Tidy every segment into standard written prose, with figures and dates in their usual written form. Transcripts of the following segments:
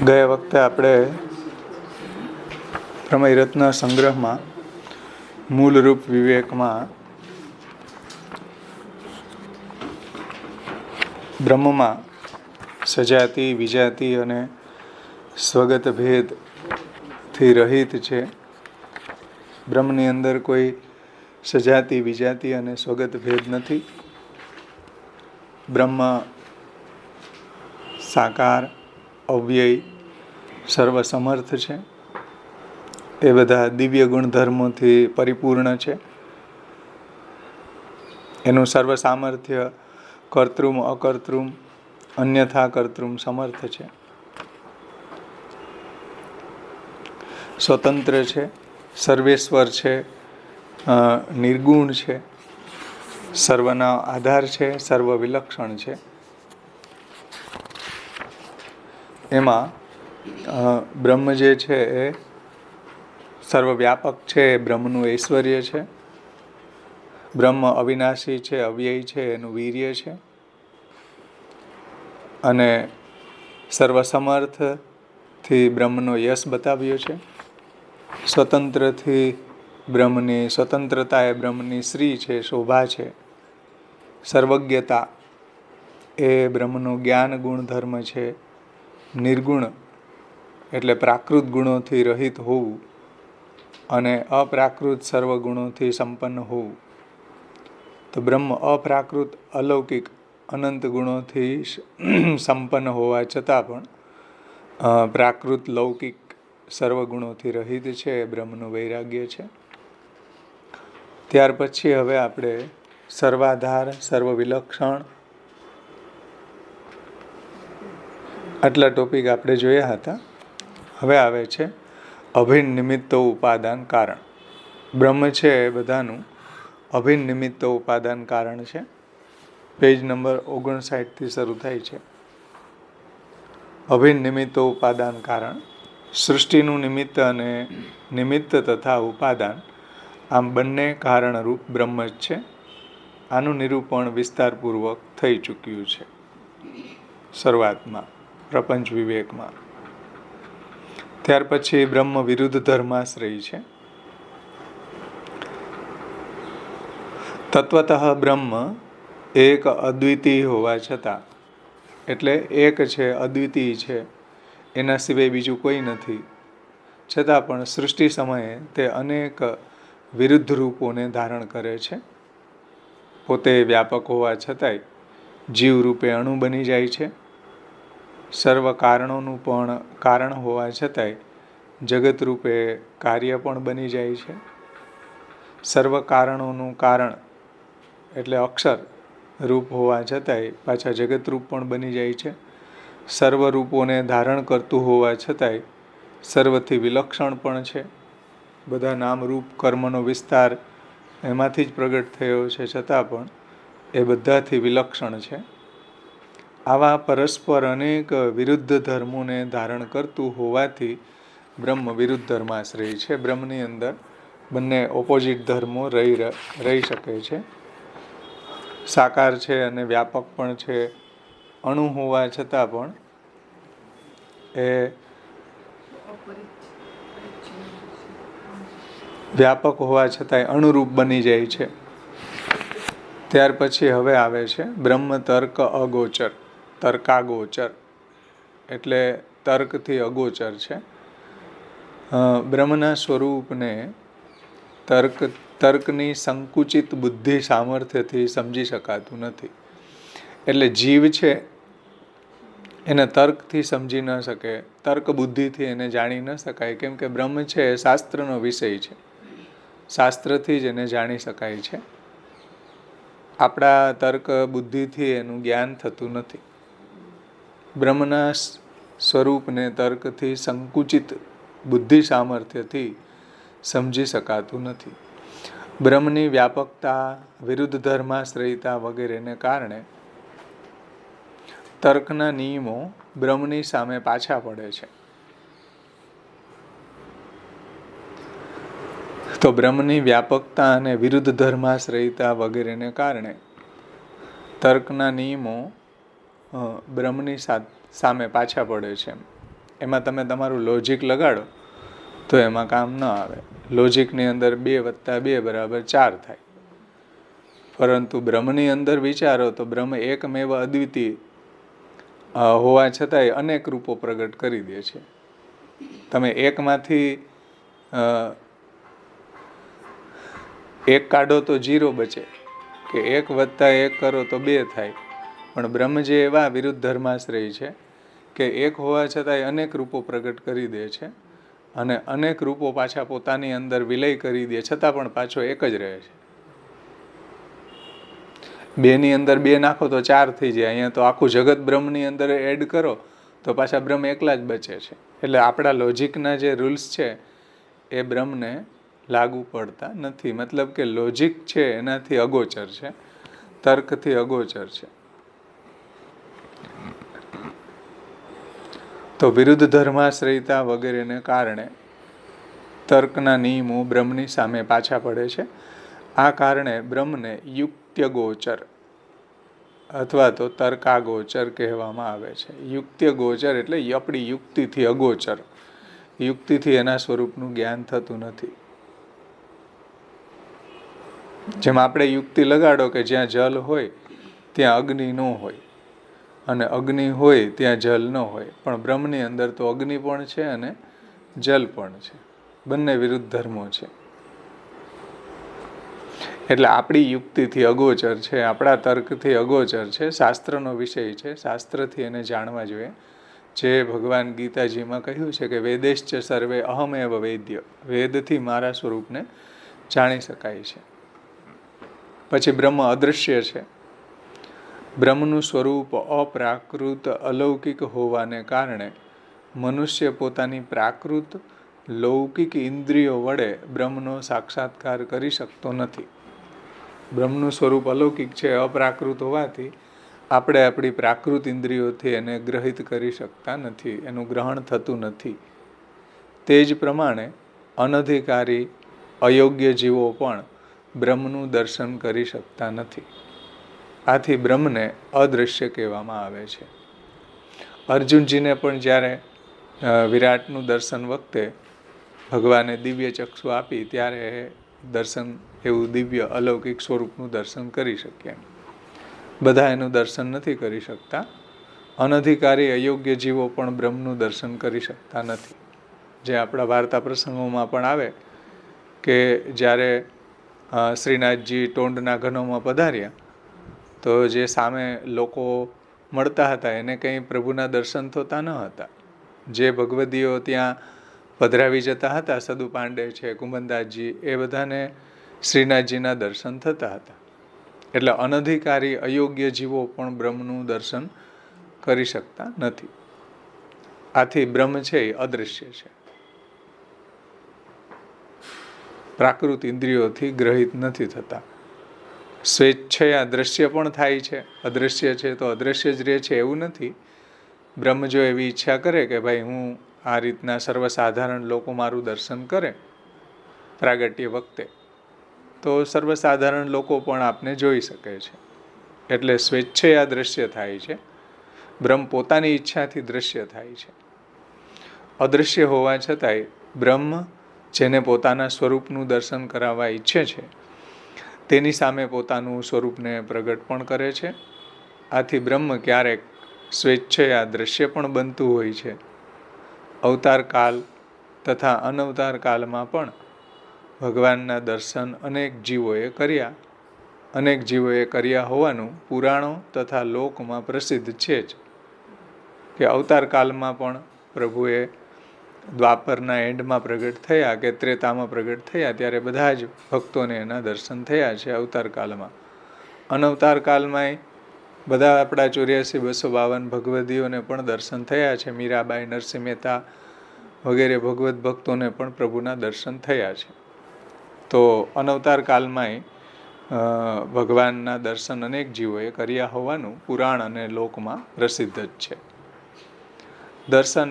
ગયા વખતે આપણે પ્રમેયરત્ન સંગ્રહમાં મૂળરૂપ વિવેકમાં બ્રહ્મમાં સજાતિ, વિજાતિ અને સ્વગત ભેદથી રહિત છે. બ્રહ્મની અંદર કોઈ સજાતિ, વિજાતિ અને સ્વગત ભેદ નથી. બ્રહ્મ સાકાર, અવ્યય, સર્વસમર્થ છે. એ બધા દિવ્ય ગુણધર્મોથી પરિપૂર્ણ છે. એનું સર્વ સામર્થ્ય કર્તૃમ, અકર્તૃમ, અન્યથા કર્તૃમ સમર્થ છે. સ્વતંત્ર છે, સર્વેશ્વર છે, નિર્ગુણ છે, સર્વના આધાર છે, સર્વ વિલક્ષણ છે. એમાં બ્રહ્મ જે છે એ સર્વવ્યાપક છે, એ બ્રહ્મનું ઐશ્વર્ય છે. બ્રહ્મ અવિનાશી છે, અવ્યય છે, એનું વીર્ય છે. અને સર્વસમર્થથી બ્રહ્મનો યશ બતાવ્યો છે. સ્વતંત્રથી બ્રહ્મની સ્વતંત્રતા એ બ્રહ્મની શ્રી છે, શોભા છે. સર્વજ્ઞતા એ બ્રહ્મનું જ્ઞાન ગુણધર્મ છે. નિર્ગુણ એટલે પ્રાકૃત ગુણોથી રહિત હોવું અને અપ્રાકૃત સર્વ ગુણોથી સંપન્ન હોવું. તો બ્રહ્મ અપ્રાકૃત, અલૌકિક, અનંત ગુણોથી સંપન્ન હોવા છતાં પણ પ્રાકૃત, લૌકિક સર્વ ગુણોથી રહિત છે. એ બ્રહ્મનું વૈરાગ્ય છે. ત્યાર પછી હવે આપણે સર્વાધાર, સર્વ વિલક્ષણ આટલા ટોપિક આપણે જોયા હતા. હવે આવે છે અભિન્ન નિમિત્તો ઉપાદાન કારણ. બ્રહ્મ છે એ બધાનું અભિન્ન નિમિત્તો ઉપાદાન કારણ છે. પેજ નંબર 59થી શરૂ થાય છે. અભિન્ન નિમિત્તો ઉપાદાન કારણ. સૃષ્ટિનું નિમિત્ત અને નિમિત્ત તથા ઉપાદાન આમ બંને કારણરૂપ બ્રહ્મ જ છે. આનું નિરૂપણ વિસ્તારપૂર્વક થઈ ચૂક્યું છે શરૂઆતમાં, પ્રપંચ વિવેકમાં. ત્યાર પછી બ્રહ્મ વિરુદ્ધ ધર્માશ્રયી છે. તત્વતઃ બ્રહ્મ એક અદ્વિતીય હોવા છતાં, એટલે એક છે, અદ્વિતીય છે, એના સિવાય બીજું કોઈ નથી, છતાં પણ સૃષ્ટિ સમયે તે અનેક વિરુદ્ધ રૂપોને ધારણ કરે છે. પોતે વ્યાપક હોવા છતાંય જીવ રૂપે અણુ બની જાય છે. સર્વ કારણોનું પણ કારણ હોવા છતાંય જગત રૂપે કાર્ય પણ બની જાય છે. સર્વ કારણોનું કારણ એટલે અક્ષર રૂપ હોવા છતાંય પાછા જગત રૂપ પણ બની જાય છે. સર્વ રૂપોને ધારણ કરતું હોવા છતાંય સર્વથી વિલક્ષણ પણ છે. બધા નામ રૂપ કર્મનો વિસ્તાર એમાંથી જ પ્રગટ થયો છે, છતાં પણ એ બધાથી વિલક્ષણ છે. આવા પરસ્પર અનેક વિરુદ્ધ ધર્મોને ધારણ કરતું હોવાથી બ્રહ્મ વિરુદ્ધ ધર્માશ્રયી છે. બ્રહ્મની અંદર બંને ઓપોઝિટ ધર્મો રહી શકે છે. સાકાર છે અને વ્યાપક પણ છે. અણુ હોવા છતાં પણ એ વ્યાપક હોવા છતાંય અણુરૂપ બની જાય છે. ત્યાર પછી હવે આવે છે બ્રહ્મ તર્ક અગોચર, તર્કાગોચર એટલે તર્કથી અગોચર છે. બ્રહ્મના સ્વરૂપને તર્કની સંકુચિત બુદ્ધિ સામર્થ્યથી સમજી શકાતું નથી. એટલે જીવ છે એને તર્કથી સમજી ન શકે, તર્ક બુદ્ધિથી એને જાણી ન શકાય, કેમ કે બ્રહ્મ છે એ શાસ્ત્રનો વિષય છે. શાસ્ત્રથી જ એને જાણી શકાય છે. આપણા તર્ક બુદ્ધિથી એનું જ્ઞાન થતું નથી. બ્રહ્મના સ્વરૂપને તર્કથી સંકુચિત બુદ્ધિ સામર્થ્યથી સમજી શકાતું નથી. બ્રહ્મની વ્યાપકતા, વિરુદ્ધ ધર્માશ્રયિતા વગેરેને કારણે તર્કના નિયમો બ્રહ્મની સામે પાછા પડે છે. તો બ્રહ્મની વ્યાપકતા અને વિરુદ્ધ ધર્માશ્રયિતા વગેરેને કારણે તર્કના નિયમો બ્રહ્મની સામે પાછા પડે છે. એમાં તમે તમારું લોજિક લગાડો તો એમાં કામ ન આવે. લોજિકની અંદર 2 + 2 = 4 થાય. પરંતુ બ્રહ્મની અંદર વિચારો તો બ્રહ્મ એકમેવ અદ્વિતીય હોવા છતાંય અનેક રૂપો પ્રગટ કરી દે છે. તમે એકમાંથી 1 કાઢો તો 0 બચે, કે 1 + 1 કરો તો 2 થાય. પણ બ્રહ્મ જે એવા વિરુદ્ધ ધર્માશ્રય છે કે એક હોવા છતાંય અનેક રૂપો પ્રગટ કરી દે છે, અને અનેક રૂપો પાછા પોતાની અંદર વિલય કરી દે છતાં પણ પાછો એક જ રહે છે. 2 ની અંદર 2 નાખો તો 4 થઈ જાય. અહીંયા તો આખું જગત બ્રહ્મની અંદર એડ કરો તો પાછા બ્રહ્મ એકલા જ બચે છે. એટલે આપણા લોજિકના જે રૂલ્સ છે એ બ્રહ્મને લાગુ પડતા નથી. મતલબ કે લોજિક છે એનાથી અગોચર છે, તર્કથી અગોચર છે. તો વિરુદ્ધ ધર્માશ્રયતા વગેરેને કારણે તર્કના નિયમો બ્રહ્મની સામે પાછા પડે છે. આ કારણે બ્રહ્મને યુક્ત્યગોચર અથવા તો તર્કાગોચર કહેવામાં આવે છે. યુક્ત્યગોચર એટલે આપણી યુક્તિથી અગોચર. યુક્તિથી એના સ્વરૂપનું જ્ઞાન થતું નથી. જેમ આપણે યુક્તિ લગાડો કે જ્યાં જલ હોય ત્યાં અગ્નિ ન હોય, અને અગ્નિ હોય ત્યાં જલ ન હોય. પણ બ્રહ્મની અંદર તો અગ્નિ પણ છે અને જલ પણ છે. બંને વિરુદ્ધ ધર્મો છે. એટલે આપણી યુક્તિથી અગોચર છે, આપણા તર્કથી અગોચર છે. શાસ્ત્રનો વિષય છે, શાસ્ત્રથી એને જાણવા જોઈએ. જે ભગવાન ગીતાજીમાં કહ્યું છે કે વેદેશ્ચ સર્વે અહમેવ વેદ્ય. વેદથી મારા સ્વરૂપને જાણી શકાય છે. પછી બ્રહ્મ અદૃશ્ય છે. બ્રહ્મનું સ્વરૂપ અપ્રાકૃત અલૌકિક હોવાને કારણે મનુષ્ય પોતાની પ્રાકૃત લૌકિક ઇન્દ્રિયો વડે બ્રહ્મનો સાક્ષાત્કાર કરી શકતો નથી. બ્રહ્મનું સ્વરૂપ અલૌકિક છે, અપ્રાકૃત હોવાથી આપણે આપણી પ્રાકૃત ઇન્દ્રિયોથી એને ગ્રહિત કરી શકતા નથી, એનું ગ્રહણ થતું નથી. તે જ પ્રમાણે અનધિકારી અયોગ્ય જીવો પણ બ્રહ્મનું દર્શન કરી શકતા નથી. આથી બ્રહ્મને અદૃશ્ય કહેવામાં આવે છે. અર્જુનજીને પણ જ્યારે વિરાટનું દર્શન વખતે ભગવાને દિવ્ય ચક્ષુ આપી ત્યારે દર્શન એવું દિવ્ય અલૌકિક સ્વરૂપનું દર્શન કરી શક્યા. બધા એનું દર્શન નથી કરી શકતા. અનધિકારી અયોગ્ય જીવો પણ બ્રહ્મનું દર્શન કરી શકતા નથી. જે આપણા વાર્તા પ્રસંગોમાં પણ આવે કે જ્યારે શ્રીનાથજી ટોંડના ઘનોમાં પધાર્યા તો જે સામે લોકો મળતા હતા એને કંઈ પ્રભુના દર્શન થતા ન હતા. જે ભગવદીઓ ત્યાં પધરાવી જતા હતા, સદુ પાંડે છે, કુંભનદાસજી, એ બધાને શ્રીનાથજીના દર્શન થતા હતા. એટલે અનધિકારી અયોગ્ય જીવો પણ બ્રહ્મનું દર્શન કરી શકતા નથી. આથી બ્રહ્મ છે એ અદૃશ્ય છે, પ્રાકૃત ઇન્દ્રિયોથી ગ્રહિત નથી થતા. સ્વેચ્છયા દ્રશ્ય પણ થાય છે. અદૃશ્ય છે તો અદૃશ્ય જ રહે છે એવું નથી. બ્રહ્મ જો એવી ઈચ્છા કરે કે ભાઈ હું આ રીતના સર્વસાધારણ લોકો મારું દર્શન કરે પ્રાગટ્ય વખતે, તો સર્વસાધારણ લોકો પણ આપને જોઈ શકે છે. એટલે સ્વેચ્છયા દ્રશ્ય થાય છે. બ્રહ્મ પોતાની ઈચ્છાથી દ્રશ્ય થાય છે. અદૃશ્ય હોવા છતાંય બ્રહ્મ જેને પોતાના સ્વરૂપનું દર્શન કરાવવા ઈચ્છે છે તેની સામે પોતાનું સ્વરૂપને પ્રગટ પણ કરે છે. આથી બ્રહ્મ ક્યારેક સ્વેચ્છયા દ્રશ્ય પણ બનતું હોય છે. અવતાર કાલ તથા અનવતાર કાલમાં પણ ભગવાનના દર્શન અનેક જીવોએ કર્યા હોવાનું પુરાણો તથા લોકમાં પ્રસિદ્ધ છે જ. કે અવતાર કાલમાં પણ પ્રભુએ દ્વાપરના એન્ડમાં પ્રગટ થયા કે ત્રેતામાં પ્રગટ થયા ત્યારે બધા જ ભક્તોને એના દર્શન થયા છે અવતાર કાલમાં. અનવતાર કાલમાંય બધા આપણા 84-252 ભગવદીઓને પણ દર્શન થયા છે. મીરાબાઈ, નરસિંહ મહેતા વગેરે ભગવત ભક્તોને પણ પ્રભુના દર્શન થયા છે. તો અનવતાર કાલમાંય ભગવાનના દર્શન અનેક જીવોએ કર્યા હોવાનું પુરાણ અને લોકમાં પ્રસિદ્ધ જ છે. દર્શન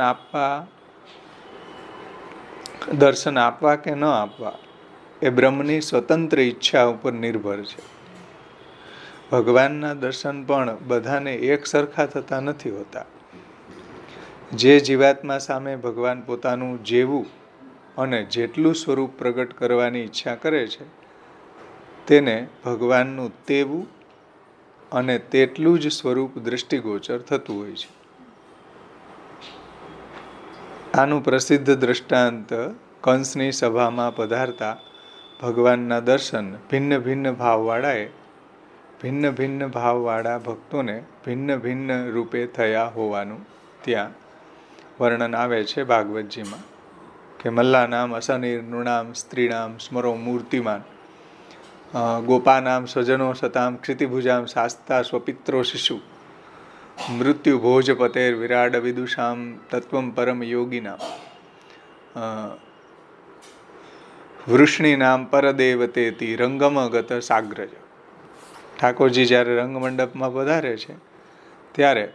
આપવા કે ન આપવા એ બ્રહ્મની સ્વતંત્ર ઈચ્છા ઉપર નિર્ભર છે. ભગવાનના દર્શન પણ બધાને એક સરખા થતા નથી હોતા. જે જીવાત્મા સામે ભગવાન પોતાનું જેવું અને જેટલું સ્વરૂપ પ્રગટ કરવાની ઈચ્છા કરે છે તેને ભગવાનનું તેવું અને તેટલું જ સ્વરૂપ દૃષ્ટિગોચર થતું હોય છે. આનું પ્રસિદ્ધ દ્રષ્ટાંત કંસની સભામાં પધારતા ભગવાનના દર્શન ભિન્ન ભિન્ન ભાવવાળા ભક્તોને ભિન્ન ભિન્ન રૂપે થયા હોવાનું ત્યાં વર્ણન આવે છે ભાગવતજીમાં કે મલ્લાનામ અસનિર નૃણામ સ્ત્રીણામ સ્મરો મૂર્તિમાન ગોપાનામ સ્વજનો સતામ ક્ષિતિભુજામ શાસ્તા સ્વપિત્રો શિશુ મૃત્યુ ભોજપતેર વિરાડ વિદુષામ તત્વમ પરમ યોગિનામ વૃષ્ણિનામ પરદેવતેતિ રંગમગત સાગ્રજ. ઠાકોરજી જ્યારે રંગમંડપમાં પધારે છે ત્યારે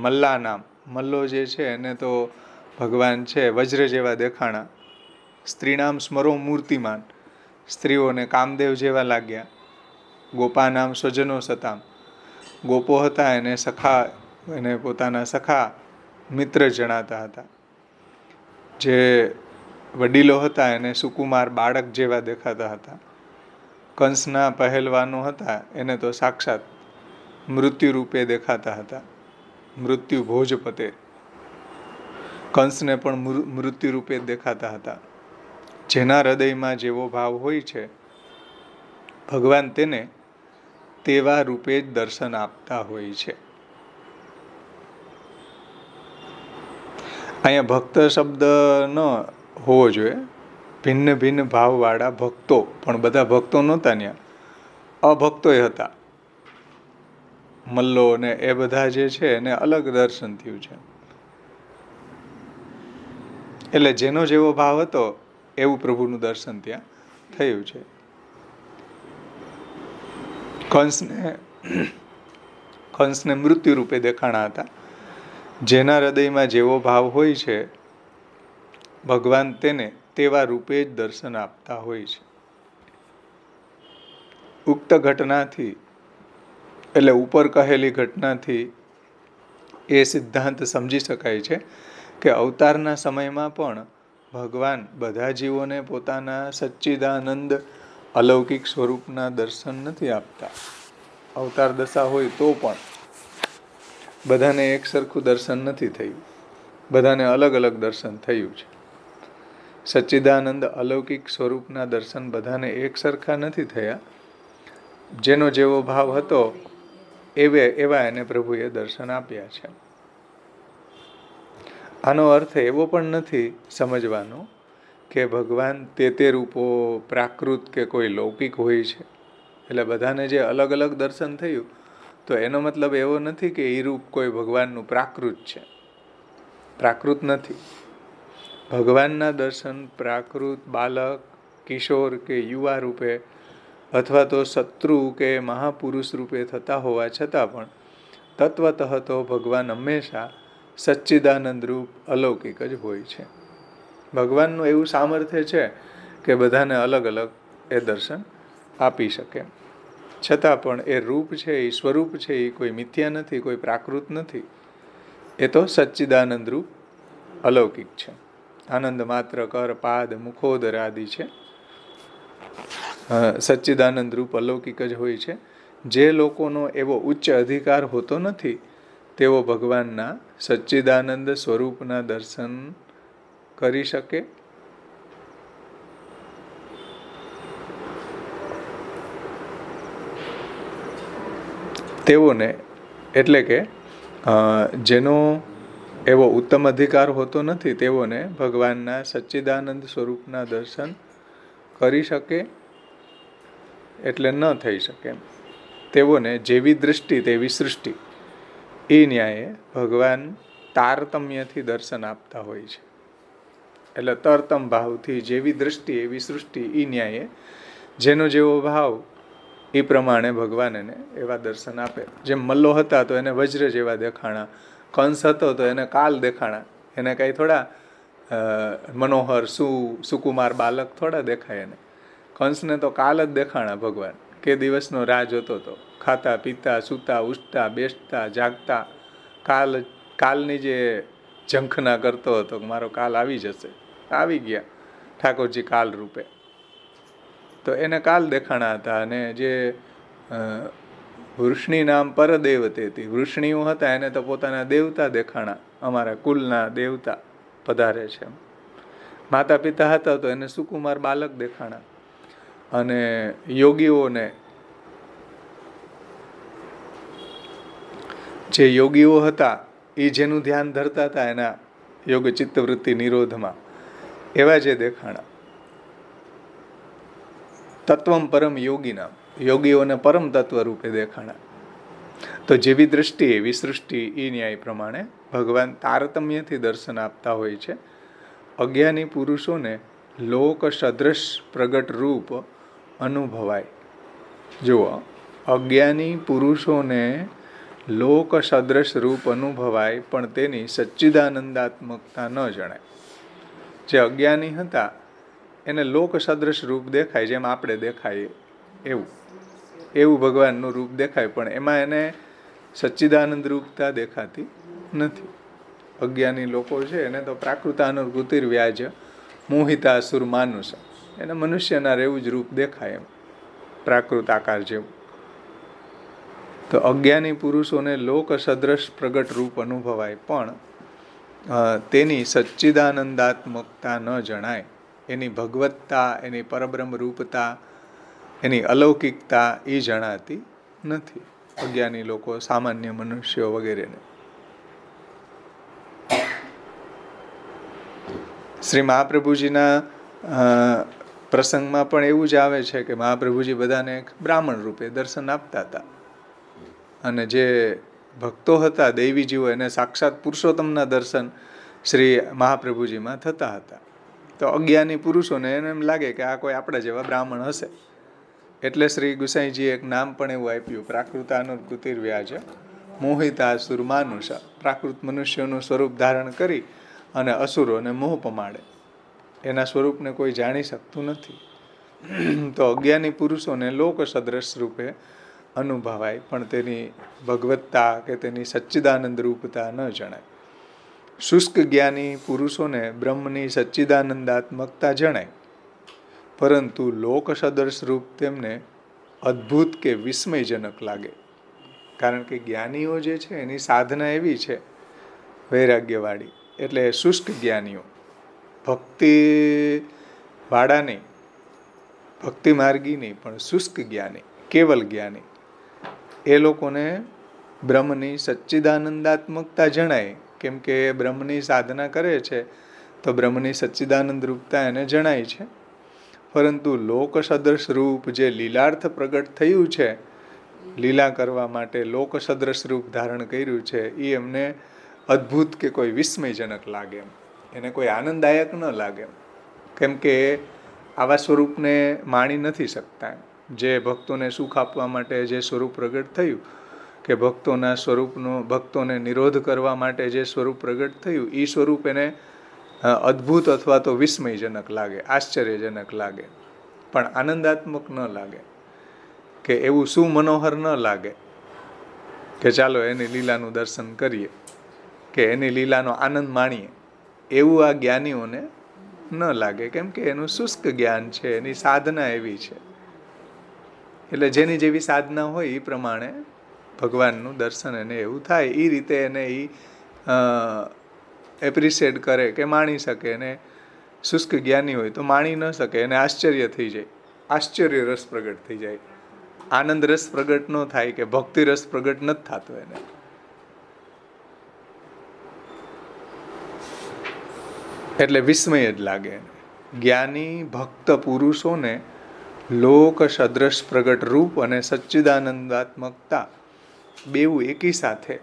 મલ્લાનામ, મલ્લો જે છે એને તો ભગવાન છે વજ્ર જેવા દેખાણા. સ્ત્રીનામ સ્મરો મૂર્તિમાન, સ્ત્રીઓને કામદેવ જેવા લાગ્યા. ગોપાનામ સ્વજનો સતામ, ગોપો હતા એને પોતાના સખા મિત્ર જણાતા હતા. જે વડીલો હતા એને સુકુમાર બાળક જેવા દેખાતા હતા. કંસના પહેલવાનો હતા એને તો સાક્ષાત મૃત્યુ રૂપે દેખાતા હતા. મૃત્યુ ભોજપતે, કંસને પણ મૃત્યુ રૂપે દેખાતા હતા. જેના હૃદયમાં જેવો ભાવ હોય છે ભગવાન તેને તેવા રૂપે જ દર્શન આપતા હોય છે. અહીંયા ભક્ત શબ્દ ન હોવો જોઈએ. ભિન્ન ભિન્ન ભાવવાળા ભક્તો, પણ બધા ભક્તો નહોતા ત્યાં, અભક્તોય હતા. મલ્લો ને એ બધા જે છે એને અલગ દર્શન થયું છે. એટલે જેનો જેવો ભાવ હતો એવું પ્રભુનું દર્શન ત્યાં થયું છે. કંસને મૃત્યુ રૂપે દેખાણા હતા. જેના હૃદયમાં જેવો ભાવ હોય છે ભગવાન તેને તેવા રૂપે જ દર્શન આપતા હોય છે. ઉક્ત ઘટનાથી એટલે ઉપર કહેલી ઘટનાથી એ સિદ્ધાંત સમજી શકાય છે કે અવતારના સમયમાં પણ ભગવાન બધા જીવોને પોતાના સચ્ચિદાનંદ અલૌકિક સ્વરૂપના દર્શન નથી આપતા. અવતાર દશા હોય તો પણ બધાને એક સરખું દર્શન નથી થયું, બધાને અલગ અલગ દર્શન થયું છે. સચ્ચિદાનંદ અલૌકિક સ્વરૂપના દર્શન બધાને એક સરખા નથી થયા. જેનો જેવો ભાવ હતો એવા એને પ્રભુએ દર્શન આપ્યા છે. આનો અર્થ એવો પણ નથી સમજવાનો કે ભગવાન તે રૂપો પ્રાકૃત કે કોઈ લૌકિક હોય છે. એટલે બધાને જે અલગ અલગ દર્શન થયું તો એનો મતલબ એવો નથી કે એ રૂપ કોઈ ભગવાનનું પ્રાકૃત છે. પ્રાકૃત નથી. ભગવાનના દર્શન પ્રાકૃત બાલક, કિશોર કે યુવા રૂપે અથવા તો શત્રુ કે મહાપુરુષ રૂપે થતા હોવા છતાં પણ તત્વતઃ તો ભગવાન હંમેશા સચ્ચિદાનંદ રૂપ અલૌકિક જ હોય છે. ભગવાનનું એવું સામર્થ્ય છે કે બધાને અલગ અલગ એ દર્શન આપી શકે. છતાં પણ એ રૂપ છે, એ સ્વરૂપ છે, એ કોઈ મિથ્યા નથી, કોઈ પ્રાકૃત નથી. એ તો સચ્ચિદાનંદ રૂપ અલૌકિક છે. આનંદ માત્ર કર પાદ મુખોદર આદિ છે. સચ્ચિદાનંદ રૂપ અલૌકિક જ હોય છે. જે લોકોનો એવો ઉચ્ચ અધિકાર હોતો નથી તેઓ ભગવાનના સચ્ચિદાનંદ સ્વરૂપના દર્શન કરી શકે. તેઓને એટલે કે જેનો એવો ઉત્તમ અધિકાર હોતો નથી તેઓને ભગવાનના સચ્ચિદાનંદ સ્વરૂપના દર્શન કરી શકે એટલે ન થઈ શકે. તેઓને જેવી દૃષ્ટિ તેવી સૃષ્ટિ એ ન્યાયે ભગવાન તારતમ્યથી દર્શન આપતા હોય છે. એટલે તરતમ ભાવથી જેવી દૃષ્ટિ એવી સૃષ્ટિ એ ન્યાયે જેનો જેવો ભાવ એ પ્રમાણે ભગવાન એને એવા દર્શન આપે. જેમ મલ્લો હતા તો એને વજ્ર જેવા દેખાણા, કંસ હતો તો એને કાલ દેખાણા. એને કાંઈ થોડા સુકુમાર બાલક થોડા દેખાય એને. કંસને તો કાલ જ દેખાણા ભગવાન કે દિવસનો રાહ જોતો હતો. ખાતા પીતા સૂતા ઉઠતા બેસતા જાગતા કાલની જે ઝંખના કરતો હતો કે મારો કાલ આવી જશે. આવી ગયા ઠાકોરજી કાલ રૂપે. તો એને કાલ દેખાણા હતા. અને જે વૃષ્ણિ નામ પરદેવતે હતી, વૃષ્ણિઓ હતા એને તો પોતાના દેવતા દેખાણા, અમારા કુલના દેવતા પધારે છે. માતા પિતા હતા તો એને સુકુમાર બાલક દેખાણા. અને યોગીઓને, જે યોગીઓ હતા એ જેનું ધ્યાન ધરતા હતા એના યોગ ચિત્તવૃત્તિ નિરોધમાં, એવા જે દેખાણા. તત્વમ પરમ યોગીના, યોગીઓને પરમ તત્વ રૂપે દેખાણા. તો જેવી દ્રષ્ટિ એવી સૃષ્ટિ, એ ન્યાય પ્રમાણે ભગવાન તારતમ્યથી દર્શન આપતા હોય છે. અજ્ઞાની પુરુષોને લોક સદૃશ પ્રગટ રૂપ અનુભવાય. જુઓ, અજ્ઞાની પુરુષોને લોક સદૃશ રૂપ અનુભવાય, પણ તેની સચ્ચિદાનંદાત્મકતા ન જણાય. જે અજ્ઞાની હતા એને લોક સદૃશ રૂપ દેખાય, જેમ આપણે દેખાઈએ એવું ભગવાનનું રૂપ દેખાય, પણ એમાં એને સચ્ચિદાનંદ રૂપતા દેખાતી નથી. અજ્ઞાની લોકો છે એને તો પ્રાકૃતાનુભૂતિર વ્યાજ મોહિતા અસુર માનુષ, એને મનુષ્યના રહેવું જ રૂપ દેખાય, એમ પ્રાકૃત આકાર જેવું. તો અજ્ઞાની પુરુષોને લોક સદૃશ પ્રગટ રૂપ અનુભવાય, પણ તેની સચ્ચિદાનંદાત્મકતા ન જણાય. એની ભગવત્તા, એની પરબ્રહ્મ રૂપતા, એની અલૌકિકતા એ જણાતી નથી અજ્ઞાની લોકો, સામાન્ય મનુષ્યો વગેરેને. શ્રી મહાપ્રભુજીના પ્રસંગમાં પણ એવું જ આવે છે કે મહાપ્રભુજી બધાને એક બ્રાહ્મણ રૂપે દર્શન આપતા હતા. અને જે ભક્તો હતા દૈવી જીવો, એને સાક્ષાત પુરુષોત્તમના દર્શન શ્રી મહાપ્રભુજીમાં થતા હતા. તો અજ્ઞાની પુરુષોને એને એમ લાગે કે આ કોઈ આપણા જેવા બ્રાહ્મણ હશે, એટલે શ્રી ગુસાઈજીએ એક નામ પણ એવું આપ્યું, પ્રાકૃતાનુભૂતિર વ્યાજ મોહિતા અસુર માનુષા. પ્રાકૃત મનુષ્યોનું સ્વરૂપ ધારણ કરી અને અસુરોને મોહ પમાડે, એના સ્વરૂપને કોઈ જાણી શકતું નથી. તો અજ્ઞાની પુરુષોને લોક સદૃશ રૂપે અનુભવાય, પણ તેની ભગવત્તા કે તેની સચ્ચિદાનંદ રૂપતા ન જણાય. શુષ્ક જ્ઞાની પુરુષોને બ્રહ્મની સચ્ચિદાનંદાત્મકતા જણાય, પરંતુ લોક સદૃશ રૂપ તેમને અદ્ભુત કે વિસ્મયજનક લાગે. કારણ કે જ્ઞાનીઓ જે છે એની સાધના એવી છે વૈરાગ્યવાળી, એટલે શુષ્ક જ્ઞાનીઓ, ભક્તિ વાળા નહીં, ભક્તિ માર્ગી નહીં, પણ શુષ્ક જ્ઞાની, કેવલ જ્ઞાની, એ લોકોને બ્રહ્મની સચ્ચિદાનંદાત્મકતા જણાય. કેમ કે એ બ્રહ્મની સાધના કરે છે તો બ્રહ્મની સચ્ચિદાનંદ રૂપતા એને જણાય છે. પરંતુ લોક સદૃશ રૂપ જે લીલાર્થ પ્રગટ થયું છે, લીલા કરવા માટે લોક સદૃશ રૂપ ધારણ કર્યું છે, એ એમને અદ્ભુત કે કોઈ વિસ્મયજનક લાગે, એને કોઈ આનંદદાયક ન લાગે. કેમ કે આવા સ્વરૂપને માણી નથી શકતા. જે ભક્તોને સુખ આપવા માટે જે સ્વરૂપ પ્રગટ થયું, કે ભક્તોના સ્વરૂપનો, ભક્તોને નિરોધ કરવા માટે જે સ્વરૂપ પ્રગટ થયું, એ સ્વરૂપ એને અદ્ભુત અથવા તો વિસ્મયજનક લાગે, આશ્ચર્યજનક લાગે, પણ આનંદાત્મક ન લાગે, કે એવું શું મનોહર ન લાગે કે ચાલો એની લીલાનું દર્શન કરીએ કે એની લીલાનો આનંદ માણીએ. એવું આ જ્ઞાનીઓને ન લાગે, કેમ કે એનું શુષ્ક જ્ઞાન છે, એની સાધના એવી છે. એટલે જેની જેવી સાધના હોય એ પ્રમાણે ભગવાનનું દર્શન એને એવું થાય, એ રીતે એને એ એપ્રિશિએટ કરે કે માણી શકે. એને શુષ્ક જ્ઞાની હોય તો માણી ન શકે, એને આશ્ચર્ય થઈ જાય, આશ્ચર્ય રસ પ્રગટ થઈ જાય. આનંદ રસ પ્રગટ ન થાય, કે ભક્તિ રસ પ્રગટ નથી થતો એને. એટલે વિસ્મય જ લાગે. જ્ઞાની ભક્ત પુરુષોને લોક સદૃશ પ્રગટ રૂપ અને સચ્ચિદાનંદાત્મકતા બેઉ એકી સાથે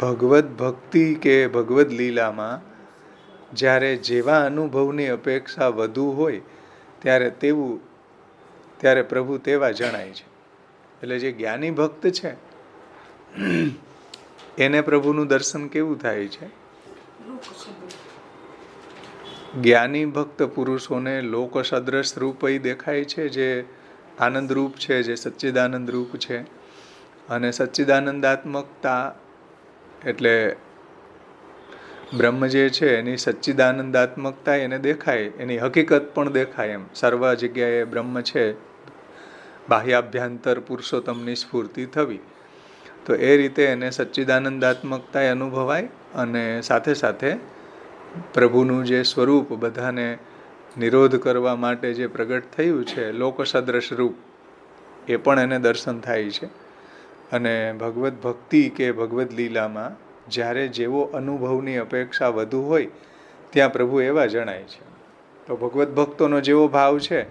ભગવદ ભક્તિ કે ભગવદ લીલામાં જ્યારે જેવા અનુભવની અપેક્ષા વધુ હોય ત્યારે પ્રભુ તેવા જણાય છે. એટલે જે જ્ઞાની ભક્ત છે એને પ્રભુનું દર્શન કેવું થાય છે? જ્ઞાની ભક્ત પુરુષોને લોક સદૃશ રૂપ દેખાય છે, જે આનંદરૂપ છે, જે સચ્ચિદાનંદ રૂપ છે. અને સચ્ચિદાનંદાત્મકતા એટલે બ્રહ્મ જે છે એની સચ્ચિદાનંદાત્મકતા એને દેખાય, એની હકીકત પણ દેખાય. એમ સર્વ જગ્યાએ બ્રહ્મ છે, બાહ્યાભ્યંતર પુરુષોત્તમની સ્ફૂર્તિ થવી. તો એ રીતે એને સચ્ચિદાનંદાત્મકતા અનુભવાય. અને સાથે સાથે પ્રભુનું જે સ્વરૂપ બધાને નિરોધ કરવા માટે જે પ્રગટ થયું છે, લોકસદ્રશ રૂપ, એ પણ એને દર્શન થાય છે. અને ભગવદ્ ભક્તિ કે ભગવદ્ લીલામાં જ્યારે જેવો અનુભવની અપેક્ષા વધુ હોય ત્યાં પ્રભુ એવા જણાય છે. તો ભગવદ્ ભક્તોનો જેવો ભાવ છે,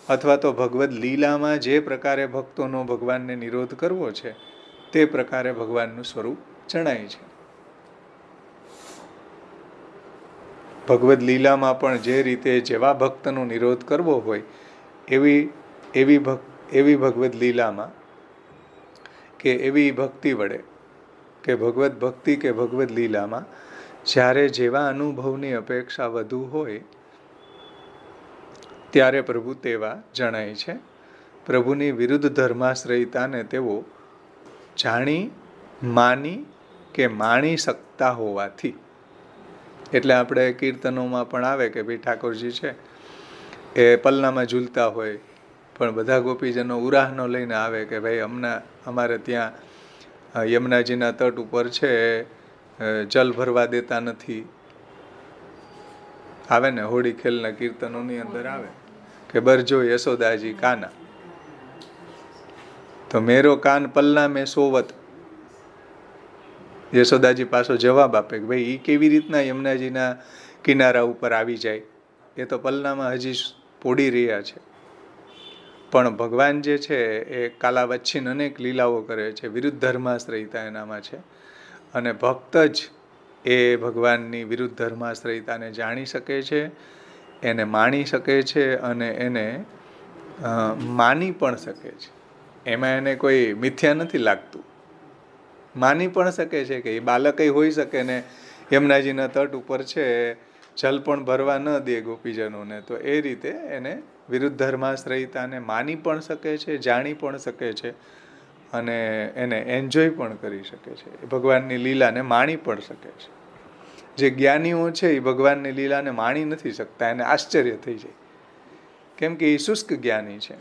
અથવા તો ભગવદ્ લીલામાં જે પ્રકારે ભક્તોનો ભગવાનને નિરોધ કરવો છે, તે પ્રકારે ભગવાનનું સ્વરૂપ જણાય છે. ભગવદ્ લીલામાં પણ જે રીતે જેવા ભક્તનો નિરોધ કરવો હોય એવી ભગવદ્ લીલામાં કે એવી ભક્તિ વડે કે ભગવદ્ ભક્તિ કે ભગવદ્ લીલામાં જ્યારે જેવા અનુભવની અપેક્ષા વધુ હોય ત્યારે પ્રભુ તેવા જણાય છે. પ્રભુની વિરુદ્ધ ધર્માશ્રયતાને તેઓ જાણી, માની કે માણી શકતા હોવાથી. એટલે આપણે કીર્તનોમાં પણ આવે કે ભાઈ ઠાકોરજી છે એ પલ્લામાં ઝૂલતા હોય, પણ બધા ગોપીજનો ઉરાહનો લઈને આવે કે ભાઈ અમારે ત્યાં યમુનાજીના તટ ઉપર છે જલ ભરવા દેતા નથી. આવે ને હોળી ખેલના કીર્તનોની અંદર આવે કે બરજો યશોદાજી કાના, તો મેરો કાન પલ્લા મેં સોવત. યશોદાજી પાછો જવાબ આપે કે ભાઈ એ કેવી રીતના યમુનાજીના કિનારા ઉપર આવી જાય, એ તો પલ્લામાં હજી પોડી રહ્યા છે. પણ ભગવાન જે છે એ કાલાવચ્છિન અનેક લીલાઓ કરે છે, વિરુદ્ધ ધર્માશ્રયતા એનામાં છે. અને ભક્ત જ એ ભગવાનની વિરુદ્ધ ધર્માશ્રયતાને જાણી શકે છે, એને માણી શકે છે અને એને માની પણ શકે છે. એમાં એને કોઈ મિથ્યા નથી લાગતું. માની પણ શકે છે કે એ બાલક હોઈ શકે ને યમુનાજીના તટ ઉપર છે, જલ પણ ભરવા ન દે ગોપીજનોને. તો એ રીતે એને વિરુદ્ધ ધર્માશ્રયતાને માની પણ શકે છે, જાણી પણ શકે છે અને એને એન્જોય પણ કરી શકે છે. એ ભગવાનની લીલાને માણી પણ શકે છે. જે જ્ઞાનીઓ છે એ ભગવાનની લીલાને માણી નથી શકતા, એને આશ્ચર્ય થઈ જાય, કેમ કે એ શુષ્ક જ્ઞાની છે.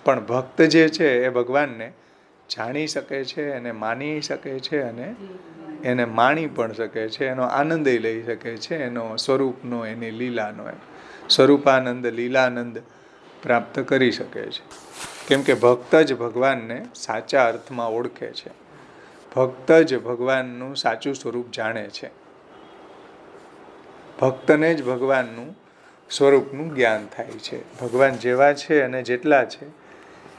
પણ ભક્ત જે છે એ ભગવાનને જાણી શકે છે, એને માની શકે છે અને એને માણી પણ શકે છે, એનો આનંદ લઈ શકે છે, એનો સ્વરૂપનો, એની લીલાનો સ્વરૂપાનંદ, લીલાનંદ પ્રાપ્ત કરી શકે છે. કેમ કે ભક્ત જ ભગવાનને સાચા અર્થમાં ઓળખે છે, ભક્ત જ ભગવાનનું સાચું સ્વરૂપ જાણે છે, ભક્તને જ ભગવાનનું સ્વરૂપનું જ્ઞાન થાય છે. ભગવાન જેવા છે અને જેટલા છે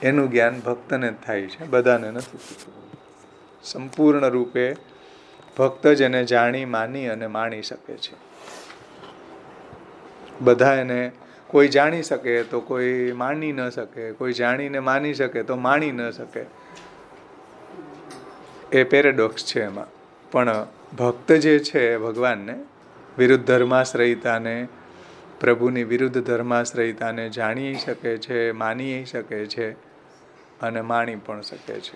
એનું જ્ઞાન ભક્તને જ થાય છે, બધાને નથી. સંપૂર્ણ રૂપે ભક્ત જ એને જાણી, માની અને માણી શકે છે. બધા એને કોઈ જાણી શકે તો કોઈ માની ન શકે, કોઈ જાણીને માની શકે તો માણી ન શકે. એ પેરેડોક્સ છે એમાં. પણ ભક્ત જે છે એ ભગવાનને વિરુદ્ધ ધર્માશ્રયતાને, પ્રભુની વિરુદ્ધ ધર્માશ્રયતાને જાણી શકે છે, માની શકે છે અને માણી પણ શકે છે.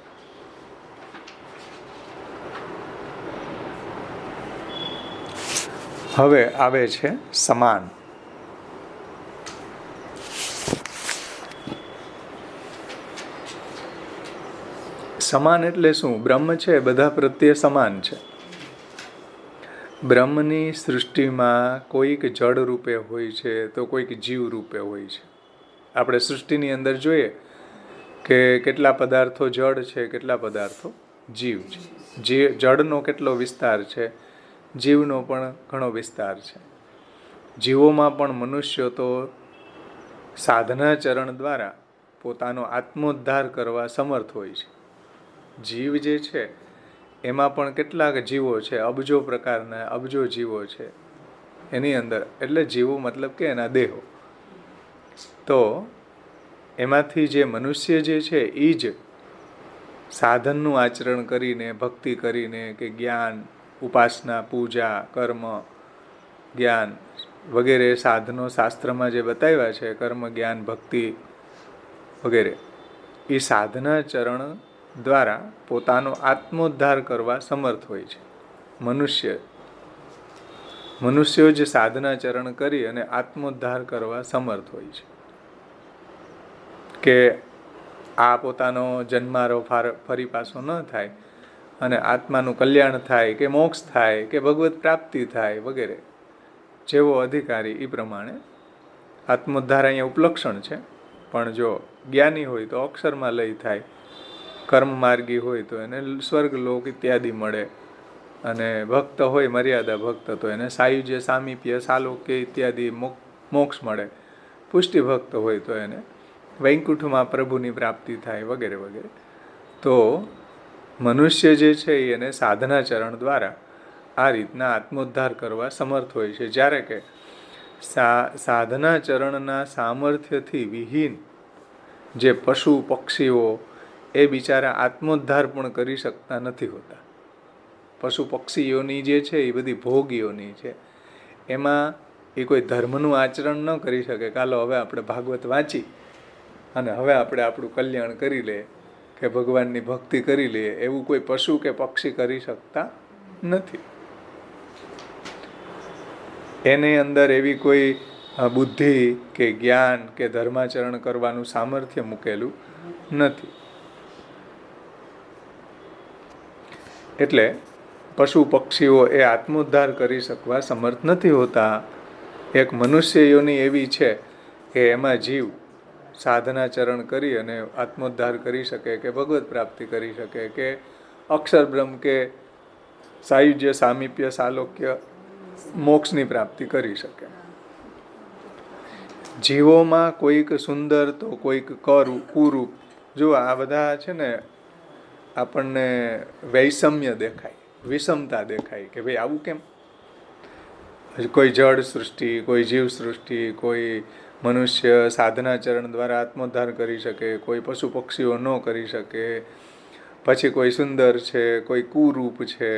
હવે આવે છે સમાન. સમાન એટલે શું? બ્રહ્મ છે બધા પ્રત્યે સમાન છે. બ્રહ્મની સૃષ્ટિમાં કોઈક જળ રૂપે હોય છે તો કોઈક જીવ રૂપે હોય છે. આપણે સૃષ્ટિની અંદર જોઈએ કે કેટલા પદાર્થો જળ છે, કેટલા પદાર્થો જીવ છે. જળનો કેટલો વિસ્તાર છે, જીવનો પણ ઘણો વિસ્તાર છે. જીવોમાં પણ મનુષ્યો તો સાધના ચરણ દ્વારા પોતાનો આત્મોદ્ધાર કરવા સમર્થ હોય છે. જીવ જે છે એમાં પણ કેટલાક જીવો છે, અબજો પ્રકારના અબજો જીવો છે એની અંદર. એટલે જીવો મતલબ કે એના દેહો. તો એમાંથી જે મનુષ્ય જે છે એ જ સાધનનું આચરણ કરીને, ભક્તિ કરીને કે જ્ઞાન, ઉપાસના, પૂજા, કર્મ, જ્ઞાન વગેરે સાધનો શાસ્ત્રમાં જે બતાવ્યા છે, કર્મ, જ્ઞાન, ભક્તિ વગેરે એ સાધના ચરણ દ્વારા પોતાનો આત્મોદ્ધાર કરવા સમર્થ હોય છે. મનુષ્યો જ સાધના ચરણ કરી અને આત્મોદ્ધાર કરવા સમર્થ હોય છે કે આ પોતાનો જન્મારો ફરી પાછો ન થાય અને આત્માનું કલ્યાણ થાય કે મોક્ષ થાય કે ભગવત પ્રાપ્તિ થાય વગેરે. જેવો અધિકારી એ પ્રમાણે આત્મોદ્ધાર અહીંયા ઉપલક્ષણ છે, પણ જો જ્ઞાની હોય તો અક્ષરમાં લય થાય, કર્મ માર્ગી હોય તો એને સ્વર્ગ લોક ઇત્યાદિ મળે, અને ભક્ત હોય મર્યાદા ભક્ત તો એને સાયુજ્ય સામીપ્ય સાલોક્ય ઇત્યાદિ મોક્ષ મળે, પુષ્ટિ ભક્ત હોય તો એને વૈકુંઠમાં પ્રભુની પ્રાપ્તિ થાય વગેરે વગેરે. તો મનુષ્ય જે છે એને સાધના ચરણ દ્વારા આ રીતના આત્મોદ્ધાર કરવા સમર્થ હોય છે. જ્યારે કે સાધના ચરણના સામર્થ્યથી વિહીન જે પશુ પક્ષીઓ એ બિચારા આત્મોદ્ધાર પણ કરી શકતા નથી હોતા. પશુ પક્ષીઓની જે છે એ બધી ભોગીઓની છે, એમાં એ કોઈ ધર્મનું આચરણ ન કરી શકે. ચાલો હવે આપણે ભાગવત વાંચી અને હવે આપણે આપણું કલ્યાણ કરી લઈએ કે ભગવાનની ભક્તિ કરી લઈએ, એવું કોઈ પશુ કે પક્ષી કરી શકતા નથી. એની અંદર એવી કોઈ બુદ્ધિ કે જ્ઞાન કે ધર્માચરણ કરવાનું સામર્થ્ય મૂકેલું નથી. એટલે પશુ પક્ષીઓ એ આત્મોદ્ધાર કરી શકવા સમર્થ નથી હોતા. એક મનુષ્ય યોની એવી છે કે એમાં જીવ સાધના ચરણ કરી અને આત્મોદ્ધાર કરી શકે કે ભગવત પ્રાપ્તિ કરી શકે કે અક્ષર બ્રહ્મ કે સાયુજ્ય સામીપ્ય સાલોક્ય મોક્ષની પ્રાપ્તિ કરી શકે. જીવોમાં કોઈક સુંદર તો કોઈક કુરૂપ. જો આ બધા છે ને આપણને વૈષમ્ય દેખાય, વિષમતા દેખાય કે ભાઈ આવું કેમ. કોઈ જળ સૃષ્ટિ, કોઈ જીવ સૃષ્ટિ, કોઈ મનુષ્ય સાધના ચરણ દ્વારા આત્મોદ્ધાર કરી શકે, કોઈ પશુ પક્ષીઓ ન કરી શકે, પછી કોઈ સુંદર છે, કોઈ કુરૂપ છે,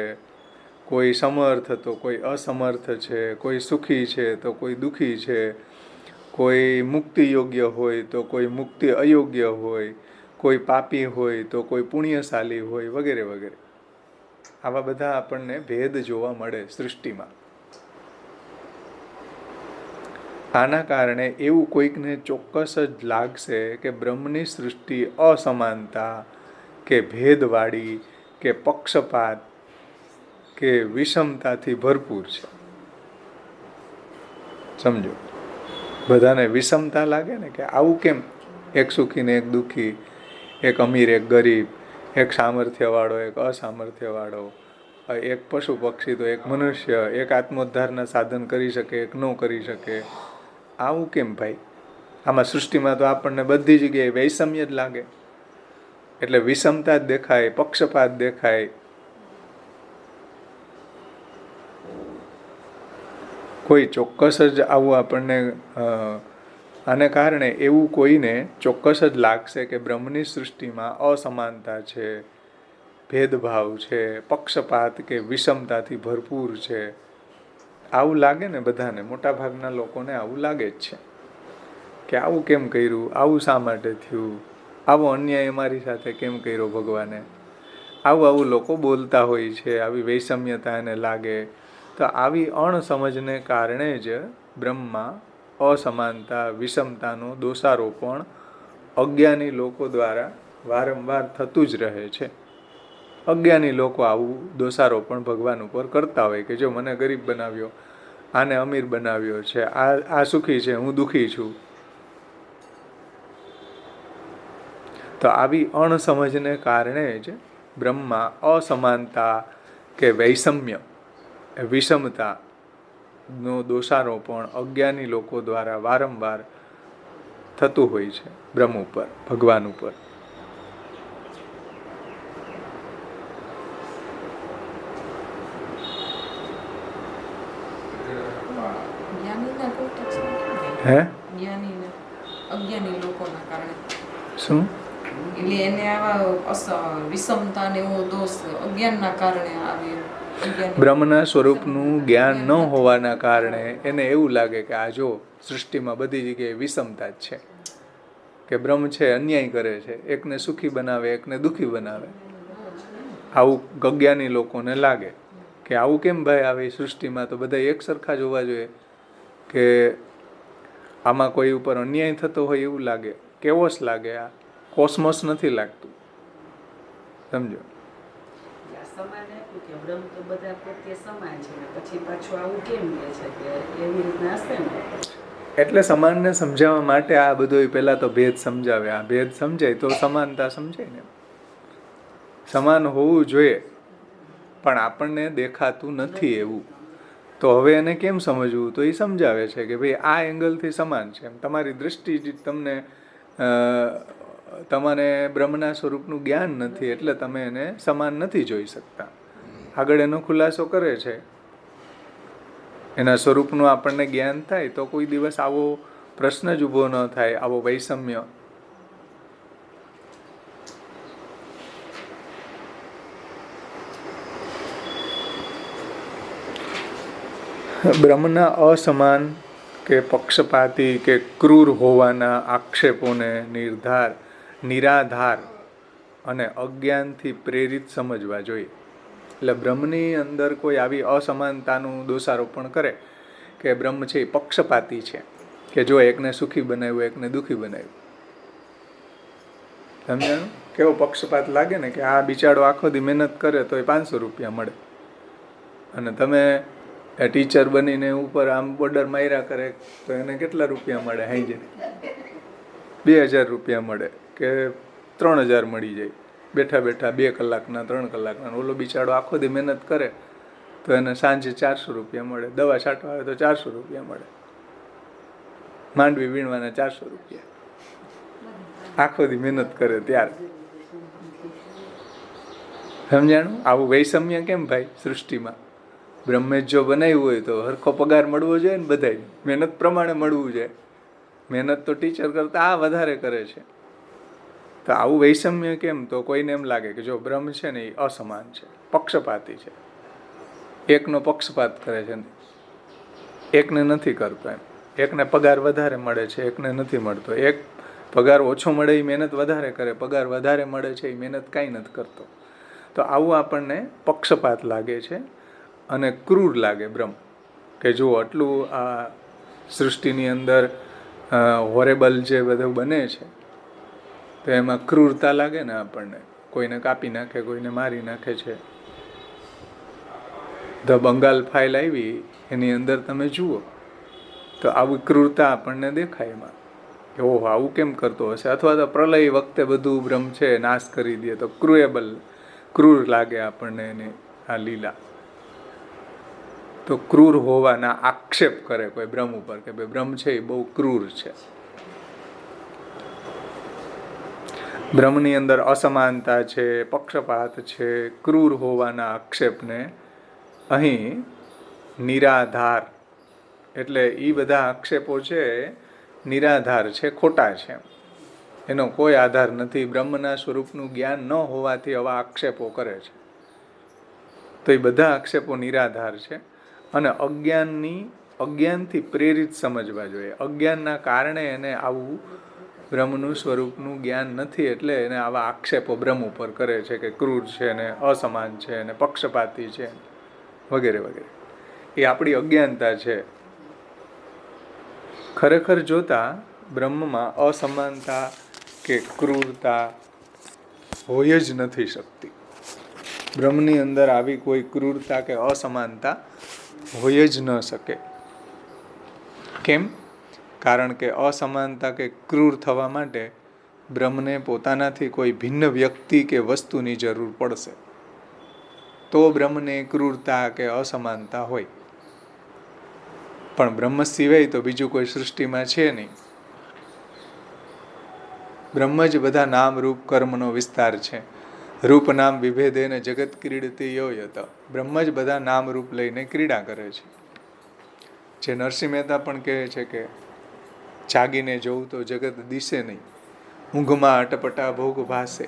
કોઈ સમર્થ તો કોઈ અસમર્થ છે, કોઈ સુખી છે તો કોઈ દુઃખી છે, કોઈ મુક્તિ યોગ્ય હોય તો કોઈ મુક્તિ અયોગ્ય હોય, કોઈ પાપી હોય તો કોઈ પુણ્યશાલી હોય વગેરે વગેરે. આવા બધા આપણને ભેદ જોવા મળે સૃષ્ટિમાં. આના કારણે એવું કોઈકને ચોક્કસ જ લાગશે કે બ્રહ્મની સૃષ્ટિ અસમાનતા કે ભેદવાળી કે પક્ષપાત કે વિષમતાથી ભરપૂર છે. સમજો, બધાને વિષમતા લાગે ને કે આવું કેમ, એક સુખી ને એક દુઃખી, એક અમીર એક ગરીબ, એક સામર્થ્યવાળો એક અસામર્થ્યવાળો, એક પશુ પક્ષી તો એક મનુષ્ય, એક આત્મોદ્ધારના સાધન કરી શકે એક ન કરી શકે. આવું કેમ ભાઈ? આમાં સૃષ્ટિમાં તો આપણને બધી જગ્યાએ વૈષમ્ય જ લાગે. એટલે વિષમતા જ દેખાય, પક્ષપાત દેખાય. કોઈ ચોક્કસ જ આવું આપણને આને કારણે એવું કોઈને ચોક્કસ જ લાગશે કે બ્રહ્મની સૃષ્ટિમાં અસમાનતા છે, ભેદભાવ છે, પક્ષપાત કે વિષમતાથી ભરપૂર છે. આવું લાગે ને બધાને, મોટાભાગના લોકોને આવું લાગે જ છે કે આવું કેમ કર્યું, આવું શા માટે થયું, આવો અન્યાય અમારી સાથે કેમ કર્યો ભગવાને. આવું લોકો બોલતા હોય છે, આવી વૈષમ્યતા એને લાગે. તો આવી અણસમજને કારણે જ બ્રહ્મમાં અસમાનતા વિષમતાનો દોષારોપણ અજ્ઞાની લોકો દ્વારા વારંવાર થતું જ રહે છે. અજ્ઞાની લોકો આવું દોષારોપણ ભગવાન ઉપર કરતા હોય કે જો મને ગરીબ બનાવ્યો, આને અમીર બનાવ્યો છે, આ સુખી છે, હું દુઃખી છું. તો આવી અણસમજને કારણે જ બ્રહ્મમાં અસમાનતા કે વૈષમ્ય વિષમતાનો દોષારોપણ અજ્ઞાની લોકો દ્વારા વારંવાર થતું હોય છે બ્રહ્મ ઉપર, ભગવાન ઉપર. હે? અજ્ઞાની લોકોના કારણે શું? એટલે એને આવા વિષમતા ને એવો દોષ અજ્ઞાનના કારણે આવે. બ્રહ્મના સ્વરૂપનું જ્ઞાન ન હોવાના કારણે એને એવું લાગે કે આ જો સૃષ્ટિમાં બધી જગ્યાએ વિષમતા જ છે. કે બ્રહ્મ છે અન્યાય કરે છે, એકને સુખી બનાવે, એકને દુઃખી બનાવે. આવું અજ્ઞાની લોકોને લાગે કે આવું કેમ ભાઈ, આવી સૃષ્ટિમાં તો બધા એક સરખા જ હોવા જોઈએ, કે આમાં કોઈ ઉપર અન્યાય થતો હોય એવું લાગે, કેવોસ લાગે, આ કોસ્મોસ નથી લાગતું. સમજો? સમાન આપ્યું કે બ્રહ્મ તો બધા પ્રત્યે સમાન છે, પછી પાછું આવું કેમ લે છે કે એવી રીતના હશે ને. એટલે સમાનને સમજાવવા માટે આ બધું પહેલા તો ભેદ સમજાવે. આ ભેદ સમજાય તો સમાનતા સમજાય ને. સમાન હોવું જોઈએ પણ આપણને દેખાતું નથી એવું. તો હવે એને કેમ સમજવું? તો એ સમજાવે છે કે ભાઈ આ એંગલથી સમાન છે. તમારી દૃષ્ટિ તમને બ્રહ્મના સ્વરૂપનું જ્ઞાન નથી એટલે તમે એને સમાન નથી જોઈ શકતા. આગળ એનો ખુલાસો કરે છે. એના સ્વરૂપનું આપણને જ્ઞાન થાય તો કોઈ દિવસ આવો પ્રશ્ન જ ઊભો ન થાય, આવો વૈષમ્ય. બ્રહ્મના અસમાન કે પક્ષપાતી કે ક્રૂર હોવાના આક્ષેપોને નિરાધાર અને અજ્ઞાનથી પ્રેરિત સમજવા જોઈએ. એટલે બ્રહ્મની અંદર કોઈ આવી અસમાનતાનું દોષારોપણ કરે કે બ્રહ્મ છે એ પક્ષપાતી છે, કે જો એકને સુખી બનાવ્યું, એકને દુઃખી બનાવ્યું. સમજાણું? કેવો પક્ષપાત લાગે ને, કે આ બિચારો આખો દી મહેનત કરે તો એ 500 રૂપિયા મળે, અને તમે ટીચર બનીને ઉપર આમ બોર્ડર માર્યા કરે તો એને કેટલા રૂપિયા મળે? હાઈજે 2000 રૂપિયા મળે કે 3000 મળી જાય બેઠા બેઠા, 2 કલાકના 3 કલાકના. ઓલો બિચારો આખો દી મહેનત કરે તો એને સાંજે 400 રૂપિયા મળે. દવા છાંટવા આવે તો 400 રૂપિયા મળે. માંડવી વીણવાના 400 રૂપિયા. આખો દી મહેનત કરે ત્યારે. સમજાણું? આવું વૈષમ્ય કેમ ભાઈ સૃષ્ટિમાં? બ્રહ્મે જો બનાવ્યું હોય તો હરખો પગાર મળવો જોઈએ ને બધાય, મહેનત પ્રમાણે મળવું જોઈએ. મહેનત તો ટીચર કરતા આ વધારે કરે છે. તો આવું વૈષમ્ય કેમ? તો કોઈને એમ લાગે કે જો બ્રહ્મ છે ને એ અસમાન છે, પક્ષપાતી છે, એકનો પક્ષપાત કરે છે, એકને નથી કરતો. એમ એકને પગાર વધારે મળે છે, એકને નથી મળતો. એક પગાર ઓછો મળે એ મહેનત વધારે કરે, પગાર વધારે મળે છે એ મહેનત કાંઈ નથી કરતો. તો આવું આપણને પક્ષપાત લાગે છે અને ક્રૂર લાગે બ્રહ્મ, કે જો આટલું આ સૃષ્ટિની અંદર હોરેબલ જે બધું બને છે તો એમાં ક્રૂરતા લાગે ને આપણને. કોઈને કાપી નાખે, કોઈને મારી નાખે છે. ધ બંગાળ ફાઇલ આવી એની અંદર તમે જુઓ તો આવી ક્રૂરતા આપણને દેખાય એમાં, કે ઓહો આવું કેમ કરતો હશે. અથવા તો પ્રલય વખતે બધું બ્રહ્મ છે નાશ કરી દે તો ક્રૂર લાગે આપણને એની આ લીલા. તો ક્રૂર હોવાના આક્ષેપ કરે કોઈ બ્રહ્મ ઉપર કે ભાઈ બ્રહ્મ છે એ બહુ ક્રૂર છે. બ્રહ્મની અંદર અસમાનતા છે, પક્ષપાત છે, ક્રૂર હોવાના આક્ષેપને અહીં નિરાધાર, એટલે એ બધા આક્ષેપો છે નિરાધાર છે, ખોટા છે, એનો કોઈ આધાર નથી. બ્રહ્મના સ્વરૂપનું જ્ઞાન ન હોવાથી આવા આક્ષેપો કરે છે. તો એ બધા આક્ષેપો નિરાધાર છે અને અજ્ઞાનથી પ્રેરિત સમજવા જોઈએ. અજ્ઞાનના કારણે એને આવું બ્રહ્મનું સ્વરૂપનું જ્ઞાન નથી એટલે એને આવા આક્ષેપો બ્રહ્મ ઉપર કરે છે કે ક્રૂર છે ને અસમાન છે ને પક્ષપાતી છે વગેરે વગેરે. એ આપણી અજ્ઞાનતા છે. ખરેખર જોતા બ્રહ્મમાં અસમાનતા કે ક્રૂરતા હોય જ નથી શકતી. બ્રહ્મની અંદર આવી કોઈ ક્રૂરતા કે અસમાનતા હોય જ ન શકે. કેમ? કારણ કે અસમાનતા કે ક્રૂર થવા માટે બ્રહ્મને પોતાનાથી કોઈ ભિન્ન વ્યક્તિ કે વસ્તુની જરૂર પડશે તો બ્રહ્મને ક્રૂરતા કે અસમાનતા હોય. પણ બ્રહ્મ સિવાય તો બીજું કોઈ સૃષ્ટિમાં છે નહીં. બ્રહ્મ જ બધા નામ રૂપ કર્મનો વિસ્તાર છે. રૂપ નામ વિભેદેને જગત ક્રીડતી યો યત. બ્રહ્મ જ બધા નામ રૂપ લઈને ક્રીડા કરે છે. જે નરસિંહ મહેતા પણ કહે છે કે જાગીને જોઉં તો જગત દિશે નહીં, ઊંઘમાં અટપટા ભોગ ભાસે.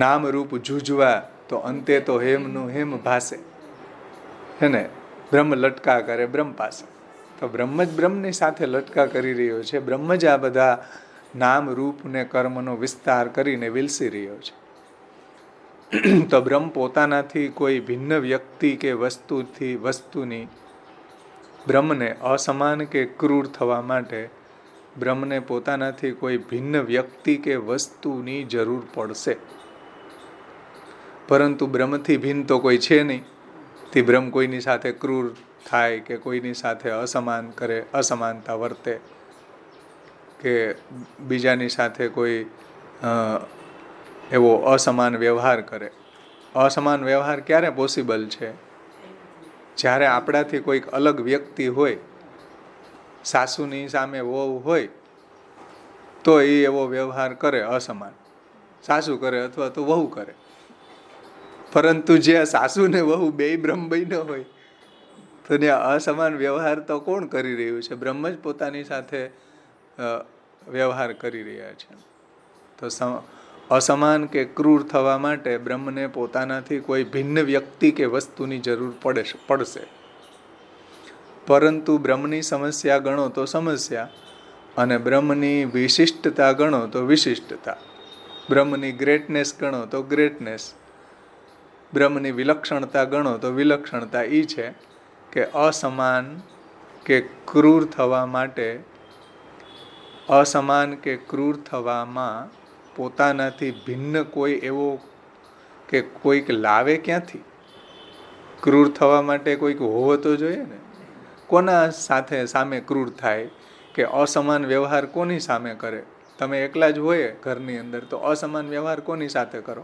નામ રૂપ જૂજવા તો અંતે તો હેમનું હેમ ભાસે. હે ને? બ્રહ્મ લટકા કરે બ્રહ્મ પાસે. તો બ્રહ્મ જ બ્રહ્મની સાથે લટકા કરી રહ્યો છે. બ્રહ્મ જ આ બધા નામ રૂપ ને કર્મનો વિસ્તાર કરીને વિલસી રહ્યો છે. તો બ્રહ્મ પોતાનાથી કોઈ ભિન્ન વ્યક્તિ કે વસ્તુની બ્રહ્મને અસમાન કે ક્રૂર થવા માટે બ્રહ્મને પોતાનાથી કોઈ ભિન્ન વ્યક્તિ કે વસ્તુની જરૂર પડશે. પરંતુ બ્રહ્મથી ભિન્ન તો કોઈ છે નહીં. તે બ્રહ્મ કોઈની સાથે ક્રૂર થાય કે કોઈની સાથે અસમાન કરે, અસમાનતા વર્તે, કે બીજાની સાથે કોઈ એવો અસમાન વ્યવહાર કરે. અસમાન વ્યવહાર ક્યારે પોસિબલ છે? જ્યારે આપણાથી કોઈક અલગ વ્યક્તિ હોય, સાસુની સામે વહુ હોય તો એ એવો વ્યવહાર કરે અસમાન, સાસુ કરે અથવા તો વહુ કરે. પરંતુ જે સાસુ ને વહુ બેય બ્રહ્મ બન્યો હોય તો ત્યાં અસમાન વ્યવહાર તો કોણ કરી રહ્યું છે? બ્રહ્મ જ પોતાની સાથે વ્યવહાર કરી રહ્યા છે. તો અસમાન કે ક્રૂર થવા માટે બ્રહ્મને પોતાનાથી કોઈ ભિન્ન વ્યક્તિ કે વસ્તુની જરૂર પડશે. પરંતુ બ્રહ્મની સમસ્યા ગણો તો સમસ્યા, અને બ્રહ્મની વિશિષ્ટતા ગણો તો વિશિષ્ટતા, બ્રહ્મની ગ્રેટનેસ ગણો તો ગ્રેટનેસ, બ્રહ્મની વિલક્ષણતા ગણો તો વિલક્ષણતા એ છે કે અસમાન કે ક્રૂર થવા માટે, અસમાન કે ક્રૂર થવામાં પોતાનાથી ભિન્ન કોઈ એવો કે કોઈક લાવે ક્યાંથી? ક્રૂર થવા માટે કોઈક હોવો તો જોઈએ ને. કોના સાથે સામે ક્રૂર થાય કે અસમાન વ્યવહાર કોની સામે કરે? તમે એકલા જ હોય ઘરની અંદર તો અસમાન વ્યવહાર કોની સાથે કરો?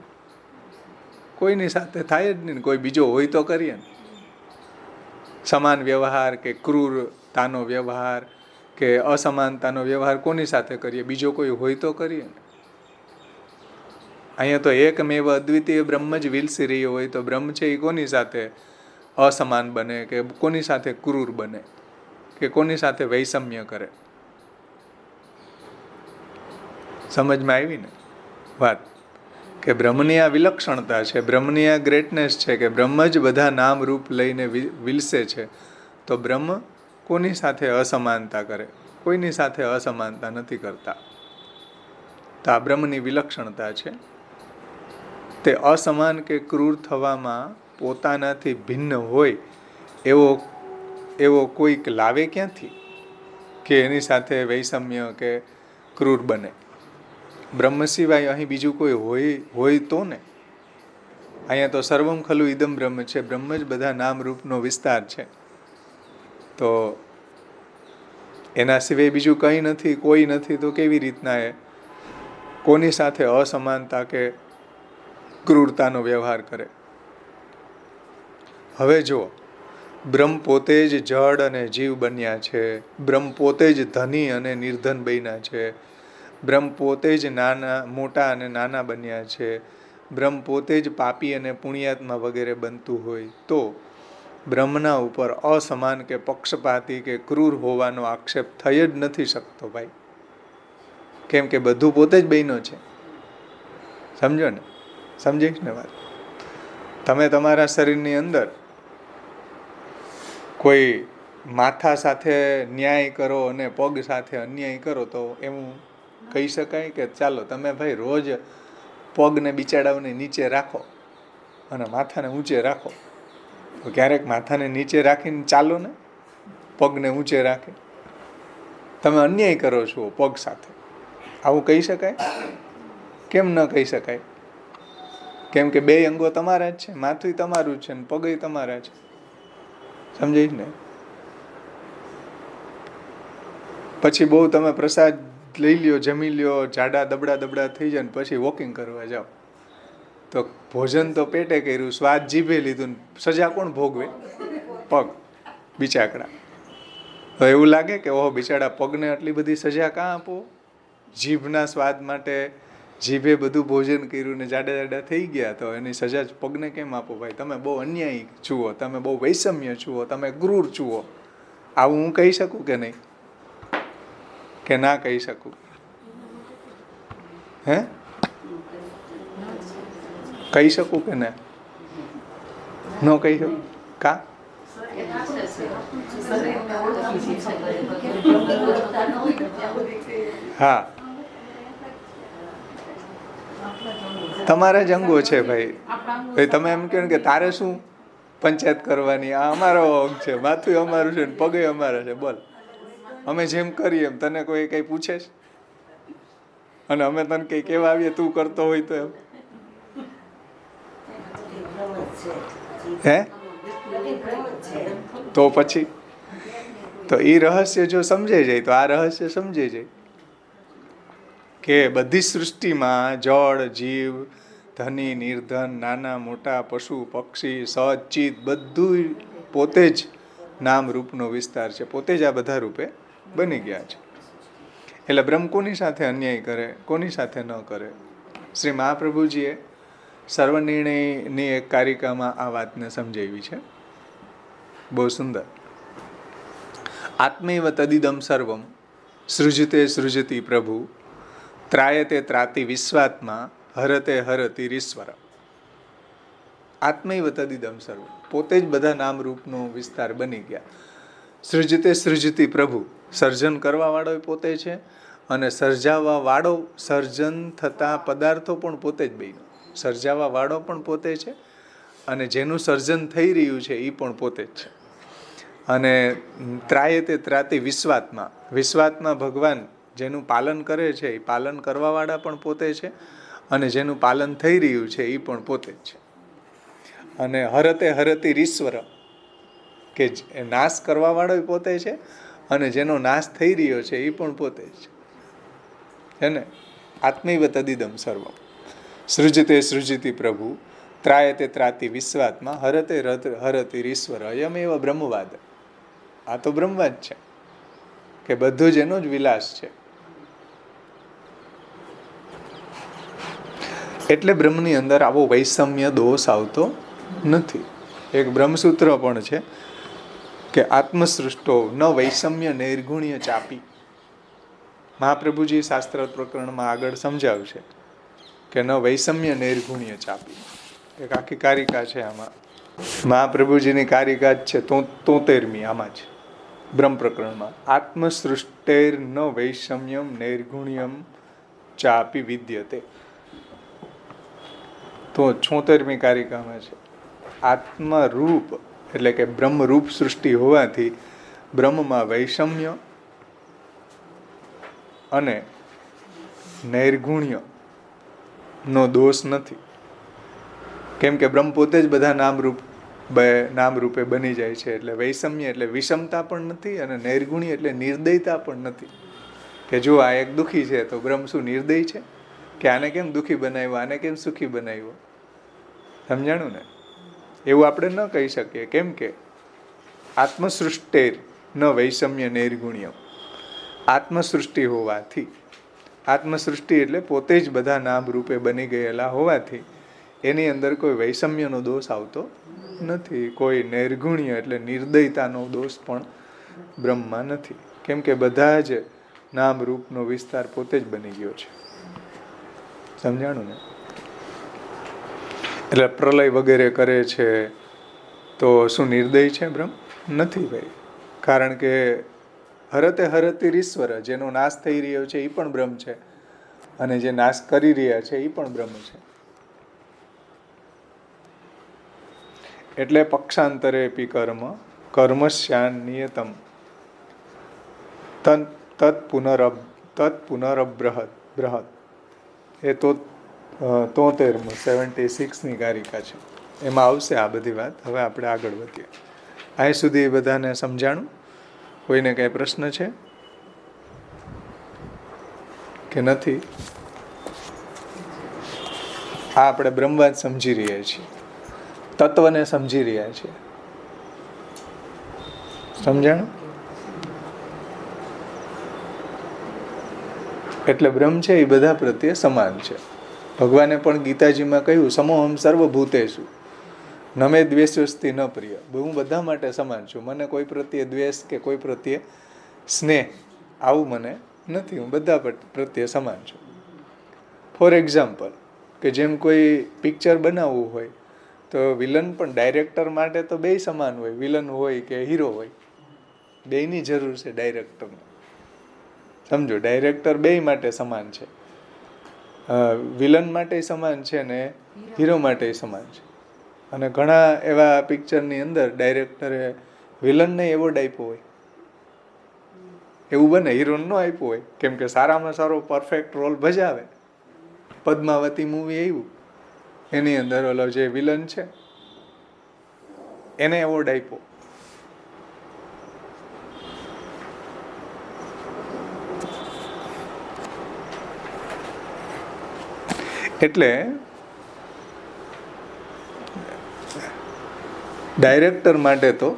કોઈની સાથે થાય જ નહીં. કોઈ બીજો હોય તો કરીએ ને. સમાન વ્યવહાર કે ક્રૂરતાનો વ્યવહાર કે અસમાનતાનો વ્યવહાર કોની સાથે કરીએ? બીજો કોઈ હોય તો કરીએ ને. અહીંયા તો એકમેવ અદ્વિતીય બ્રહ્મ જ વિલસી રહ્યો હોય તો બ્રહ્મ છે એ કોની સાથે અસમાન બને કે કોની સાથે ક્રૂર બને કે કોની સાથે વૈષમ્ય કરે? સમજમાં આવી ને વાત? કે બ્રહ્મની આ વિલક્ષણતા છે, બ્રહ્મની આ ગ્રેટનેસ છે કે બ્રહ્મ જ બધા નામ રૂપ લઈને વિલસે છે. તો બ્રહ્મ કોની સાથે અસમાનતા કરે? કોઈની સાથે અસમાનતા નથી કરતા. તો આ બ્રહ્મની વિલક્ષણતા છે. તે અસમાન કે ક્રૂર થવામાં પોતાનાથી ભિન્ન હોય એવો કોઈક લાવે ક્યાંથી કે એની સાથે વૈષમ્ય કે ક્રૂર બને? બ્રહ્મ સિવાય અહીં બીજું કોઈ હોય તો ને. અહીંયા તો સર્વમ ખલુ ઇદમ બ્રહ્મ છે, બ્રહ્મ જ બધા નામ રૂપનો વિસ્તાર છે. તો એના સિવાય બીજું કંઈ નથી, કોઈ નથી, તો કેવી રીતના એ કોની સાથે અસમાનતા કે ક્રૂરતાનો વ્યવહાર કરે? હવે જો બ્રહ્મ પોતે જ જડ અને જીવ બન્યા છે, બ્રહ્મ પોતે જ ધની અને નિર્ધન બન્યા છે, બ્રહ્મ પોતે જ મોટા અને નાના બન્યા છે, બ્રહ્મ પોતે જ પાપી અને પુણ્યાત્મા વગેરે બનતું હોય તો બ્રહ્મના ઉપર અસમાન કે પક્ષપાતી કે ક્રૂર હોવાનો આક્ષેપ થઈ જ નથી શકતો ભાઈ. કેમ કે બધું પોતે જ બન્યો છે. સમજો ને? સમજીશ ને વાત? તમે તમારા શરીરની અંદર કોઈ માથા સાથે ન્યાય કરો અને પગ સાથે અન્યાય કરો તો એવું કહી શકાય કે ચાલો તમે ભાઈ રોજ પગને બિચાડાઓને નીચે રાખો અને માથાને ઊંચે રાખો, તો ક્યારેક માથાને નીચે રાખીને ચાલો ને, પગને ઊંચે રાખે. તમે અન્યાય કરો છો પગ સાથે, આવું કહી શકાય? કેમ ન કહી શકાય? કેમ કે બે અંગો તમારા જ છે, માથું તમારું જ છે ને પગય તમારા છે. સમજાય ને? પછી બહુ તમે પ્રસાદ લઈ લ્યો, જમી લ્યો, જાડા દબડા થઈ જાય ને પછી વોકિંગ કરવા જાઓ તો ભોજન તો પેટે કર્યું, સ્વાદ જીભે લીધું ને સજા કોણ ભોગવે? પગ બિચાકડા. તો એવું લાગે કે ઓહો બિચાડા પગને આટલી બધી સજા કાં આપો? જીભના સ્વાદ માટે જીભે બધું ભોજન કર્યું ને જાડા થઈ ગયા તો એની સજા જ પગને કેમ આપો? ભાઈ તમે બહુ અન્યાયી છુઓ, તમે બહુ વૈષમ્ય છુઓ, તમે ક્રૂર છુઓ. આવું હું કહી શકું કે નહીં? કે ના કહી શકું? હે? કહી શકું કે ના? ન કહી શકું? કા? શરીરને ઓળખી છે. હા, તમારા જ અંગો છે ભાઈ. ભાઈ તમે એમ કહો કે તારે શું પંચાયત કરવાની, આ અમારો અંગ છે, માથું અમારું છે ને પગે અમારા છે, બોલ અમે જેમ કરીએ એમ. તને કોઈ કંઈ પૂછે છે? અને અમે તને કંઈ કહેવા આવીએ તું કરતો હોય તો એમ હે? તો પછી તો એ રહસ્ય જો સમજાઈ જાય તો આ રહસ્ય સમજાઈ જાય કે બધી સૃષ્ટિમાં જળ, જીવ, ધની, નિર્ધન, નાના મોટા, પશુ, પક્ષી, સચિત બધું પોતે જ નામ રૂપનો વિસ્તાર છે, પોતે જ આ બધા રૂપે બની ગયા છે. એટલે બ્રહ્મ કોની સાથે અન્યાય કરે, કોની સાથે ન કરે? શ્રી મહાપ્રભુજીએ સર્વનિર્ણયની એક કારિકામાં આ વાતને સમજાવી છે, બહુ સુંદર. આત્મૈવ તદિદમ સર્વમ સૃજતે સૃજતિ પ્રભુ ત્રાયતે ત્રાતિ વિશ્વાત્મા હરતે હરતિરીશ્વર. આત્મૈવ તદિદમ સર્વમ, પોતે જ બધા નામ રૂપનો વિસ્તાર બની ગયા. સૃજતે સૃજતિ પ્રભુ, સર્જન કરવા વાળો પોતે છે અને સર્જાવા વાળો, સર્જન થતા પદાર્થો પણ પોતે જ બન્યો. સર્જાવા વાળો પણ પોતે છે અને જેનું સર્જન થઈ રહ્યું છે એ પણ પોતે જ છે. અને ત્રાયતે ત્રાતિ વિશ્વાત્મા, વિશ્વાત્મા ભગવાન જેનું પાલન કરે છે એ પાલન કરવાવાળા પણ પોતે છે અને જેનું પાલન થઈ રહ્યું છે એ પણ પોતે જ છે. અને હરતે હરતિરીશ્વર, કે નાશ કરવાવાળો પોતે છે અને જેનો નાશ થઈ રહ્યો છે એ પણ પોતે જ છે ને. આત્મૈવ તદિદમ સર્વમ સૃજતે સૃજતિ પ્રભુ ત્રાયતે ત્રાતિ વિશ્વાત્મા હરતે હરતિરીશ્વર અયમેવ બ્રહ્મવાદ. આ તો બ્રહ્મવાદ છે કે બધું જ એનો જ વિલાસ છે. એટલે બ્રહ્મની અંદર આવો વૈષમ્ય દોષ આવતો નથી. એક બ્રહ્મસૂત્ર પણ છે કે આત્મસૃષ્ટો ન વૈષમ્ય નૈર્ગુણ્ય ચાપી. મહાપ્રભુજી શાસ્ત્ર પ્રકરણમાં આગળ સમજાવશે કે ન વૈષમ્ય નૈર્ગુણ્ય ચાપી. એક આખી કારિકા છે આમાં, મહાપ્રભુજીની કારિકા જ છે 73મી આમાં જ બ્રહ્મ પ્રકરણમાં. આત્મસૃષ્ટેર ન વૈષમ્યમ નૈર્ગુણ્યમ ચાપી વિદ્યતે. તો 76મી કારિકામાં છે આત્મરૂપ એટલે કે બ્રહ્મરૂપ સૃષ્ટિ હોવાથી બ્રહ્મમાં વૈષમ્ય અને નૈર્ગુણ્ય નો દોષ નથી. કેમ કે બ્રહ્મ પોતે જ બધા નામ રૂપે બની જાય છે. એટલે વૈષમ્ય એટલે વિષમતા પણ નથી અને નૈર્ગુણ્ય એટલે નિર્દયતા પણ નથી. કે જો આ એક દુઃખી છે તો બ્રહ્મ શું નિર્દય છે કે આને કેમ દુઃખી બનાવ્યો, આને કેમ સુખી બનાવ્યો? સમજાણું ને? એવું આપણે ન કહી શકીએ. કેમ કે આત્મસૃષ્ટેર ન વૈષમ્ય નૈર્ગુણ્યમ, આત્મસૃષ્ટિ હોવાથી, આત્મસૃષ્ટિ એટલે પોતે જ બધા નામ રૂપે બની ગયેલા હોવાથી એની અંદર કોઈ વૈષમ્યનો દોષ આવતો નથી. કોઈ નૈર્ગુણ્ય એટલે નિર્દયતાનો દોષ પણ બ્રહ્મમાં નથી. કેમ કે બધા જ નામ રૂપનો વિસ્તાર પોતે જ બની ગયો છે. સમજાણું ને? એટલે પ્રલય વગેરે કરે છે તો શું નિર્દય છે બ્રહ્મ? નથી ભાઈ. કારણ કે હરતે હરતિરીશ્વર, જેનો નાશ થઈ રહ્યો છે એ પણ બ્રહ્મ છે અને જે નાશ કરી રહ્યા છે એ પણ બ્રહ્મ છે. એટલે પક્ષાંતરે પી કર્મ કર્મશ્યાન નિયતમ તત્ પુનરબ્રહત. એ તો 76મી કારિકા છે, એમાં આવશે આ બધી વાત. હવે આપણે આગળ વધીએ. અહીં સુધી બધાને સમજાણું? કોઈને કઈ પ્રશ્ન છે કે નથી? આ આપણે બ્રહ્મવાદ સમજી રહ્યા છીએ, તત્વને સમજી રહ્યા છીએ. સમજાણું? એટલે બ્રહ્મ છે એ બધા પ્રત્યે સમાન છે. ભગવાને પણ ગીતાજીમાં કહ્યું સમોહમ સર્વભૂતેષુ નમે દ્વેષોસ્તિ ન પ્રિય. હું બધા માટે સમાન છું, મને કોઈ પ્રત્યે દ્વેષ કે કોઈ પ્રત્યે સ્નેહ આવું મને નથી. હું બધા પ્રત્યે સમાન છું. ફોર એક્ઝામ્પલ, કે જેમ કોઈ પિક્ચર બનાવવું હોય તો વિલન પણ ડાયરેક્ટર માટે તો બેય સમાન હોય, વિલન હોય કે હીરો હોય, બેયની જરૂર છે ડાયરેક્ટરને. સમજો, ડાયરેક્ટર બેય માટે સમાન છે, વિલન માટે સમાન છે ને હીરો માટે સમાન છે. અને ઘણા એવા પિક્ચરની અંદર ડાયરેક્ટરે વિલનને એવોર્ડ આપ્યો હોય, એવું બને હીરોને ન આપ્યો હોય, કેમ કે સારામાં સારો પરફેક્ટ રોલ ભજાવે. પદ્માવતી મૂવી આવ્યું, એની અંદર ઓલો જે વિલન છે એને એવોર્ડ આપ્યો. એટલે ડાયરેક્ટર માટે તો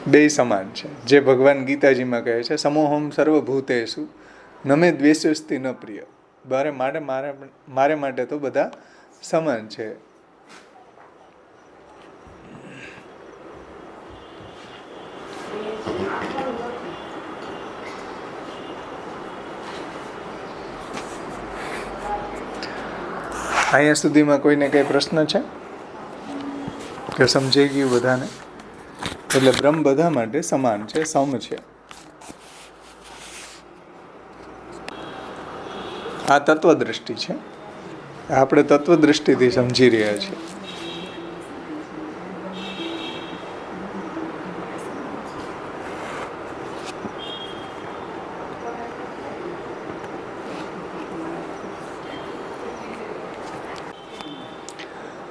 બેય સમાન છે. જે ભગવાન ગીતાજીમાં કહે છે, સમોહમ સર્વભૂતેષુ નમે દ્વેષસ્તિ ન પ્રિય. મારે માટે તો બધા સમાન છે. અહીંયા સુધીમાં કોઈને કઈ પ્રશ્ન છે કે સમજાઈ ગયું બધાને? એટલે બ્રહ્મ બધા માટે સમાન છે, સમ છે. આ તત્વદ્રષ્ટિ છે, આપણે તત્વદ્રષ્ટિથી સમજી રહ્યા છીએ.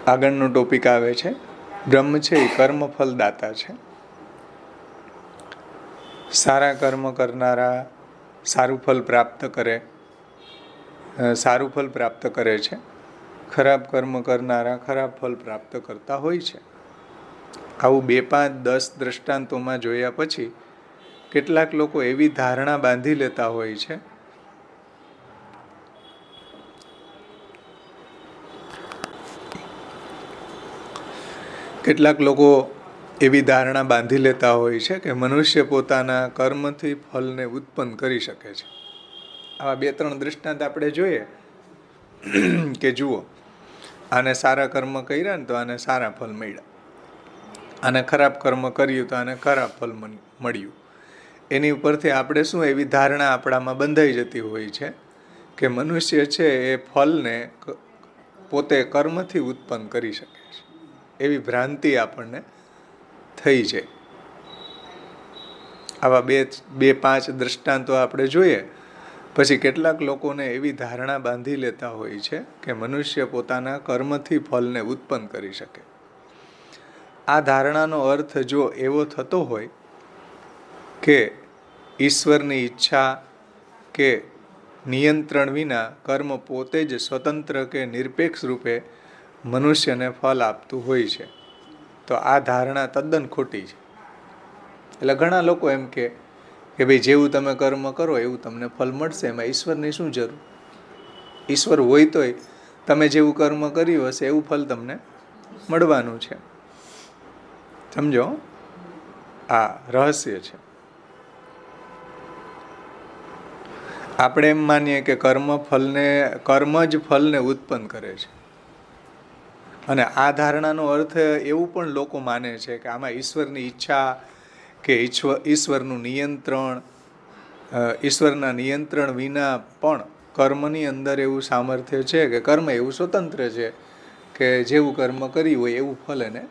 આગળનો ટોપિક આવે છે, બ્રહ્મ છે એ કર્મફલ દાતા છે. સારા કર્મ કરનારા સારું ફલ પ્રાપ્ત કરે છે. ખરાબ કર્મ કરનારા ખરાબ ફલ પ્રાપ્ત કરતા હોય છે. આવું 2, 5, 10 દ્રષ્ટાંતોમાં જોયા પછી કેટલાક લોકો એવી ધારણા બાંધી લેતા હોય છે કે મનુષ્ય પોતાના કર્મથી ફલને ઉત્પન્ન કરી શકે છે. આવા 2-3 દ્રષ્ટાંત આપણે જોઈએ કે જુઓ, આને સારા કર્મ કર્યા ને તો આને સારા ફલ મળ્યા, આને ખરાબ કર્મ કર્યું તો આને ખરાબ ફલ મળ્યું. એની ઉપરથી આપણે શું એવી ધારણા આપણામાં બંધાઈ જતી હોય છે કે મનુષ્ય છે એ ફલને પોતે કર્મથી ઉત્પન્ન કરી શકે છે, એવી ભ્રાંતિ આપણને થઈ જાય. આવા 2-5 દ્રષ્ટાંતો આપણે જોઈએ પછી કેટલાક લોકોને એવી ધારણા બાંધી લેતા હોય છે કે મનુષ્ય પોતાના કર્મથી ફલને ઉત્પન્ન કરી શકે. આ ધારણાનો અર્થ જો એવો થતો હોય કે ઈશ્વરની ઈચ્છા કે નિયંત્રણ વિના કર્મ પોતે જ સ્વતંત્ર કે નિરપેક્ષ રૂપે મનુષ્યને ફલ આપતું હોય છે, તો આ ધારણા તદ્દન ખોટી છે. એટલે ઘણા લોકો એમ કે ભાઈ જેવું તમે કર્મ કરો એવું તમને ફલ મળશે, એમાં ઈશ્વરની શું જરૂર? ઈશ્વર હોય તોય તમે જેવું કર્મ કર્યું હશે એવું ફલ તમને મળવાનું છે. સમજો, આ રહસ્ય છે. આપણે એમ માનીએ કે કર્મ જ ફલને ઉત્પન્ન કરે છે, અને આ ધારણાનો અર્થ એવું પણ લોકો માને છે કે આમાં ઈશ્વરની ઈચ્છા કે ઈશ્વરનું નિયંત્રણ, ઈશ્વરના નિયંત્રણ વિના પણ કર્મની અંદર એવું સામર્થ્ય છે કે કર્મ એવું સ્વતંત્ર છે કે જેવું કર્મ કર્યું હોય એવું ફલ એને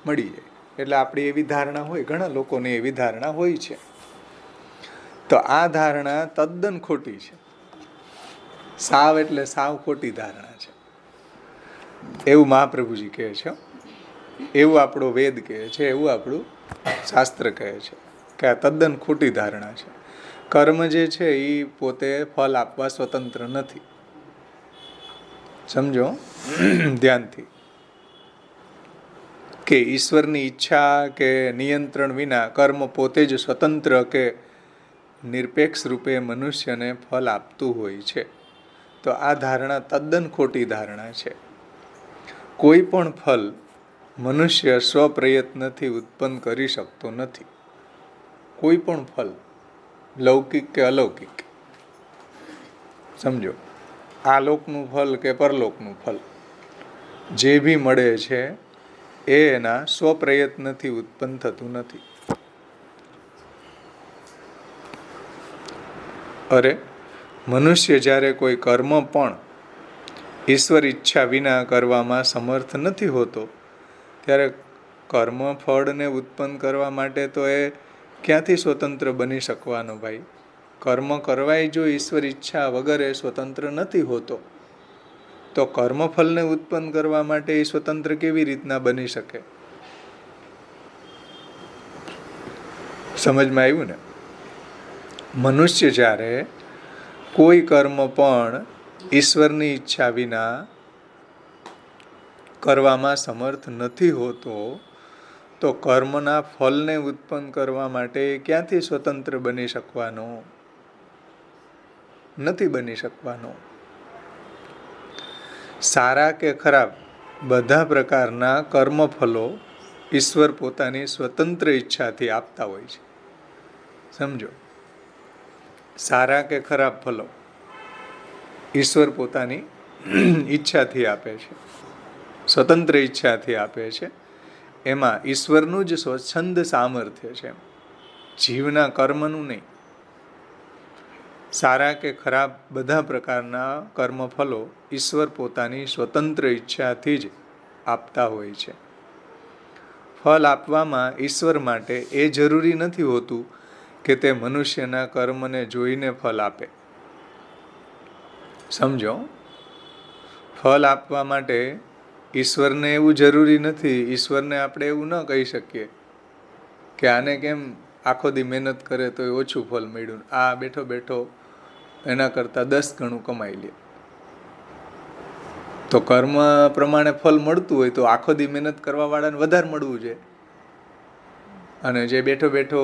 મળી જાય. એટલે આપણી એવી ધારણા હોય, ઘણા લોકોની એવી ધારણા હોય છે. તો આ ધારણા તદ્દન ખોટી છે, સાવ એટલે સાવ ખોટી ધારણા છે, એવું મહાપ્રભુજી કહે છે, એવું આપણો વેદ કહે છે, એવું આપણું શાસ્ત્ર કહે છે કે આ તદ્દન ખોટી ધારણા છે. કર્મ જે છે એ પોતે ફલ આપવા સ્વતંત્ર નથી. સમજો ધ્યાનથી કે ઈશ્વરની ઈચ્છા કે નિયંત્રણ વિના કર્મ પોતે જ સ્વતંત્ર કે નિરપેક્ષ રૂપે મનુષ્યને ફલ આપતું હોય છે, તો આ ધારણા તદ્દન ખોટી ધારણા છે. કોઈ પણ ફલ મનુષ્ય સ્વપ્રયત્નથી ઉત્પન્ન કરી શકતો નથી. કોઈ પણ ફલ, લૌકિક કે અલૌકિક. સમજો, આ લોકનું ફલ કે પરલોકનું ફલ, જે બી મળે છે એ એના સ્વપ્રયત્નથી ઉત્પન્ન થતું નથી. અરે મનુષ્ય જ્યારે કોઈ કર્મ પણ ઈશ્વર ઈચ્છા વિના કરવામાં સમર્થ નથી હોતો ત્યારે કર્મ ફળને ઉત્પન્ન કરવા માટે તો એ ક્યાંથી સ્વતંત્ર બની શકવાનો ભાઈ? કર્મ કરવાય જો ઈશ્વર ઈચ્છા વગર એ સ્વતંત્ર નથી હોતો તો કર્મફળને ઉત્પન્ન કરવા માટે એ સ્વતંત્ર કેવી રીતના બની શકે? સમજમાં આવ્યું ને? મનુષ્ય જ્યારે કોઈ કર્મ પણ ઈશ્વરની ઈચ્છા વિના કરવામાં સમર્થ નથી હોતો તો કર્મના ફળને ઉત્પન્ન કરવા માટે ક્યાંથી સ્વતંત્ર બની શકવાનો? નથી બની શકવાનો. સારા કે ખરાબ બધા પ્રકારના કર્મફળો ઈશ્વર પોતાની સ્વતંત્ર ઈચ્છાથી આપતા હોય છે. સમજો, સારા કે ખરાબ ફળો ઈશ્વર પોતાની ઈચ્છાથી આપે છે, સ્વતંત્ર ઈચ્છાથી આપે છે. એમાં ઈશ્વરનું જ સ્વચ્છંદ સામર્થ્ય છે, જીવના કર્મનું નહીં. સારા કે ખરાબ બધા પ્રકારના કર્મફળો ઈશ્વર પોતાની સ્વતંત્ર ઈચ્છાથી જ આપતા હોય છે. ફળ આપવામાં ઈશ્વર માટે એ જરૂરી નથી હોતું કે તે મનુષ્યના કર્મને જોઈને ફળ આપે. સમજો, ફળ આપવા માટે ઈશ્વરને એવું જરૂરી નથી. ઈશ્વરને આપણે એવું ન કહી શકીએ કે આને કેમ આખો દી મહેનત કરે તો એ ઓછું ફળ મળ્યું, આ બેઠો બેઠો એના કરતાં 10 ગણું કમાઈ લે. તો કર્મ પ્રમાણે ફળ મળતું હોય તો આખો દી મહેનત કરવાવાળાને વધારે મળવું જોઈએ, અને જે બેઠો બેઠો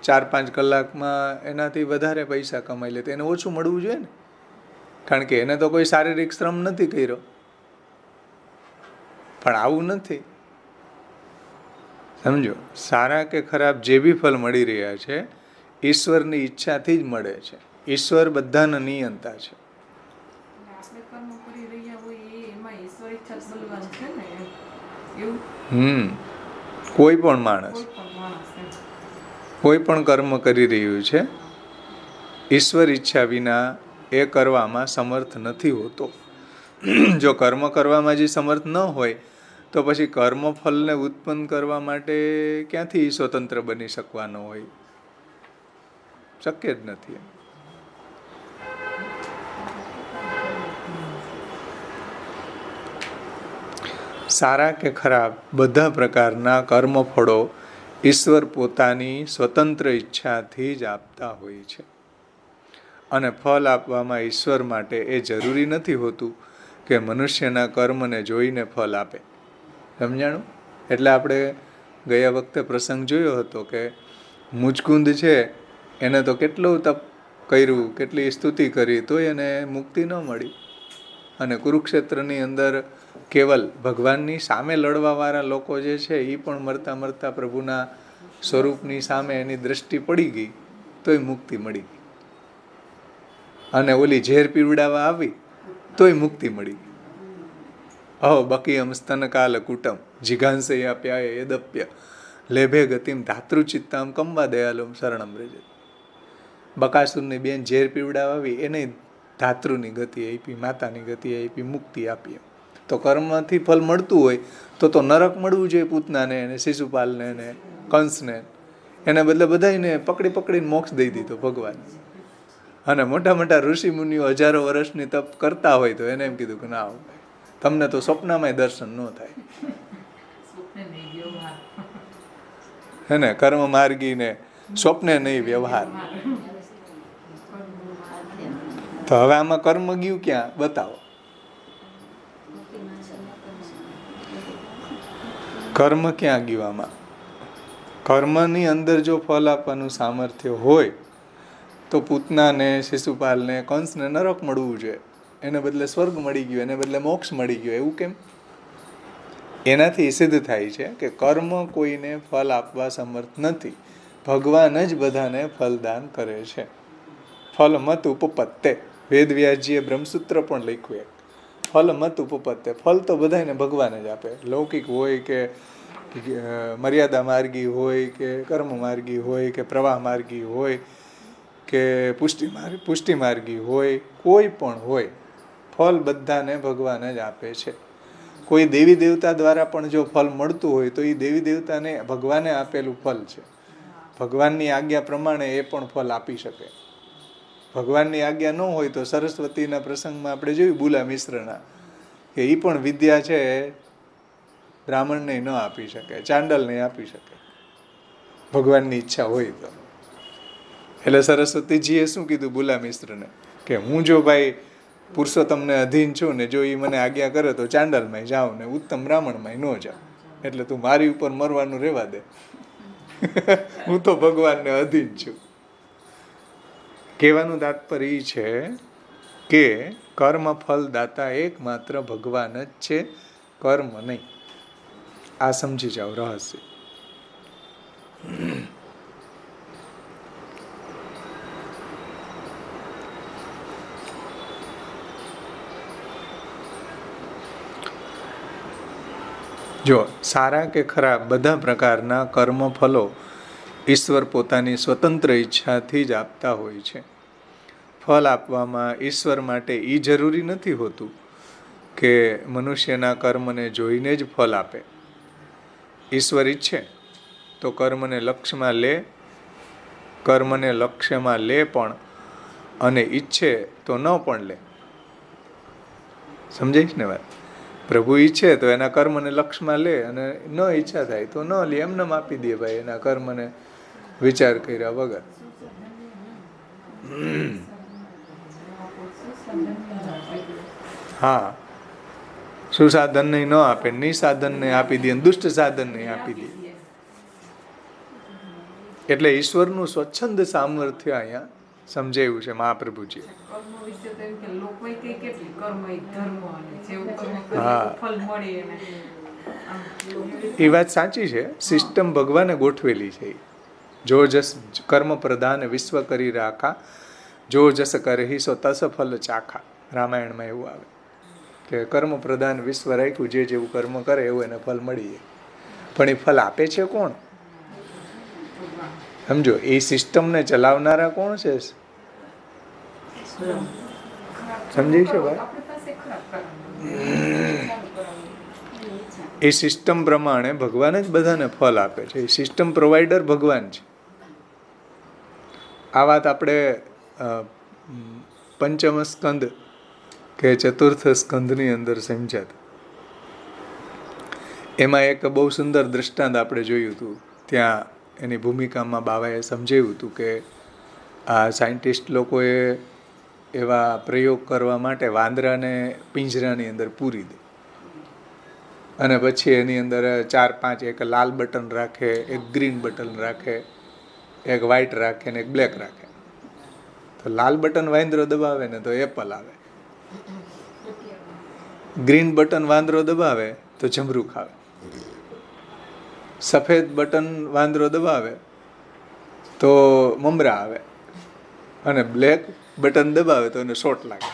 4-5 કલાકમાં એનાથી વધારે પૈસા કમાઈ લે તો એને ઓછું મળવું જોઈએ ને, કારણ કે એને તો કોઈ શારીરિક શ્રમ નથી કર્યો. પણ આવું નથી. સમજો, સારા કે ખરાબ જે બી ફળ મળી રહ્યા છે ઈશ્વરની ઈચ્છાથી જ મળે છે. ઈશ્વર બધાના નિયંતા છે. આપણે કર્મ કરી રહ્યા હોય એમાં ઈશ્વર ઈચ્છા બલવાન છે ને એવું. કોઈ પણ માણસ કોઈ પણ માણસ કોઈ પણ કર્મ કરી રહ્યું છે ઈશ્વર ઈચ્છા વિના એ કરવામાં સમર્થ નથી હોતો. જો કર્મ કરવામાં જે સમર્થ ન હોય તો પછી કર્મફળને ઉત્પન્ન કરવા માટે ક્યાંથી સ્વતંત્ર બની શકવાનો હોય? શક્ય જ નથી. સારા કે ખરાબ બધા પ્રકારના કર્મફળો ઈશ્વર પોતાની સ્વતંત્ર ઈચ્છાથી જ આપતા હોય છે. અને ફળ આપવામાં ઈશ્વર માટે એ જરૂરી નથી હોતું કે મનુષ્યના કર્મને જોઈને ફળ આપે. સમજાણું? એટલે આપણે ગયા વખતે પ્રસંગ જોયો હતો કે મુચકુંદ છે એને તો કેટલું તપ કર્યું, કેટલી સ્તુતિ કરી તો એને મુક્તિ ન મળી. અને કુરુક્ષેત્રની અંદર કેવલ ભગવાનની સામે લડવાવાળા લોકો જે છે એ પણ મરતા મરતા પ્રભુના સ્વરૂપની સામે એની દ્રષ્ટિ પડી ગઈ તોય મુક્તિ મળી ગઈ. અને ઓલી ઝેર પીવડાવવા આવી તોય મુક્તિ મળી ગઈ. અહો બકીયમ સ્તનકાલ કુટમ જિઘાંસયા પ્યાય યદપ્ય લેભે ગતિમ ધાતૃચિત્તામ કંબા દયાલુમ શરણમ રજત. બકાસુરની બેન ઝેર પીવડાવવા આવી એને ધાતૃની ગતિ આપી, માતાની ગતિ આપી, મુક્તિ આપી. તો કર્મથી ફળ મળતું હોય તો નરક મળવું જોઈએ પૂતનાને ને શિશુપાલને ને કંસને. એને બદલે બધાને પકડી પકડીને મોક્ષ દઈ દીધો ભગવાન. અને મોટા મોટા ઋષિ મુનિઓ હજારો વર્ષની તપ કરતા હોય તો એને એમ કીધું કે ના, તમને તો સ્વપ્નમાં દર્શન ન થાય. હે ને, કર્મ માર્ગીને સ્વપ્ને નહીં વ્યવહાર. તો હવે આમાં કર્મ ગયું ક્યાં? બતાવો. કર્મ ક્યાં ગયું આમાં? કર્મની અંદર જો ફળ આપવાનું સામર્થ્ય હોય તો પૂતનાને, શિશુપાલને, કંસને નરક મળવું જોઈએ. એને બદલે સ્વર્ગ મળી ગયું, એને બદલે મોક્ષ મળી ગયો. એવું કેમ? એનાથી સિદ્ધ થાય છે કે કર્મ કોઈને ફળ આપવા સમર્થ નથી. ભગવાન જ બધાને ફલદાન કરે છે. ફલ મત ઉપપત્તે. વેદવ્યાસજીએ બ્રહ્મસૂત્ર પણ લખ્યું. ફલ મત ઉપપત્તે, ફલ તો બધાને ભગવાન જ આપે. લૌકિક હોય કે મર્યાદા માર્ગી હોય કે કર્મ માર્ગી હોય કે પ્રવાહ માર્ગી હોય કે પુષ્ટિ માર્ગી હોય, કોઈ પણ હોય, ફલ બધાને ભગવાન જ આપે છે. કોઈ દેવી દેવતા દ્વારા પણ જો ફલ મળતું હોય તો એ દેવી દેવતાને ભગવાને આપેલું ફલ છે. ભગવાનની આજ્ઞા પ્રમાણે એ પણ ફલ આપી શકે. ભગવાનની આજ્ઞા ન હોય તો સરસ્વતીના પ્રસંગમાં આપણે જોયું બુલા મિશ્રના, કે એ પણ વિદ્યા છે બ્રાહ્મણને ન આપી શકે, ચાંડલને આપી શકે, ભગવાનની ઈચ્છા હોય તો. એટલે સરસ્વતીજીએ શું કીધું બુલા મિશ્રને, કે હું જો ભાઈ પુરુષોત્તમને અધીન છું ને જો એ મને આજ્ઞા કરે તો ચાંડલમાંય જાઉં ને ઉત્તમ બ્રાહ્મણમાંય ન જાઉં, એટલે તું મારી ઉપર મરવાનું રહેવા દે, હું તો ભગવાનને અધીન છું. કહેવાનું તાત્પર્ય એ છે કે કર્મ ફલ દાતા એકમાત્ર ભગવાન જ છે, કર્મ નહીં. આ સમજી જાઓ રહસ્ય. જો સારા કે ખરાબ બધા પ્રકારના કર્મ ફલો ઈશ્વર પોતાની સ્વતંત્ર ઈચ્છાથી જ આપતા હોય છે. ફલ આપવામાં ઈશ્વર માટે એ જરૂરી નથી હોતું કે મનુષ્યના કર્મને જોઈને જ ફલ આપે. ઈશ્વર ઈચ્છે તો કર્મને લક્ષ્યમાં લે પણ, અને ઈચ્છે તો ન પણ લે. સમજાય ને વાત? પ્રભુ ઈચ્છે તો એના કર્મને લક્ષ્યમાં લે, અને ન ઈચ્છા થાય તો ન લે, એમને આપી દે ભાઈ એના કર્મને વિચાર કર્યા વગર. હા, સુસાધનને ન આપે, નિસાધનને આપી દે, દુષ્ટ સાધનને આપી દે. એટલે ઈશ્વરનું સ્વચ્છંદ સામર્થ્ય અહીંયા સમજાયું છે મહાપ્રભુજી. કર્મ વિશે તો એમ કે લોકોય કે કેટલી કર્મ એક ધર્મ અને જેવું કર્મ કરે હા. એવું ફલ મળે એને. એ વાત સાચી છે. સિસ્ટમ ભગવાને ગોઠવેલી છે. જો જસ કર્મ પ્રધાન વિશ્વ કરી રાખા, જો જસ કરહી સો તસ ફલ ચાખા. રામાયણમાં એવું આવે કે કર્મ પ્રધાન વિશ્વ રાખ્યું, જે જેવું કર્મ કરે એવું એને ફલ મળી જાય. પણ એ ફલ આપે છે કોણ? સમજો, એ સિસ્ટમને ચલાવનારા કોણ છે? સમજાય છે વાત? આપણી પાસે ખરાબ કર્મ. એ સિસ્ટમ પ્રમાણે ભગવાન જ બધાને ફલ આપે છે. એ સિસ્ટમ પ્રોવાઈડર ભગવાન છે. આ વાત આપણે પંચમ સ્કંદ કે ચતુર્થ સ્કંદની અંદર સમજ્યા હતા. એમાં એક બહુ સુંદર દ્રષ્ટાંત આપણે જોયું હતું. ત્યાં એની ભૂમિકામાં બાવાએ સમજાવ્યું હતું કે આ સાયન્ટિસ્ટ લોકોએ એવા પ્રયોગ કરવા માટે વાંદરાને પિંજરાની અંદર પૂરી દે, અને પછી એની અંદર 4-5 એક લાલ બટન રાખે, એક ગ્રીન બટન રાખે, એક વ્હાઈટ રાખે ને એક બ્લેક રાખે. તો લાલ બટન વાંદરો દબાવે ને તો એપલ આવે, ગ્રીન બટન વાંદરો દબાવે તો જમરૂખ આવે, સફેદ બટન વાંદરો દબાવે તો મમરા આવે, અને બ્લેક બટન દબાવે તો એને શોટ લાગે.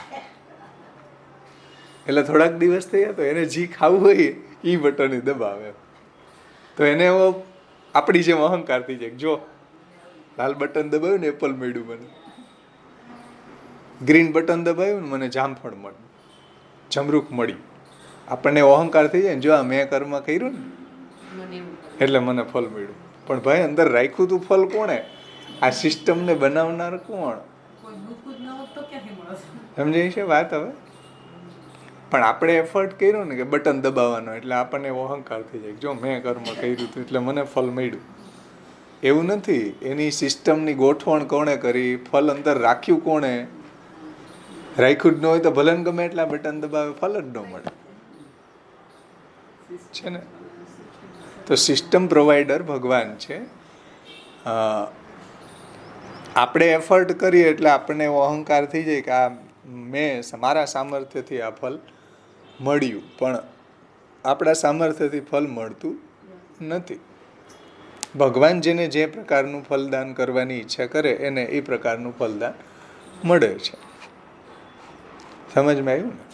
એટલે થોડાક દિવસ થયા તો એને જી ખાવું હોય એ બટન દબાવે. તો એને એવો આપણી જેમ અહંકાર થઈ જાય, જો લાલ બટન દબાવ્યું ને એપલ મળ્યું મને, ગ્રીન બટન દબાવ્યું ને મને જામફળ મળ્યું, જમરૂખ મળી. આપણને અહંકાર થઈ જાય ને, જો આ મેં કર્મ કર્યું ને એટલે મને ફલ મળ્યું. પણ ભાઈ અંદર રાખ્યું તું ફલ કોણે? આ સિસ્ટમને બનાવનાર કોણ? કોઈ દુઃખ જ ન હોત તો ક્યાંથી મળે? સમજાય છે વાત હવે? પણ આપણે એફર્ટ કર્યો ને કે બટન દબાવવાનો, એટલે આપણને એવો અહંકાર થઈ જાય, જો મેં કર્મ કર્યું હતું એટલે મને ફલ મળ્યું. એવું નથી. એની સિસ્ટમની ગોઠવણ કોણે કરી? ફલ અંદર રાખ્યું કોણે? રાખ્યું જ ન હોય તો ભલે ને ગમે એટલા બટન દબાવે, ફલ જ ન મળે છે ને. તો સિસ્ટમ પ્રોવાઈડર ભગવાન છે. આપણે એફર્ટ કરીએ એટલે આપણને એવો અહંકાર થઈ જાય કે આ મેં મારા સામર્થ્યથી આ ફલ મળ્યું. પણ આપણા સામર્થ્યથી ફલ મળતું નથી. ભગવાન જેને જે પ્રકારનું ફલદાન કરવાની ઈચ્છા કરે એને એ પ્રકારનું ફલદાન મળે છે. સમજમાં આવ્યું ને?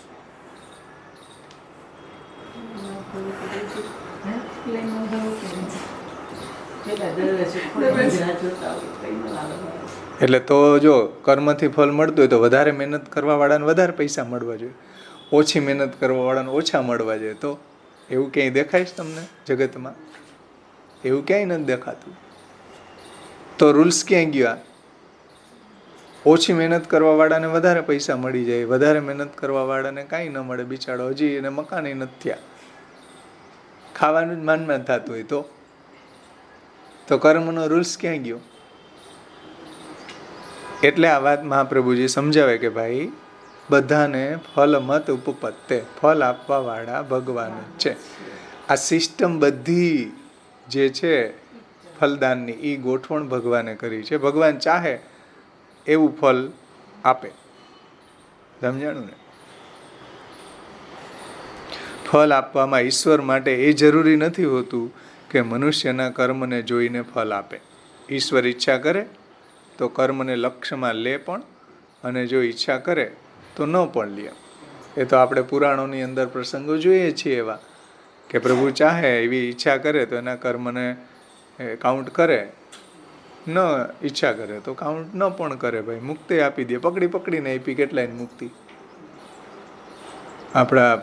પેલા દરવાજે ખોલીને રાહ જોતા હોય તો ઈ ન આવે. એટલે તો જો કર્મથી ફળ મળતું હોય તો વધારે મહેનત કરવાવાળાને વધારે પૈસા મળવા જોઈએ, ઓછી મહેનત કરવાવાળાને ઓછા મળવા જોઈએ. તો એવું ક્યાંય દેખાય છે તમને જગતમાં? એવું ક્યાંય નથી દેખાતું. તો રૂલ્સ ક્યાંય ગયા? ઓછી મહેનત કરવાવાળાને વધારે પૈસા મળી જાય, વધારે મહેનત કરવાવાળાને કાંઈ ન મળે, બિચારો હજી એને મકાને નથી થયા, ખાવાનું જ માનમાં થતું હોય. તો કર્મનો રૂલ્સ ક્યાં ગયો? એટલે આ વાત મહાપ્રભુજી સમજાવે કે ભાઈ બધાને ફલ મત ઉપપત્તે, ફલ આપવા વાળા ભગવાન જ છે. આ સિસ્ટમ બધી જે છે ફલદાનની એ ગોઠવણ ભગવાને કરી છે. ભગવાન ચાહે એવું ફલ આપે. સમજાણું ને? ફલ આપવામાં ઈશ્વર માટે એ જરૂરી નથી હોતું કે મનુષ્યના કર્મને જોઈને ફલ આપે. ઈશ્વર ઈચ્છા કરે તો કર્મને લક્ષ્યમાં લે પણ, અને જો ઈચ્છા કરે તો ન પણ લે. એ તો આપણે પુરાણોની અંદર પ્રસંગો જોઈએ છીએ એવા કે પ્રભુ ચાહે એવી ઈચ્છા કરે તો એના કર્મને કાઉન્ટ કરે, ન ઈચ્છા કરે તો કાઉન્ટ ન પણ કરે. ભાઈ મુક્તિ આપી દે, પકડીને આપી. કેટલાય મુક્તિ આપણા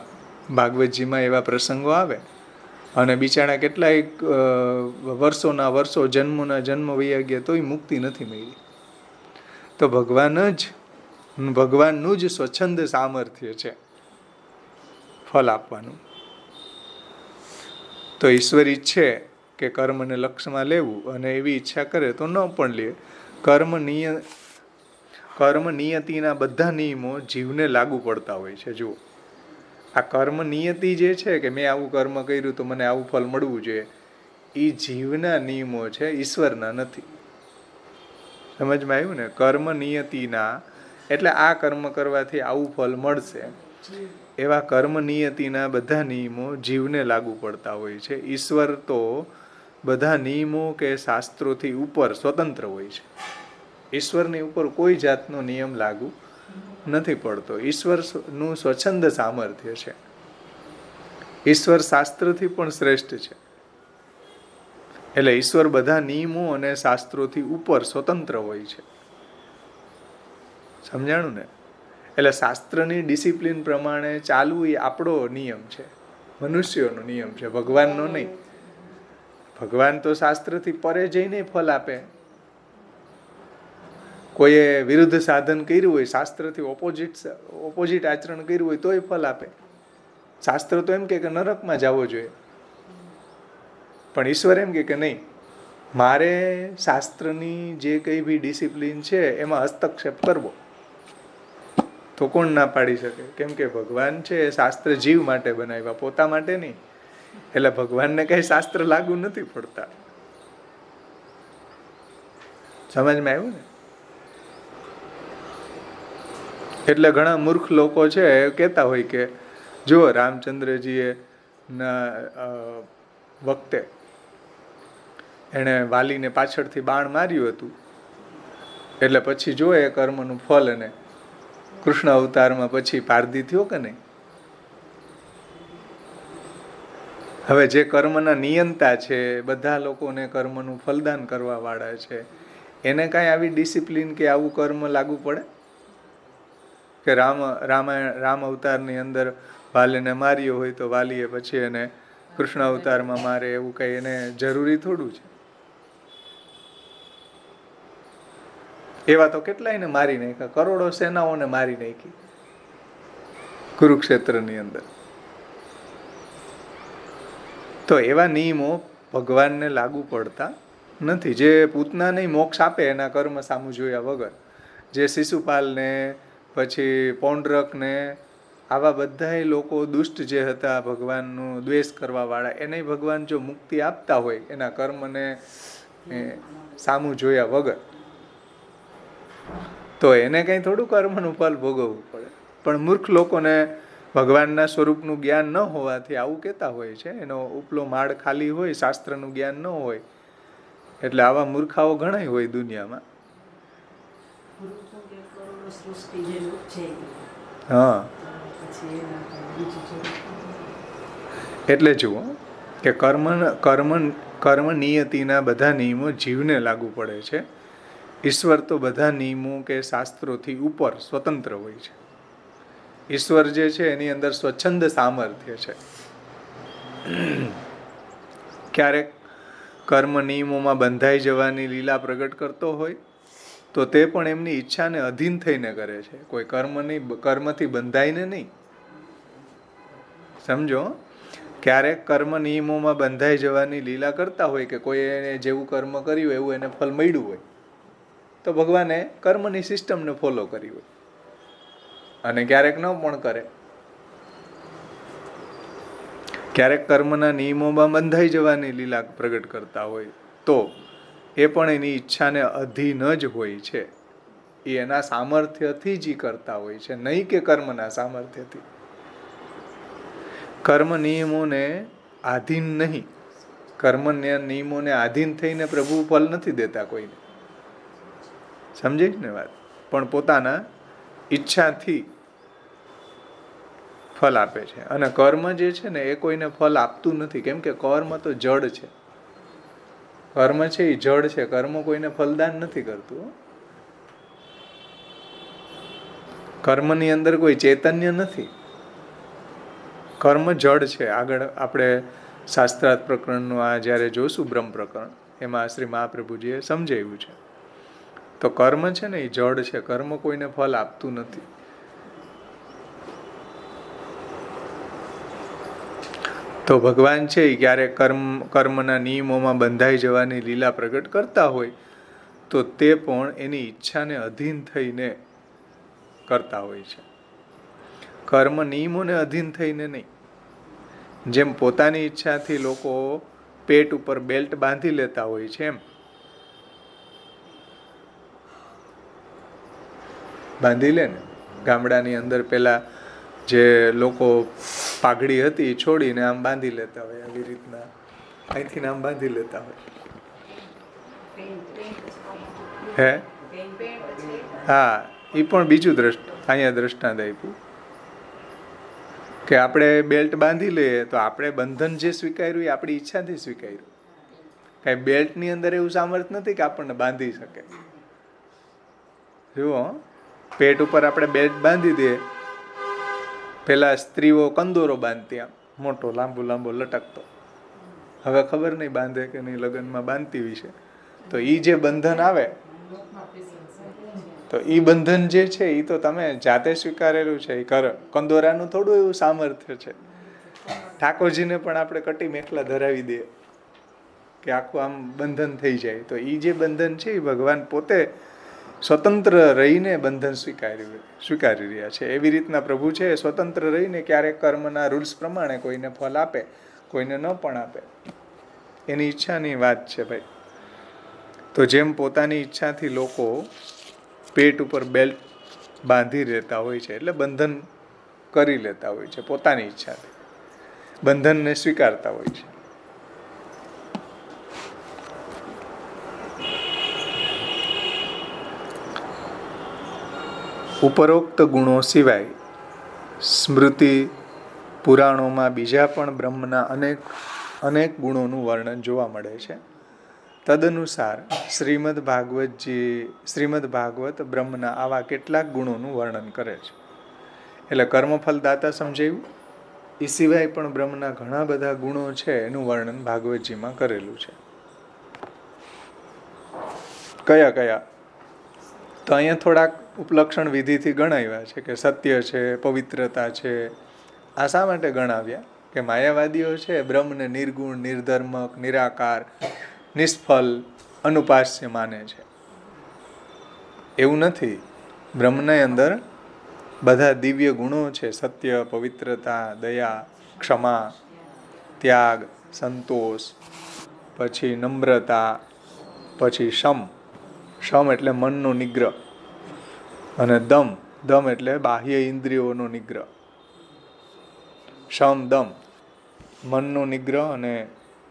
ભાગવતજીમાં એવા પ્રસંગો આવે અને બિચારા કેટલાય વર્ષોના વર્ષો, જન્મોના જન્મ વૈયા ગયા તોય મુક્તિ નથી મળી. તો ભગવાનનું જ સ્વચ્છંદ સામર્થ્ય છે ફલ આપવાનું. તો ઈશ્વર ઈચ્છે કે કર્મને લક્ષ્યમાં લેવું અને એવી ઈચ્છા કરે તો ન પણ લે. કર્મ નિયતિના બધા નિયમો જીવને લાગુ પડતા હોય છે. જુઓ, આ કર્મ નિયતિ જે છે કે મેં આવું કર્મ કર્યું તો મને આવું ફળ મળવું જોઈએ, એ જીવના નિયમો છે, ઈશ્વરના નથી. સમજમાં આવ્યું ને? કર્મ નિયતિના એટલે આ કર્મ કરવાથી આવું ફળ મળશે, એવા કર્મ નિયતિના બધા નિયમો જીવને લાગુ પડતા હોય છે. ઈશ્વર તો બધા નિયમો કે શાસ્ત્રોથી ઉપર સ્વતંત્ર હોય છે. ઈશ્વરની ઉપર કોઈ જાતનો નિયમ લાગુ નથી પડતો. ઈશ્વરનું સ્વચ્છંદ સામર્થ્ય છે. ઈશ્વર શાસ્ત્રથી પણ શ્રેષ્ઠ છે. એટલે ઈશ્વર બધા નિયમો અને શાસ્ત્રોથી ઉપર સ્વતંત્ર હોય છે. સમજાણું ને? એટલે શાસ્ત્રની ડિસિપ્લિન પ્રમાણે ચાલવું એ આપણો નિયમ છે, મનુષ્યોનો નિયમ છે, ભગવાનનો નહીં. ભગવાન તો શાસ્ત્રથી પરે જઈને ફલ આપે. કોઈએ વિરુદ્ધ સાધન કર્યું હોય, શાસ્ત્રથી ઓપોઝિટ આચરણ કર્યું હોય તોય ફલ આપે. શાસ્ત્ર તો એમ કે નરકમાં જવો જોઈએ, પણ ઈશ્વર એમ કે નહીં, મારે શાસ્ત્રની જે કંઈ બી ડિસિપ્લિન છે એમાં હસ્તક્ષેપ કરવો. તો કોણ ના પાડી શકે? કેમ કે ભગવાન છે એ શાસ્ત્ર જીવ માટે બનાવ્યા, પોતા માટે નહીં. એટલે ભગવાનને કઈ શાસ્ત્ર લાગુ નથી પડતા. સમજમાં આવ્યું ને? એટલે ઘણા મૂર્ખ લોકો છે એ કહેતા હોય કે જો રામચંદ્રજીએ વખતે એણે વાલીને પાછળથી બાણ માર્યું હતું, એટલે પછી જો એ કર્મનું ફલ એને કૃષ્ણ અવતારમાં પછી પારધી થયો કે નહીં? હવે જે કર્મના નિયંતા છે, બધા લોકોને કર્મનું ફલદાન કરવા વાળા છે, એને કાંઈ આવી ડિસિપ્લિન કે આવું કર્મ લાગુ પડે? કે રામ અવતારની અંદર વાલીને માર્યો હોય તો વાલીએ પછી એને કૃષ્ણ અવતારમાં મારે, એવું કંઈ એને જરૂરી થોડું છે? એવા તો કેટલાયને મારી નાખ્યા, કરોડો સેનાઓને મારી નાખી કુરુક્ષેત્રની અંદર. તો એવા નિયમો ભગવાનને લાગુ પડતા નથી. જે પૂતનાને મોક્ષ આપે એના કર્મ સામું જોયા વગર, જે શિશુપાલને પછી પૌંડરકને, આવા બધાય લોકો દુષ્ટ જે હતા, ભગવાનનું દ્વેષ કરવા વાળા, એને ભગવાન જો મુક્તિ આપતા હોય એના કર્મને સામું જોયા વગર, તો એને કંઈ થોડું કર્મનું ફલ ભોગવવું પડે. પણ મૂર્ખ લોકોને ભગવાનના સ્વરૂપનું જ્ઞાન ન હોવાથી આવું કહેતા હોય છે. એનો ઉપલો માળ ખાલી હોય, શાસ્ત્રનું જ્ઞાન ન હોય, એટલે આવા મૂર્ખાઓ ઘણાય હોય દુનિયામાં. હા, એટલે જુઓ કે કર્મ નિયતિના બધા નિયમો જીવને લાગુ પડે છે. ઈશ્વર તો બધા નિયમો કે શાસ્ત્રોથી ઉપર સ્વતંત્ર હોય છે. ઈશ્વર જે છે એની અંદર સ્વચ્છંદ સામર્થ્ય છે. ક્યારેક કર્મ નિયમોમાં બંધાઈ જવાની લીલા પ્રગટ કરતો હોય તો તે પણ એમની ઈચ્છાને અધીન થઈને કરે છે, કોઈ કર્મથી બંધાઈને નહીં. સમજો, ક્યારેક કર્મ નિયમોમાં બંધાઈ જવાની લીલા કરતા હોય કે કોઈ એને જેવું કર્મ કર્યું એવું એને ફળ મળ્યું હોય તો ભગવાને કર્મની સિસ્ટમને ફોલો કરી હોય, અને ક્યારેક ન પણ કરે. ક્યારેક કર્મના નિયમોમાં બંધાઈ જવાની લીલા પ્રગટ કરતા હોય તો એ પણ એની ઈચ્છાને અધીન જ હોય છે. એ એના સામર્થ્યથી જ કરતા હોય છે, નહીં કે કર્મના સામર્થ્યથી. કર્મ નિયમોને આધીન નહીં, કર્મના નિયમોને આધીન થઈને પ્રભુ ફળ નથી દેતા કોઈને. સમજી ને વાત? પણ પોતાના ઈચ્છાથી ફળ આપે છે. અને કર્મ જે છે ને એ કોઈને ફળ આપતું નથી, કેમ કે કર્મ તો જડ છે. કર્મ છે એ જડ છે, કર્મ કોઈને ફલદાન નથી કરતું. કર્મની અંદર કોઈ ચૈતન્ય નથી, કર્મ જડ છે. આગળ આપણે શાસ્ત્રાર્થ પ્રકરણનું આ જ્યારે જોશું બ્રહ્મ પ્રકરણ, એમાં શ્રી મહાપ્રભુજીએ સમજાવ્યું છે. તો કર્મ છે ને એ જડ છે, કર્મ કોઈને ફળ આપતું નથી. તો ભગવાન છે એ ક્યારેક કર્મના નિયમોમાં બંધાઈ જવાની લીલા પ્રગટ કરતા હોય તો તે પણ એની ઈચ્છાને અધીન થઈને કરતા હોય છે, કર્મ નિયમોને અધીન થઈને નહીં. જેમ પોતાની ઈચ્છાથી લોકો પેટ ઉપર બેલ્ટ બાંધી લેતા હોય છે, એમ બાંધી લે ને. ગામડાની અંદર પેલા જે લોકો પાઘડી હતી એ છોડીને આમ બાંધી લેતા હોય, આવી રીતના અહીંથી આમ બાંધી લેતા હોય. હે હા, એ પણ બીજું અહીંયા દ્રષ્ટાંત આપ્યું કે આપણે બેલ્ટ બાંધી લઈએ તો આપણે બંધન જે સ્વીકાર્યું એ આપણી ઈચ્છાથી સ્વીકાર્યું. કાંઈ બેલ્ટની અંદર એવું સામર્થ્ય નથી કે આપણને બાંધી શકે. જુઓ, પેટ ઉપર આપણે બેલ્ટ બાંધી દઈએ. પેલા સ્ત્રીઓ કંદોરો બાંધતી, આમ મોટો લાંબો લટકતો. હવે ખબર નહીં બાંધે કે નહીં, લગ્નમાં બાંધતી વિશે. તો એ જે બંધન આવે, તો એ બંધન જે છે એ તો તમે જાતે સ્વીકારેલું છે. એ કંદોરાનું થોડું એવું સામર્થ્ય છે. ઠાકોરજીને પણ આપણે કટી મેખલા ધરાવી દઈએ કે આખું આમ બંધન થઈ જાય. તો એ જે બંધન છે એ ભગવાન પોતે સ્વતંત્ર રહીને બંધન સ્વીકારી રહ્યા છે. એવી રીતના પ્રભુ છે સ્વતંત્ર રહીને ક્યારેક કર્મના રૂલ્સ પ્રમાણે કોઈને ફળ આપે, કોઈને ન પણ આપે. એની ઈચ્છાની વાત છે ભાઈ. તો જેમ પોતાની ઈચ્છાથી લોકો પેટ ઉપર બેલ્ટ બાંધી લેતા હોય છે, એટલે બંધન કરી લેતા હોય છે, પોતાની ઈચ્છાથી બંધનને સ્વીકારતા હોય છે. ઉપરોક્ત ગુણો સિવાય સ્મૃતિ પુરાણોમાં બીજા પણ બ્રહ્મના અનેક ગુણોનું વર્ણન જોવા મળે છે. તદનુસાર શ્રીમદ ભાગવત બ્રહ્મના આવા કેટલાક ગુણોનું વર્ણન કરે છે. એટલે કર્મફલદાતા સમજાયું. એ સિવાય પણ બ્રહ્મના ઘણા બધા ગુણો છે એનું વર્ણન ભાગવતજીમાં કરેલું છે. કયા કયા? તો અહીંયા થોડાક ઉપલક્ષણ વિધિથી ગણાવ્યા છે કે સત્ય છે, પવિત્રતા છે. આ શા માટે ગણાવ્યા? કે માયાવાદીઓ છે બ્રહ્મને નિર્ગુણ, નિર્ધર્મક, નિરાકાર, નિષ્ફળ, અનુપાસ્ય માને છે. એવું નથી. બ્રહ્મની અંદર બધા દિવ્ય ગુણો છે. સત્ય, પવિત્રતા, દયા, ક્ષમા, ત્યાગ, સંતોષ, પછી નમ્રતા, પછી શમ એટલે મનનો નિગ્રહ, અને દમ એટલે બાહ્ય ઇન્દ્રિયોનો નિગ્રહ. શમ દમ, મનનો નિગ્રહ અને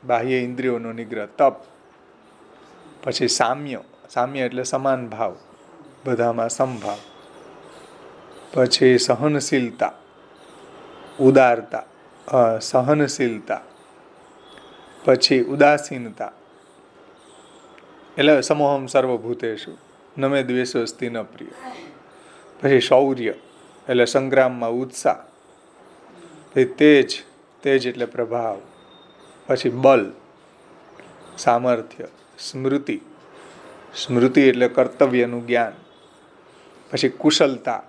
બાહ્ય ઇન્દ્રિયોનો નિગ્રહ. તપ, પછી સામ્ય એટલે સમાન ભાવ, બધામાં સમભાવ. પછી સહનશીલતા, ઉદારતા, સહનશીલતા, પછી ઉદાસીનતા એટલે સમોહમ સર્વભૂતેષુ નમે દ્વેષોસ્તિ ન પ્રિય. પછી શૌર્ય એટલે સંગ્રામમાં ઉત્સાહ. પછી તેજ એટલે પ્રભાવ. પછી બલ સામર્થ્ય. સ્મૃતિ એટલે કર્તવ્યનું જ્ઞાન. પછી કુશલતા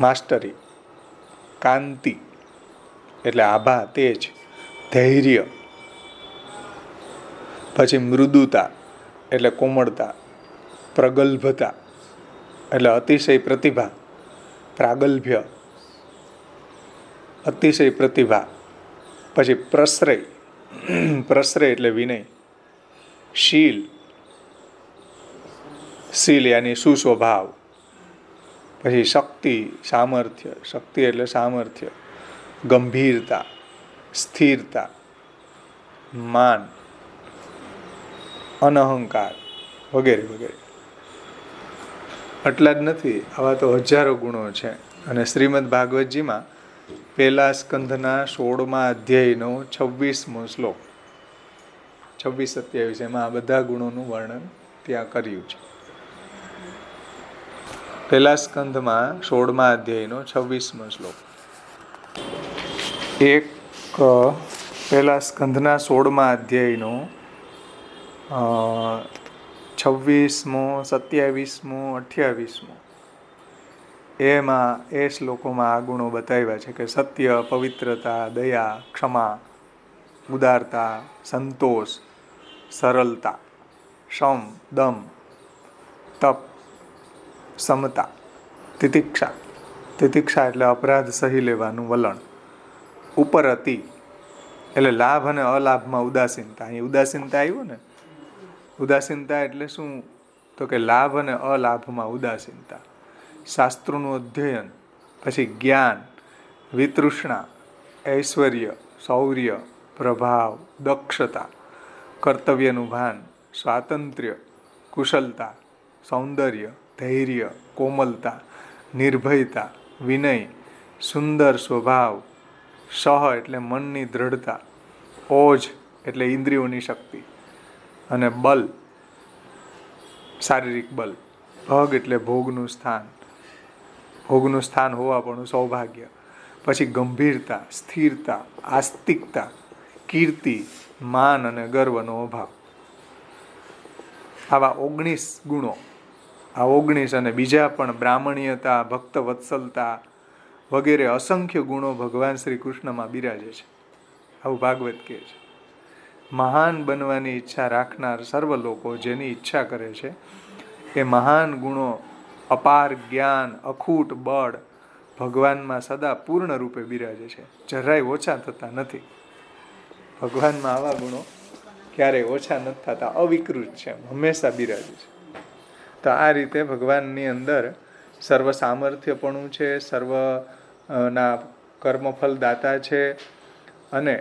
માસ્ટરી. કાંતિ એટલે આભા તેજ ધૈર્ય. પછી મૃદુતા એટલે કોમળતા. પ્રગલ્ભતા એટલે અતિશય પ્રતિભા. પ્રાગલ્ભ્ય અતિશય પ્રતિભા. પછી પ્રશ્રય એટલે વિનય. શીલ યાની સુસ્વભાવ. પછી શક્તિ એટલે સામર્થ્ય. ગંભીરતા સ્થિરતા માન અનહંકાર વગેરે વગેરે. આટલા જ નથી, આવા તો હજારો ગુણો છે. અને શ્રીમદ ભાગવતજીમાં પહેલા સ્કંધના 16મા અધ્યાયનો 26મો શ્લોક 26-27 એમાં આ બધા ગુણોનું વર્ણન ત્યાં કર્યું છે. પહેલા સ્કંધમાં 16મા અધ્યાયનો 26મો શ્લોક. પહેલા સ્કંધના 16મા અધ્યાયનો 26મો 27મો 28મો એમાં એ શ્લોકોમાં આ ગુણો બતાવ્યા છે કે સત્ય, પવિત્રતા, દયા, ક્ષમા, ઉદારતા, સંતોષ, સરળતા, શમ, દમ, તપ, સમતા, તિતિક્ષા એટલે અપરાધ સહી લેવાનું વલણ, ઉપરતી એટલે લાભ અને અલાભમાં ઉદાસીનતા. અહીં ઉદાસીનતા આવ્યું ને, ઉદાસીનતા એટલે શું તો કે લાભ અને અલાભમાં ઉદાસીનતા. શાસ્ત્રોનું અધ્યયન, પછી જ્ઞાન, વિતૃષ્ણા, ઐશ્વર્ય, શૌર્ય, પ્રભાવ, દક્ષતા, કર્તવ્યનું ભાન, સ્વાતંત્ર્ય, કુશલતા, સૌંદર્ય, ધૈર્ય, કોમલતા, નિર્ભયતા, વિનય, સુંદર સ્વભાવ, સહ એટલે મનની દ્રઢતા, ઓજ એટલે ઇન્દ્રિયોની શક્તિ, અને બલ શારીરિક બલ, ભગ એટલે ભોગનું સ્થાન હોવાપણું સૌભાગ્ય. પછી ગંભીરતા, સ્થિરતા, આસ્તિકતા, કીર્તિ, માન અને ગર્વનો અભાવ. આવા 19 ગુણો, આ 19 અને બીજા પણ બ્રાહ્મણીયતા, ભક્ત વત્સલતા વગેરે અસંખ્ય ગુણો ભગવાન શ્રી કૃષ્ણમાં બિરાજે છે. આવું ભાગવત કહે છે. મહાન બનવાની ઈચ્છા રાખનાર સર્વ લોકો જેની ઈચ્છા કરે છે એ મહાન ગુણો, અપાર જ્ઞાન, અખૂટ બળ ભગવાનમાં સદા પૂર્ણ રૂપે બિરાજે છે, જરાય ઓછા થતા નથી. ભગવાનમાં આવા ગુણો ક્યારેય ઓછા નથી થતા, અવિકૃત છે, હંમેશા બિરાજે છે. તો આ રીતે ભગવાનની અંદર સર્વ સામર્થ્યપણું છે, સર્વના કર્મફળ દાતા છે, અને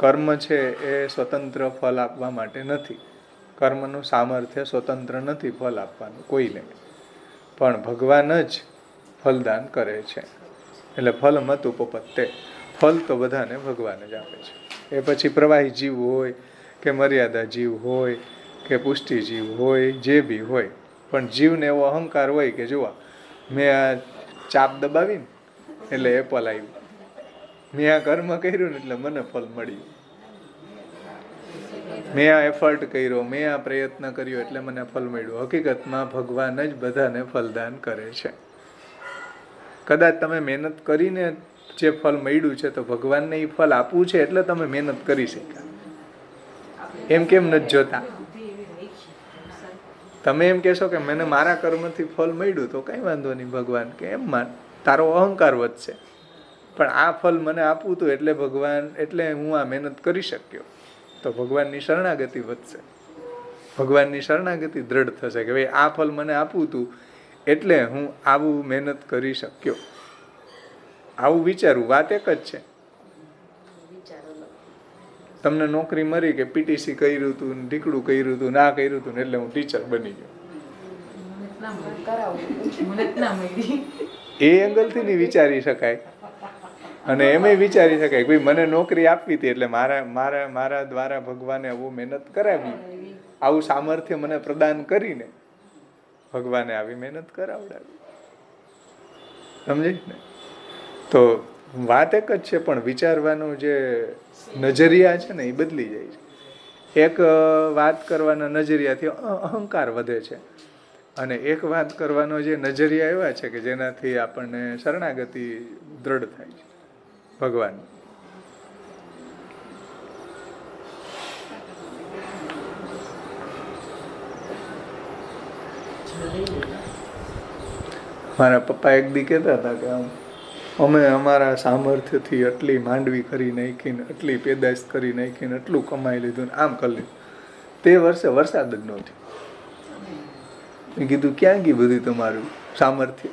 કર્મ છે એ સ્વતંત્ર ફળ આપવા માટે નથી. કર્મનું સામર્થ્ય સ્વતંત્ર નથી ફળ આપવાનું કોઈને, પણ ભગવાન જ ફલદાન કરે છે. એટલે ફલ મત ઉપપત્તે, ફલ તો બધાને ભગવાન જ આપે છે. એ પછી પ્રવાહી જીવ હોય કે મર્યાદા જીવ હોય કે પુષ્ટિ જીવ હોય, જે બી હોય, પણ જીવને એવો અહંકાર હોય કે જોવા મેં આ ચાપ દબાવીને એટલે એ ફલ આવ્યું, મેં આ કર્મ કર્યું ને એટલે મને ફલ મળ્યું, મેં આ એફર્ટ કર્યો, મેં આ પ્રયત્ન કર્યો એટલે મને ફલ મળ્યું. હકીકતમાં ભગવાન જ બધાને ફલદાન કરે છે. કદાચ તમે મહેનત કરીને જે ફલ મળ્યું છે તો ભગવાનને એ ફલ આપવું છે એટલે તમે મહેનત કરી શક્યા. એમ કેમ નથી જોતા? તમે એમ કહેશો કે મને મારા કર્મથી ફલ મળ્યું તો કંઈ વાંધો નહીં ભગવાન કે એમ માન, તારો અહંકાર વધશે, પણ આ ફલ મને આપવું હતું એટલે ભગવાન, એટલે હું આ મહેનત કરી શક્યો, તો ભગવાનની શરણાગતિ વધશે, ભગવાનની શરણાગતિ દ્રઢ થશે કે ભાઈ આ ફલ મને આપવું હતું એટલે હું આવું મહેનત કરી શક્યો. આવું વિચારવું, વાત એક જ છે. તમને નોકરી મળી કે પીટીસી કર્યું હતું, ઢીકડું કર્યું હતું, ના કર્યું હતું એટલે હું ટીચર બની ગયો, એ એંગલથી નહીં વિચારી શકાય. અને એમ વિચારી શકાય ભાઈ મને નોકરી આપવી હતી એટલે મારા દ્વારા ભગવાને આવું મહેનત કરાવી, આવું સામર્થ્ય મને પ્રદાન કરીને ભગવાને આવી મહેનત કરાવડાવી. સમજી ને? તો વાત એક જ છે, પણ વિચારવાનો જે નજરિયા છે ને એ બદલી જાય છે. એક વાત કરવાના નજરિયાથી અહંકાર વધે છે, અને એક વાત કરવાનો જે નજરિયા એવા છે કે જેનાથી આપણને શરણાગતિ દ્રઢ થાય છે ભગવાન. મારા પપ્પા એક દી કહેતા હતા કે અમે અમારા સામર્થ્યથી આટલી માંડવી કરી નાખીને, આટલી પેદાશ કરી નાખીને, આટલું કમાઈ લીધું ને આમ કરી લીધું. તે વર્ષે વરસાદ જ નહોતો. મેં કીધું ક્યાં ગયું બધું તમારું સામર્થ્ય,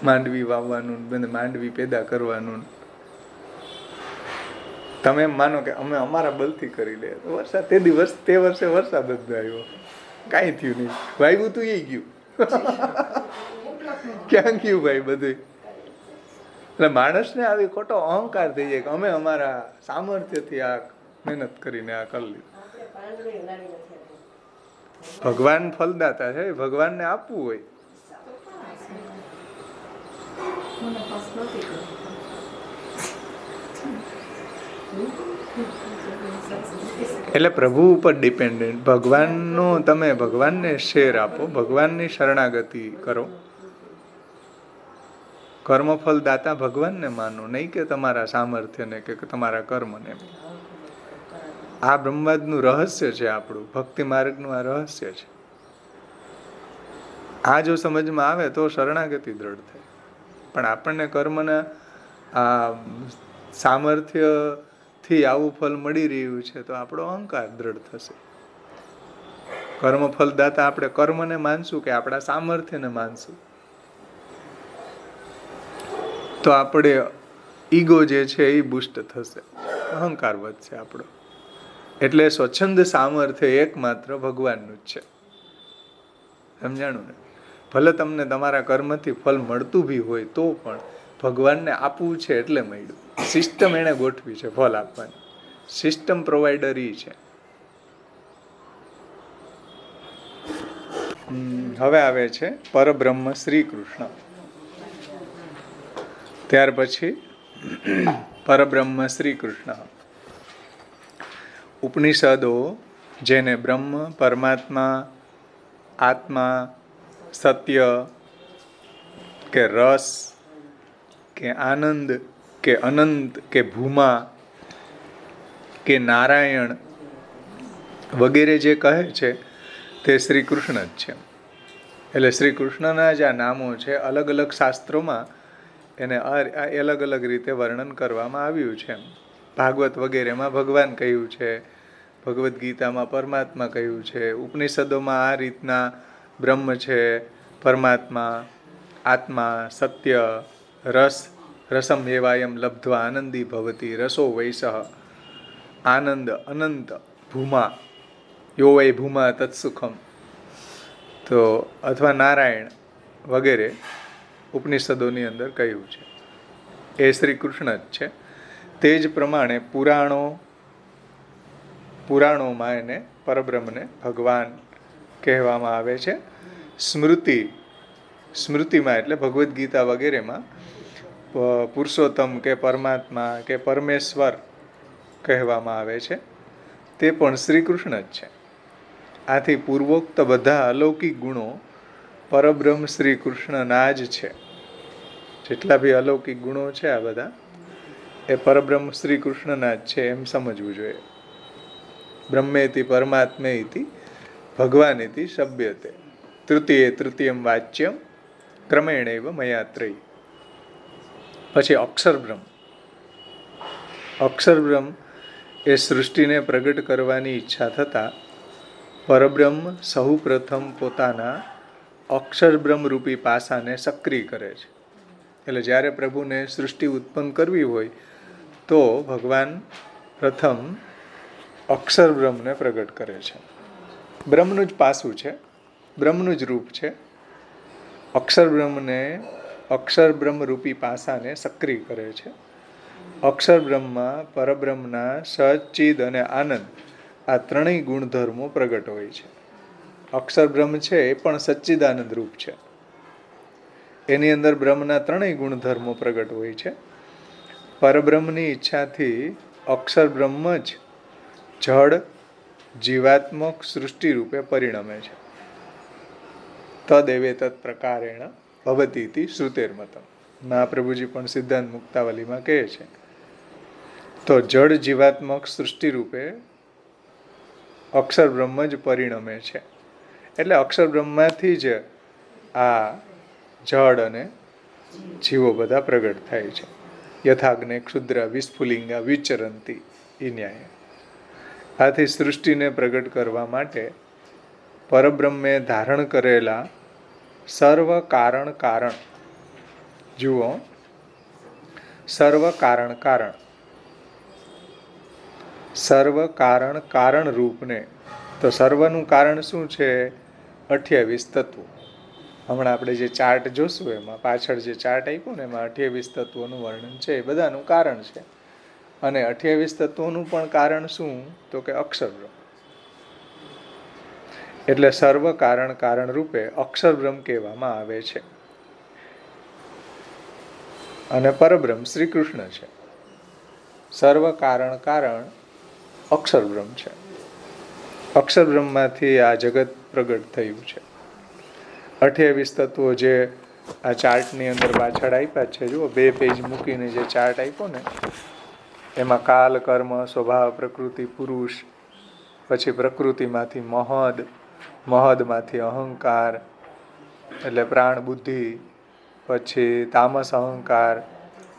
માંડવી વાવવાનું, માંડવી પેદા કરવાનું? તમે એમ માનો કે અમે અમારા બલથી કરી લે તો વરસાદ તે વર્ષે વરસાદ જ આવ્યો, કાંઈ થયું નહીં. વાવ્યું તું એ ગયું, ક્યાં ગયું ભાઈ બધું? એટલે માણસને આવી ખોટો અહંકાર થઈ જાય કે અમે અમારા સામર્થ્યથી આ મહેનત કરીને આ કરી લીધું. ભગવાન ફલદાતા છે, ભગવાનને આપવું હોય. એટલે પ્રભુ ઉપર ડિપેન્ડન્ટ, ભગવાનનું તમે ભગવાનને શેર આપો, ભગવાનની શરણાગતિ કરો. કર્મફલ દાતા ભગવાનને માનો, નહીં કે તમારા સામર્થ્યને કે તમારા કર્મને. આ બ્રહ્મવાદનું રહસ્ય છે, આપણું ભક્તિ માર્ગનું આ રહસ્ય છે. આ જો સમજમાં આવે તો શરણાગતિ દ્રઢ થાય. પણ આપણને કર્મના આ સામર્થ્યથી આવું ફળ મળી રહ્યું છે તો આપણો અહંકાર દ્રઢ થશે. કર્મફલ દાતા આપણે કર્મને માનશું કે આપણા સામર્થ્યને માનશું તો આપણે ઈગો જે છે એ બુસ્ટ થશે, અહંકાર વધશે આપણો. એટલે સ્વચ્છંદ સામર્થ્ય એકમાત્ર ભગવાનનું જ છે. સમજાણું ને? ભલે તમને તમારા કર્મથી ફળ મળતું બી હોય તો પણ ભગવાનને આપવું છે એટલે મળ્યું. સિસ્ટમ એણે ગોઠવી છે ફળ આપવાની, સિસ્ટમ પ્રોવાઈડર ઈ છે. હવે આવે છે પરબ્રહ્મ શ્રી કૃષ્ણ. ત્યાર પછી પરબ્રહ્મ શ્રી કૃષ્ણ. ઉપનિષદો જેને બ્રહ્મ, પરમાત્મા, આત્મા, સત્ય કે રસ કે આનંદ કે અનંત કે ભૂમા કે નારાયણ વગેરે જે કહે છે તે શ્રી કૃષ્ણ જ છે. એટલે શ્રી કૃષ્ણના જે આ નામો છે અલગ અલગ શાસ્ત્રોમાં એને અલગ અલગ રીતે વર્ણન કરવામાં આવ્યું છે. ભાગવત વગેરેમાં ભગવાન કહ્યું છે, ભગવદ્ ગીતામાં પરમાત્મા કહ્યું છે, ઉપનિષદોમાં આ રીતના બ્રહ્મ છે, પરમાત્મા, આત્મા, સત્ય, રસ, રસમ એવાયમ લબ્ધ્વા આનંદી ભવતી, રસો વૈસહ, આનંદ, અનંત, ભૂમા, યો વૈ ભૂમા તત્સુખમ, તો અથવા નારાયણ વગેરે ઉપનિષદોની અંદર કહ્યું છે. એ શ્રી કૃષ્ણ જ છે. તે જ પ્રમાણે પુરાણોમાં એને પરબ્રહ્મને ભગવાન કહેવામાં આવે છે. સ્મૃતિમાં એટલે ભગવદ્ ગીતા વગેરેમાં પુરુષોત્તમ કે પરમાત્મા કે પરમેશ્વર કહેવામાં આવે છે. તે પણ શ્રી કૃષ્ણ જ છે. આથી પૂર્વોક્ત બધા અલૌકિક ગુણો પરબ્રહ્મ શ્રી કૃષ્ણના જ છે. જેટલા બી અલૌકિક ગુણો છે આ બધા એ પરબ્રહ્મ શ્રી કૃષ્ણના જ છે એમ સમજવું જોઈએ. બ્રહ્મેતિ પરમાત્મેતિ ભગવાનેતિ શબ્યતે તૃતીયમ વાચ્યમ ક્રમેણૈવ મયાત્રયી. પછી અક્ષરબ્રહ્મ. અક્ષરબ્રહ્મ એ સૃષ્ટિને પ્રગટ કરવાની ઈચ્છા થતાં પરબ્રહ્મ સહુ પ્રથમ પોતાના અક્ષરબ્રહ્મ રૂપી પાસાને સક્રિય કરે છે. એટલે જ્યારે પ્રભુને સૃષ્ટિ ઉત્પન્ન કરવી હોય તો ભગવાન પ્રથમ અક્ષરબ્રહ્મને પ્રગટ કરે છે. બ્રહ્મનું જ પાસું છે, બ્રહ્મનું જ રૂપ છે. અક્ષરબ્રહ્મને અક્ષર બ્રહ્મ રૂપી પાસાને સક્રિય કરે છે. અક્ષર બ્રહ્મમાં પરબ્રહ્મના સચ્ચિદ અને આનંદ આ ત્રણેય ગુણધર્મો પ્રગટ હોય છે. અક્ષર બ્રહ્મ છે એ પણ સચ્ચિદાનંદ રૂપ છે. એની અંદર બ્રહ્મના ત્રણેય ગુણધર્મો પ્રગટ હોય છે. પરબ્રહ્મની ઈચ્છાથી અક્ષર બ્રહ્મ જ જડ જીવાત્મક સૃષ્ટિ રૂપે પરિણમે છે. તદેવે તત્ પ્રકારેણ ભવતી ઇતિ શ્રુતેર્મતમ. મહાપ્રભુજી પણ સિદ્ધાંત મુક્તાવલીમાં કહે છે. તો જડ જીવાત્મક સૃષ્ટિ રૂપે અક્ષર બ્રહ્મ જ પરિણમે છે. એટલે અક્ષર બ્રહ્મમાંથી જ આ જડ અને જીવો બધા પ્રગટ થાય છે. યથાગ્ને ક્ષુદ્ર વિસ્ફુલિંગા વિચરંતી એ ન્યાય. આથી સૃષ્ટિને પ્રગટ કરવા માટે પરબ્રહ્મે ધારણ કરેલા સર્વ કારણ કારણ, જુઓ, સર્વ કારણ કારણ, સર્વ કારણ કારણ રૂપને, તો સર્વનું કારણ શું છે? 28 તત્વો. હમણાં આપણે જે ચાર્ટ જોશું એમાં પાછળ જે ચાર્ટ આપ્યું ને એમાં 28 તત્વોનું વર્ણન છે. એ બધાનું કારણ છે. અને 28 તત્વોનું પણ કારણ શું? તો કે અક્ષર બ્રહ્મ. એટલે સર્વ કારણ કારણ રૂપે અક્ષર બ્રહ્મ કહેવામાં આવે છે. અને પરબ્રહ્મ શ્રી કૃષ્ણ છે. સર્વ કારણ કારણ અક્ષર બ્રહ્મ છે. અક્ષર બ્રહ્મમાંથી આ જગત પ્રગટ થયું છે. 28 તત્વો જે આ ચાર્ટની અંદર પાછળ આપ્યા છે, જુઓ 2 પેજ મૂકીને જે ચાર્ટ આપ્યો ને એમાં કાલ, કર્મ, સ્વભાવ, પ્રકૃતિ, પુરુષ, પછી પ્રકૃતિમાંથી મહદ, મહદમાંથી અહંકાર એટલે પ્રાણ બુદ્ધિ, પછી તામસ અહંકાર,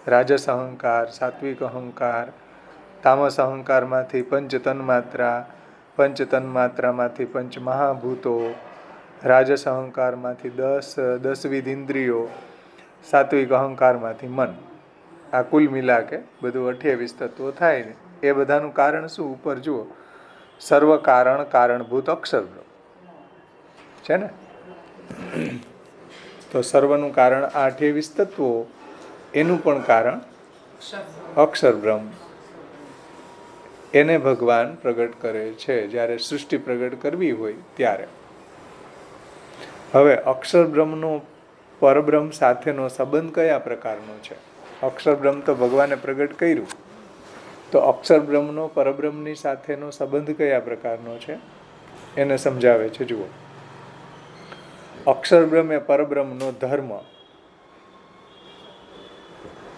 રાજસ અહંકાર, સાત્વિક અહંકાર, તામસ અહંકારમાંથી પંચ તન્માત્રા, પંચ તન્માત્રામાંથી પંચ મહાભૂતો, રાજસ અહંકારમાંથી 10 વિધ ઇન્દ્રિયો, સાત્વિક અહંકારમાંથી મન. આ કુલ મિલા કે બધું 28 તત્વો થાય ને એ બધાનું કારણ શું? ઉપર જુઓ, સર્વ કારણ કારણભૂત અક્ષર બ્રહ્મ છે ને. તો સર્વનું કારણ આ 28 તત્વો, એનું પણ કારણ અક્ષર બ્રહ્મ. એને ભગવાન પ્રગટ કરે છે જ્યારે સૃષ્ટિ પ્રગટ કરવી હોય ત્યારે. હવે અક્ષર બ્રહ્મનો પરબ્રહ્મ સાથેનો સંબંધ કયા પ્રકારનો છે? અક્ષર બ્રહ્મ તો ભગવાને પ્રગટ કર્યું, તો અક્ષર બ્રહ્મનો પરબ્રહ્મની સાથેનો સંબંધ કયા પ્રકારનો છે એને સમજાવે છે. જુઓ, અક્ષર બ્રહ્મ એ પરબ્રહ્મનો ધર્મ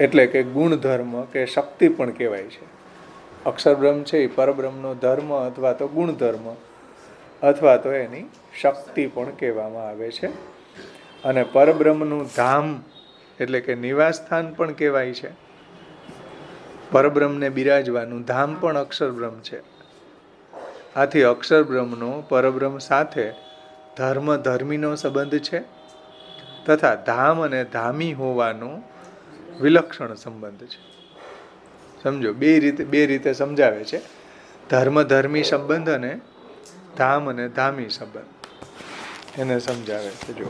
એટલે કે ગુણધર્મ કે શક્તિ પણ કહેવાય છે. અક્ષર બ્રહ્મ છે એ પરબ્રહ્મનો ધર્મ અથવા તો ગુણધર્મ અથવા તો એની શક્તિ પણ કહેવામાં આવે છે. અને પરબ્રહ્મનું ધામ એટલે કે નિવાસ સ્થાન પણ કહેવાય છે. પરબ્રહ્મને બિરાજવાનું ધામ પણ અક્ષર બ્રહ્મ છે. આથી અક્ષર બ્રહ્મનો પરબ્રહ્મ સાથે ધર્મ ધર્મીનો સંબંધ છે તથા ધામ અને ધામી હોવાનો વિલક્ષણ સંબંધ છે. સમજો, બે રીતે સમજાવે છે. ધર્મ ધર્મી સંબંધ અને ધામ અને ધામી સંબંધ એને સમજાવે છે. જો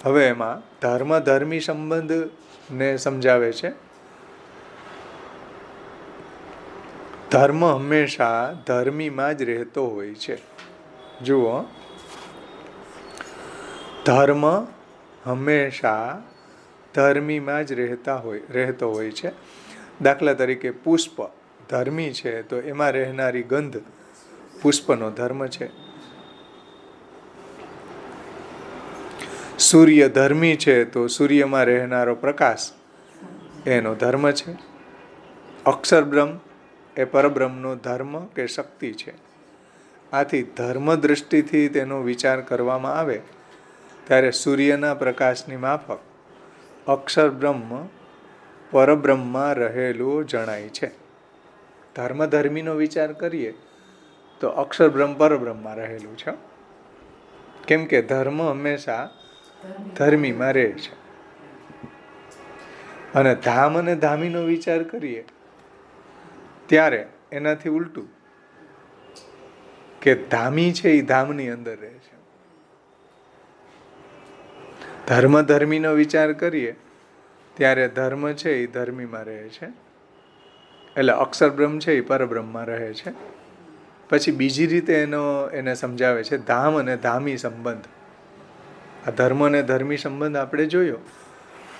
હવે એમાં ધર્મ ધર્મી સંબંધને સમજાવે છે. ધર્મ હંમેશા ધર્મીમાં જ રહેતો હોય છે. જુઓ, ધર્મ હંમેશા ધર્મીમાં જ રહેતો હોય છે. દાખલા તરીકે પુષ્પ ધર્મી છે તો એમાં રહેનારી ગંધ પુષ્પનો ધર્મ છે. સૂર્ય ધર્મી છે તો સૂર્યમાં રહેનારો પ્રકાશ એનો ધર્મ છે. અક્ષર બ્રહ્મ એ પરબ્રહ્મનો ધર્મ કે શક્તિ છે. આથી ધર્મ દૃષ્ટિથી તેનો વિચાર કરવામાં આવે ત્યારે સૂર્યના પ્રકાશની માફક અક્ષર બ્રહ્મ પરબ્રહ્મમાં રહેલું જણાય છે. ધર્મ ધર્મીનો વિચાર કરીએ તો અક્ષર બ્રહ્મ પરબ્રહ્મમાં રહેલું છે. કેમ કે ધર્મ હંમેશા ધર્મીમાં રહે છે. અને ધામ અને ધામીનો વિચાર કરીએ ત્યારે એનાથી ઉલટું કે ધામી છે એ ધામની અંદર રહે છે. ધર્મીનો વિચાર કરીએ ત્યારે ધર્મ છે એ ધર્મીમાં રહે છે, એટલે અક્ષર બ્રહ્મ છે એ પરબ્રહ્મમાં રહે છે. પછી બીજી રીતે એને સમજાવે છે ધામ અને ધામી સંબંધ. આ ધર્મ અને ધર્મી સંબંધ આપણે જોયો.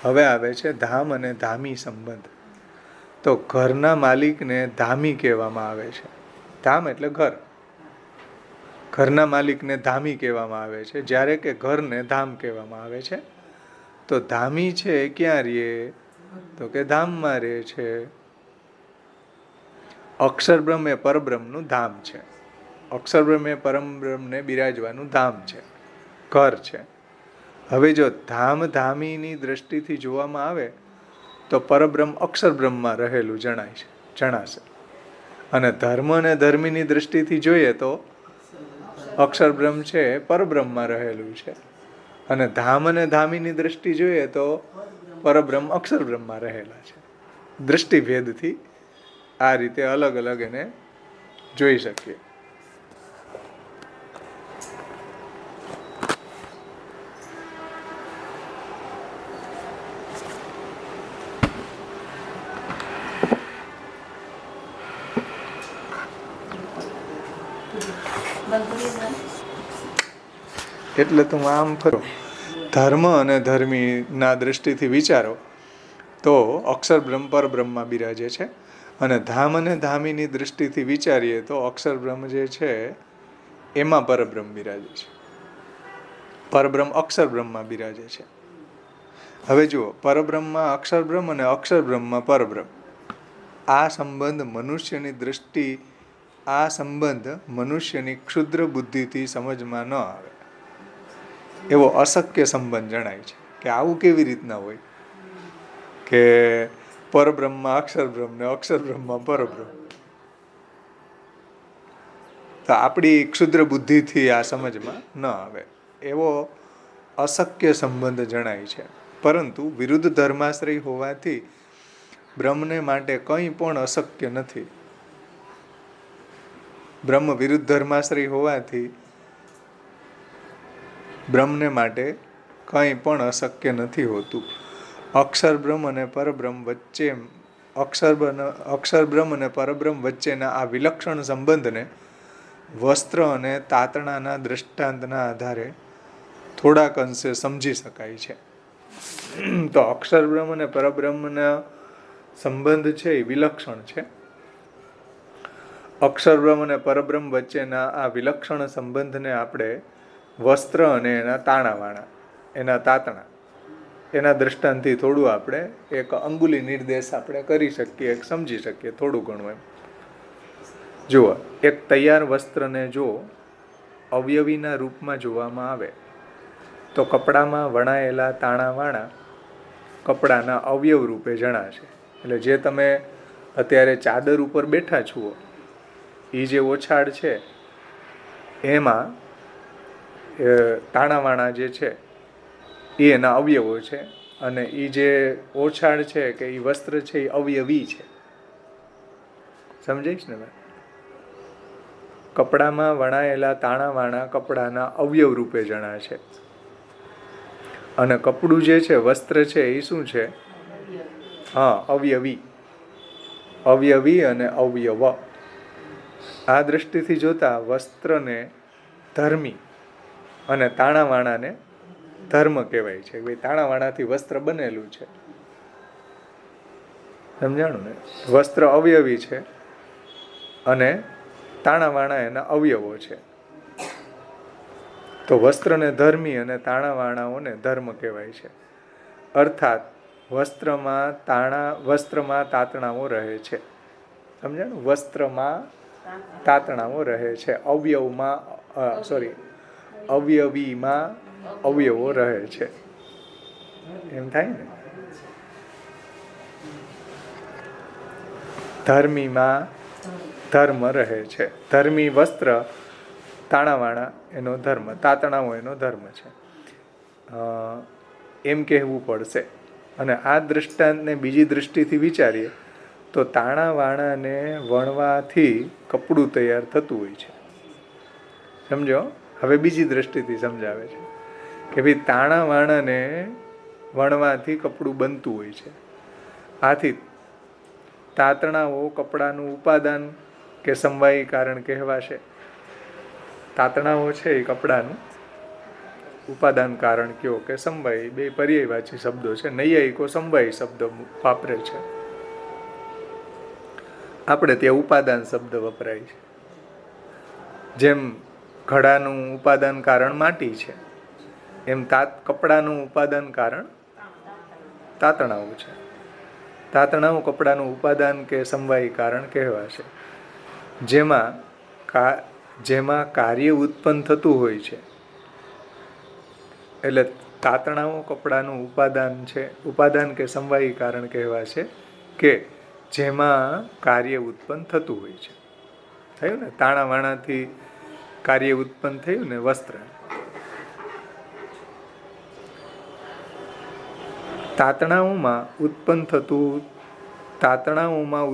હવે આવે છે ધામ અને ધામી સંબંધ. તો ઘરના માલિકને ધામી કહેવામાં આવે છે. ધામ એટલે ઘર. ઘરના માલિકને ધામી કહેવામાં આવે છે, જ્યારે કે ઘરને ધામ કહેવામાં આવે છે. તો ધામી છે એ ક્યાં રહે? તો કે ધામમાં રહે છે. અક્ષર બ્રહ્મ એ પરબ્રહ્મનું ધામ છે. અક્ષર બ્રહ્મ એ પરબ્રહ્મને બિરાજવાનું ધામ છે, ઘર છે. હવે જો ધામ ધામીની દ્રષ્ટિથી જોવામાં આવે તો પરબ્રહ્મ અક્ષર બ્રહ્મમાં રહેલું જણાશે. અને ધર્મ અને ધર્મીની દ્રષ્ટિથી જોઈએ તો અક્ષર બ્રહ્મ છે એ પરબ્રહ્મમાં રહેલું છે. અને ધામ અને ધામીની દ્રષ્ટિ જોઈએ તો પરબ્રહ્મ અક્ષર બ્રહ્મમાં રહેલા છે. દ્રષ્ટિભેદથી આ રીતે અલગ અલગ એને જોઈ શકીએ. એટલે તમે આમ ફરો, ધર્મ અને ધર્મીના દ્રષ્ટિથી વિચારો તો અક્ષર બ્રહ્મ પરબ્રહ્મમાં બિરાજે છે. અને ધામ અને ધામીની દ્રષ્ટિથી વિચારીએ તો અક્ષર બ્રહ્મ જે છે એમાં પરબ્રહ્મ બિરાજે છે, પરબ્રહ્મ અક્ષર બ્રહ્મમાં બિરાજે છે. હવે જુઓ, પરબ્રહ્મમાં અક્ષર બ્રહ્મ અને અક્ષર બ્રહ્મમાં પરબ્રહ્મ. આ સંબંધ મનુષ્યની ક્ષુદ્ર બુદ્ધિથી સમજમાં ન આવે એવો અશક્ય સંબંધ જણાય છે. કે આવું કેવી રીતના હોય કે પરબ્રહ્મમાં અક્ષર બ્રહ્મ ને અક્ષર બ્રહ્મમાં પરબ્રહ્મ? તો આપણી ક્ષુદ્ર બુદ્ધિથી આ સમજમાં ન આવે એવો અશક્ય સંબંધ જણાય છે. પરંતુ વિરુદ્ધ ધર્માશ્રય હોવાથી બ્રહ્મને માટે કંઈ પણ અશક્ય નથી. બ્રહ્મ વિરુદ્ધ ધર્માશ્રય હોવાથી બ્રહ્મને માટે કંઈ પણ અશક્ય નથી હોતું. અક્ષર બ્રહ્મ અને પરબ્રહ્મ વચ્ચે અક્ષર બ્રહ્મ અને પરબ્રહ્મ વચ્ચેના આ વિલક્ષણ સંબંધને વસ્ત્ર અને તાતણાના દ્રષ્ટાંતના આધારે થોડાક અંશે સમજી શકાય છે. તો અક્ષર બ્રહ્મ અને પરબ્રહ્મના સંબંધ છે એ વિલક્ષણ છે. અક્ષર બ્રહ્મ અને પરબ્રહ્મ વચ્ચેના આ વિલક્ષણ સંબંધને આપણે વસ્ત્ર અને એના તાણાવાણા, એના તાતણા, એના દ્રષ્ટાંતથી થોડું આપણે એક અંગુલી નિર્દેશ આપણે કરી શકીએ, એક સમજી શકીએ થોડું ઘણું એમ. જુઓ, એક તૈયાર વસ્ત્રને જો અવયવીના રૂપમાં જોવામાં આવે તો કપડામાં વણાયેલા તાણાવાણા કપડાના અવયવ રૂપે જણાશે. એટલે જે તમે અત્યારે ચાદર ઉપર બેઠા છો એ જે ઓછાડ છે એમાં તાણાવાણા જે છે એ એના અવયવો છે, અને એ જે ઓછાડ છે કે એ વસ્ત્ર છે એ અવયવી છે. સમજાઈશ ને ભાઈ? કપડામાં વણાયેલા તાણાવાણા કપડાના અવયવ રૂપે જણાશે. અને કપડું જે છે, વસ્ત્ર છે, એ શું છે? હા, અવયવી. અવયવી અને અવયવ. આ દ્રષ્ટિથી જોતા વસ્ત્રને ધર્મી અને તાણાવાણાને ધર્મ કહેવાય છે. ભાઈ, તાણાવાણાથી વસ્ત્ર બનેલું છે. સમજાણું ને? વસ્ત્ર અવયવી છે અને તાણાવાણા એના અવયવો છે. તો વસ્ત્રને ધર્મી અને તાણાવાણાઓને ધર્મ કહેવાય છે. અર્થાત વસ્ત્રમાં તાતણાઓ રહે છે. સમજાણું? વસ્ત્રમાં તાતણાઓ રહે છે. અવયવીમાં અવયવો રહે છે. એમ થાય ને? ધર્મીમાં ધર્મ રહે છે. ધર્મી વસ્ત્ર, તાણાવાણા એનો ધર્મ, તાતણાઓ એનો ધર્મ છે, એમ કહેવું પડશે. અને આ દ્રષ્ટાંતને બીજી દ્રષ્ટિથી વિચારીએ તો તાણાવાણાને વણવાથી કપડું તૈયાર થતું હોય છે. સમજો? હવે બીજી દ્રષ્ટિથી સમજાવે છે કે ભાઈ તાણા વાણાને વણવાથી કપડું બનતું હોય છે. આથી તાતણાઓ કપડાનું ઉપાદાન કે સમવાયી કારણ કહેવાશે. તાતણાઓ છે એ કપડાનું ઉપાદાન કારણ કયો કે સમવાયી, બે પર્યાયવાચી શબ્દો છે. નૈયાયિકો સમવાયી શબ્દ વાપરે છે, આપણે ત્યાં ઉપાદાન શબ્દ વપરાય છે. જેમ ઘડાનું ઉપાદાન કારણ માટી છે, એમ કપડાનું ઉપાદાન કારણ તાતણાઓ છે. તાતણાઓ કપડાનું ઉપાદાન કે સમવાયી કારણ કહેવાશે. જેમાં કાર્ય ઉત્પન્ન થતું હોય છે, એટલે તાતણાઓ કપડાનું ઉપાદાન છે, ઉપાદાન કે સમવાયી કારણ કહેવાશે કે જેમાં કાર્ય ઉત્પન્ન થતું હોય છે. થયું ને, તાણા વાણાથી કાર્ય ઉત્પન્ન થયું ને વસ્ત્ર. તાતણાઓમાં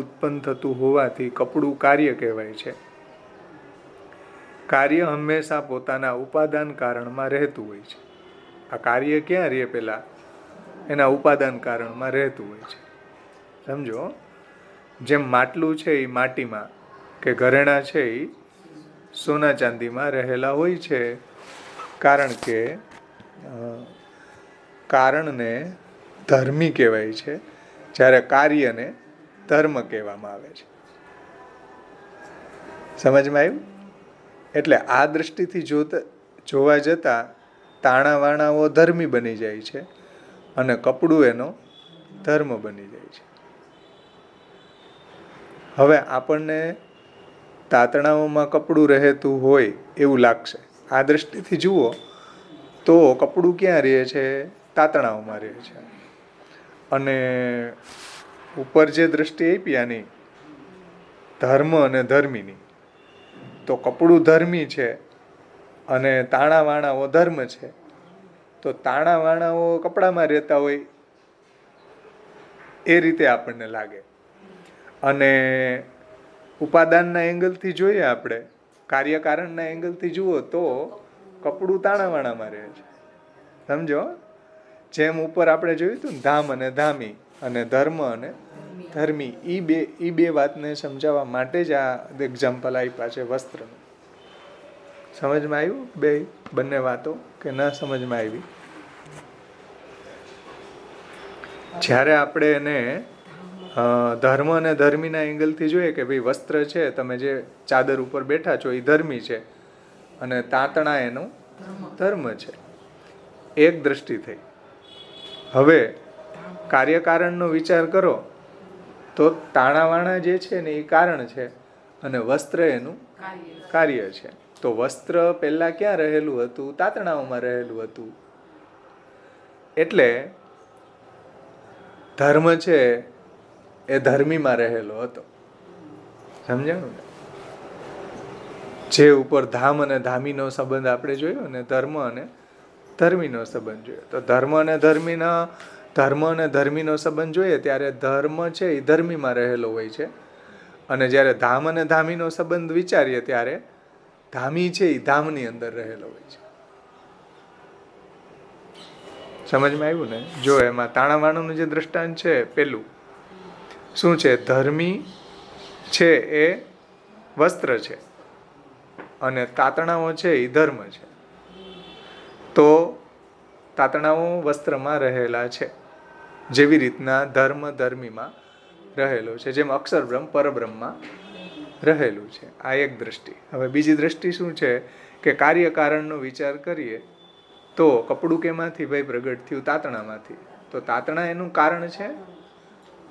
ઉત્પન્ન થતું હોવાથી કપડું કાર્ય કહેવાય છે. કાર્ય હંમેશા પોતાના ઉપાદાન કારણમાં રહેતું હોય છે. આ કાર્ય ક્યાં રહે? પેલા એના ઉપાદાન કારણમાં રહેતું હોય છે. સમજો, જેમ માટલું છે એ માટીમાં, કે ઘરેણાં છે એ સોના ચાંદીમાં રહેલા હોય છે, કારણ કે કારણને ધર્મી કહેવાય છે, જ્યારે કાર્યને ધર્મ કહેવામાં આવે છે. સમજમાં આવ્યું? એટલે આ દ્રષ્ટિથી જોવા જતાં તાણા વાણાઓ ધર્મી બની જાય છે અને કપડું એનો ધર્મ બની જાય છે. હવે આપણને તાતણાઓમાં કપડું રહેતું હોય એવું લાગશે. આ દ્રષ્ટિથી જુઓ તો કપડું ક્યાં રહે છે? તાતણાઓમાં રહે છે. અને ઉપર જે દ્રષ્ટિ આપી આની ધર્મ અને ધર્મીની, તો કપડું ધર્મી છે અને તાણા વાણાઓ ધર્મ છે. તો તાણા વાણાઓ કપડામાં રહેતા હોય એ રીતે આપણને લાગે. અને ઉપાદાનના એંગલથી જોઈએ આપણે, કાર્યકારણના એંગલથી જુઓ તો કપડું તાણા વાણામાં રહે છે. સમજો, જેમ ઉપર આપણે જોયું હતું ને, ધામ અને ધામી અને ધર્મ અને ધર્મી, એ બે વાતને સમજાવવા માટે જ આ એક્ઝામ્પલ આપ્યા છે વસ્ત્રનું. સમજમાં આવ્યું બંને વાતો કે ન સમજમાં આવી? જ્યારે આપણે એને ધર્મ અને ધર્મીના એંગલથી જોઈએ કે ભાઈ વસ્ત્ર છે, તમે જે ચાદર ઉપર બેઠા છો એ ધર્મી છે અને તાતણા એનું ધર્મ છે, એક દ્રષ્ટિ થઈ. હવે કાર્યકારણનો વિચાર કરો તો તાણાવાણા જે છે ને એ કારણ છે અને વસ્ત્ર એનું કાર્ય છે. તો વસ્ત્ર પહેલા ક્યાં રહેલું હતું? તાતણાઓમાં રહેલું હતું. એટલે ધર્મ છે એ ધર્મીમાં રહેલો હતો. સમજાણું ને? જે ઉપર ધામ અને ધામીનો સંબંધ આપણે જોયો ને, ધર્મ અને ધર્મીનો સંબંધ જોયો, તો ધર્મ અને ધર્મીનો સંબંધ જોઈએ ત્યારે ધર્મ છે એ ધર્મીમાં રહેલો હોય છે, અને જ્યારે ધામ અને ધામીનો સંબંધ વિચારીએ ત્યારે ધામી છે એ ધામની અંદર રહેલો હોય છે. સમજમાં આવ્યું ને? જો એમાં તાણાવાણાનું જે દ્રષ્ટાંત છે, પેલું શું છે? ધર્મી છે એ વસ્ત્ર છે અને તાતણાઓ છે એ ધર્મ છે. તો તાતણાઓ વસ્ત્રમાં રહેલા છે, જેવી રીતના ધર્મ ધર્મીમાં રહેલો છે, જેમ અક્ષર બ્રહ્મ પરબ્રહ્મમાં રહેલું છે. આ એક દ્રષ્ટિ. હવે બીજી દ્રષ્ટિ શું છે કે કાર્યકારણનો વિચાર કરીએ તો કપડું કેમાંથી ભાઈ પ્રગટ થયું? તાતણામાંથી. તો તાતણા એનું કારણ છે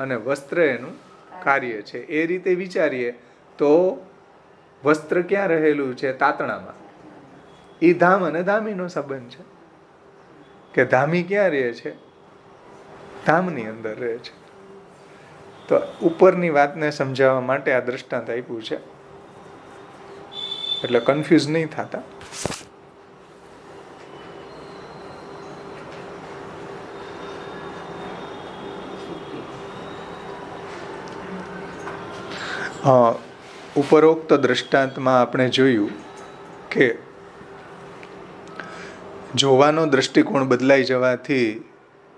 અને વસ્ત્ર એનું કાર્ય છે. એ રીતે વિચારીએ તો વસ્ત્ર ક્યાં રહેલું છે? તાતણામાં. એ ધામ અને ધામીનો સંબંધ છે, કે ધામી ક્યાં રહે છે? ધામની અંદર રહે છે. તો ઉપરની વાતને સમજાવવા માટે આ દ્રષ્ટાંત આપ્યું છે, એટલે કન્ફ્યુઝ નહીં થતા. ઉપરોક્ત દ્રષ્ટાંતમાં આપણે જોયું કે જોવાનો દૃષ્ટિકોણ બદલાઈ જવાથી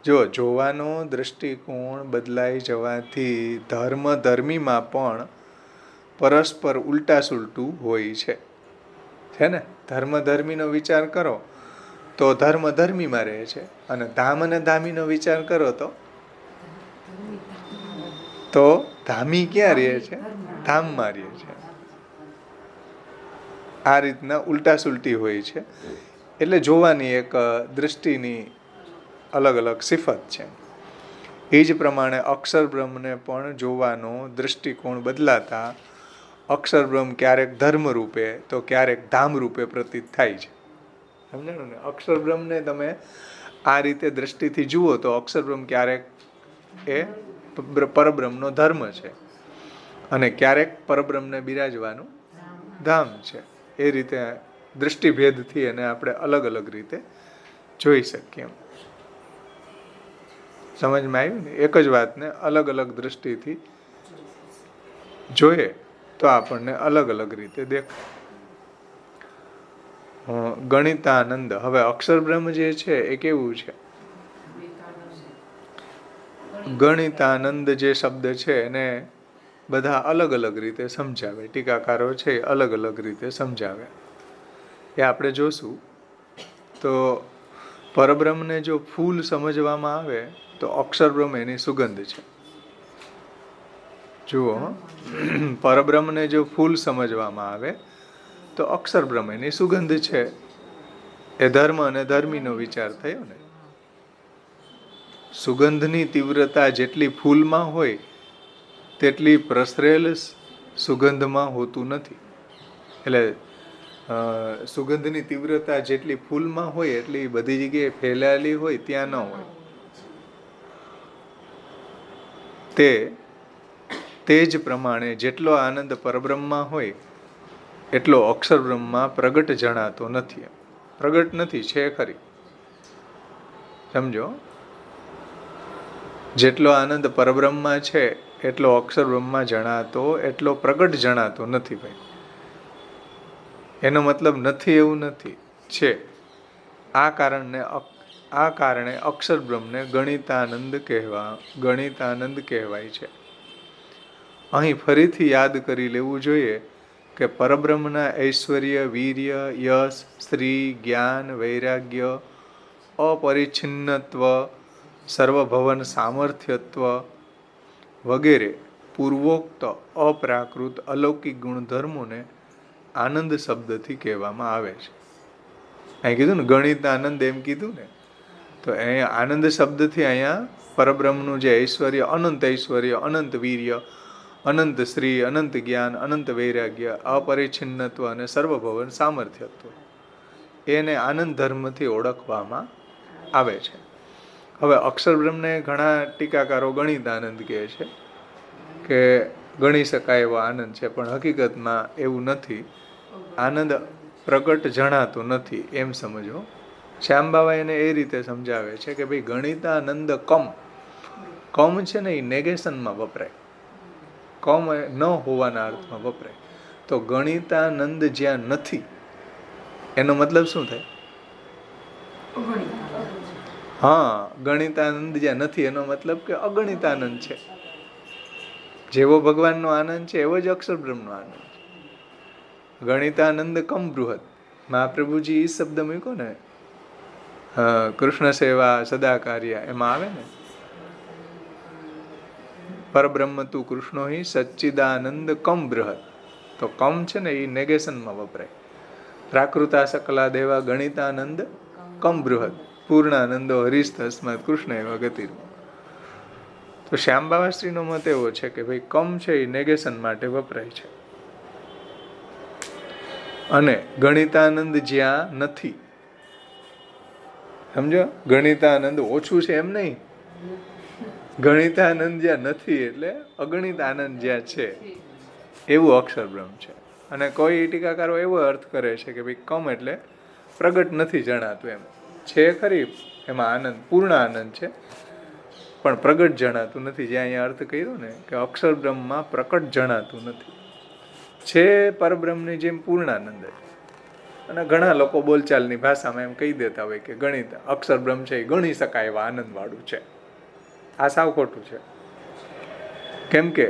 જોવાનો દૃષ્ટિકોણ બદલાઈ જવાથી ધર્મીમાં પણ પરસ્પર ઉલટા સુલટું હોય છે ને? ધર્મીનો વિચાર કરો તો ધર્મીમાં રહે છે, અને ધામ અને ધામીનો વિચાર કરો તો ધામી ક્યાં રહે છે? ધામમાં રહે છે. આ રીતના ઉલટા સુલટી હોય છે. એટલે જોવાની એક દૃષ્ટિની અલગ અલગ સિફત છે. એ જ પ્રમાણે અક્ષર બ્રહ્મને પણ જોવાનો દૃષ્ટિકોણ બદલાતા અક્ષર બ્રહ્મ ક્યારેક ધર્મ રૂપે તો ક્યારેક ધામ રૂપે પ્રતીત થાય છે. સમજાણું ને? અક્ષર બ્રહ્મને તમે આ રીતે દ્રષ્ટિથી જુઓ તો અક્ષર બ્રહ્મ ક્યારેક એ પરબ્રહ્મનો ધર્મ છે, અને ક્યારેક પરબ્રહ્મને બિરાજવાનું ધામ છે. એ રીતે દૃષ્ટિભેદથી એને આપણે અલગ અલગ રીતે જોઈ શકીએ. સમજમાં આવ્યું ને? એક જ વાતને અલગ અલગ દૃષ્ટિથી જોઈએ તો આપણને અલગ અલગ રીતે દેખાય. ગણિતાનંદ. હવે અક્ષર બ્રહ્મ જે છે એ કેવું છે? ગણિતાનંદ જે શબ્દ છે એને બધા અલગ અલગ રીતે સમજાવે. ટીકાકારો છે એ અલગ અલગ રીતે સમજાવે. એ આપણે જોશું. તો પરબ્રહ્મને જો ફૂલ સમજવામાં આવે તો અક્ષર બ્રહ્મ એની સુગંધ છે. જુઓ, પરબ્રહ્મને જો ફૂલ સમજવામાં આવે તો અક્ષર બ્રહ્મ એની સુગંધ છે. એ ધર્મ અને ધર્મીનો વિચાર થયો ને? સુગંધની તીવ્રતા જેટલી ફૂલમાં હોય તેટલી પ્રસરેલ સુગંધમાં હોતું નથી. એટલે સુગંધની તીવ્રતા જેટલી ફૂલમાં હોય એટલી બધી જગ્યાએ ફેલાયેલી હોય ત્યાં ન હોય. તે જ પ્રમાણે જેટલો આનંદ પરબ્રહ્મમાં હોય એટલો અક્ષર બ્રહ્મમાં પ્રગટ જણાતો નથી. પ્રગટ નથી, છે ખરી. સમજો, જેટલો આનંદ પરબ્રહ્મમાં છે એટલો અક્ષર બ્રહ્મમાં જણાતો, એટલો પ્રગટ જણાતો નથી ભાઈ. એનો મતલબ નથી એવું નથી, છે. આ કારણે અક્ષર બ્રહ્મને ગણિતાનંદ કહેવાય છે. અહીં ફરીથી યાદ કરી લેવું જોઈએ કે પરબ્રહ્મના ઐશ્વર્ય, વીર્ય, યશ, શ્રી, જ્ઞાન, વૈરાગ્ય, અપરિચ્છિન્નત્વ, સર્વભવન સામર્થ્યત્વ વગેરે પૂર્વોક્ત અપ્રાકૃત અલૌકિક ગુણધર્મોને આનંદ શબ્દથી કહેવામાં આવે છે. અહીં કીધું ને ગણિતાનંદ, એમ કીધું ને, તો અહીંયા આનંદ શબ્દથી અહીંયા પરબ્રહ્મનું જે ઐશ્વર્ય, અનંત વીર્ય, અનંત શ્રી, અનંત જ્ઞાન, અનંત વૈરાગ્ય, અપરિચ્છિન્નત્વ અને સર્વભવન સામર્થ્યત્વ, એને આનંદ ધર્મથી ઓળખવામાં આવે છે. હવે અક્ષર બ્રહ્મને ઘણા ટીકાકારો ગણિતાનંદ કહે છે કે ગણી શકાય એવો આનંદ છે, પણ હકીકતમાં એવું નથી. આનંદ પ્રગટ જણાતો નથી એમ સમજો. શ્યામબાવા એને એ રીતે સમજાવે છે કે ભાઈ ગણિતાનંદ કમ છે ને એ નેગેશનમાં વપરાય, કમ ન હોવાના અર્થમાં વપરાય. તો ગણિતાનંદ જ્યાં નથી એનો મતલબ શું થાય? હા, ગણિતાનંદ જ્યાં નથી એનો મતલબ કે અગણિતાનંદ છે. જેવો ભગવાનનો આનંદ છે એવો જ અક્ષર બ્રહ્મનો આનંદ છે. ગણિતાનંદ કમ બૃહદ. મહાપ્રભુજી એ શબ્દ મૂક્યો ને, કૃષ્ણ સેવા સદા કાર્ય, એમાં આવે ને પરબ્રહ્મ તું કૃષ્ણો હિ સચ્ચિદાનંદ કમ બૃહદ. તો કમ છે ને એ નેગેશનમાં વપરાય. પ્રાકૃતા સકલા દેવા ગણિતાનંદ કમ બૃહદ પૂર્ણાનંદો હરીશ તસ્માત કૃષ્ણ એવા ગતિર. તો શ્યામબાવાશ્રીનો મત એવો છે કે ભાઈ કમ છે એ નેગેશન માટે વપરાય છે, અને ગણિતાનંદ જ્યાં નથી, સમજો, ગણિતાનંદ ઓછું છે એમ નહીં, ગણિતાનંદ જ્યાં નથી એટલે અગણિત આનંદ જ્યાં છે એવું અક્ષર બ્રહ્મ છે. અને કોઈ ટીકાકારો એવો અર્થ કરે છે કે ભાઈ કમ એટલે પ્રગટ નથી જણાતું, એમ છે ખરી એમાં આનંદ, પૂર્ણ આનંદ છે પણ પ્રગટ જણાતું નથી. જ્યાં અહીંયા અર્થ કર્યો ને કે અક્ષર બ્રહ્મમાં પ્રકટ જણાતું નથી, છે પરબ્રહ્મની જેમ પૂર્ણાનંદ. અને ઘણા લોકો બોલચાલની ભાષામાં એમ કહી દેતા હોય કે ગણિત અક્ષર બ્રહ્મ છે એ ગણી શકાય એવા આનંદવાળું છે. આ સાવ ખોટું છે. કેમ કે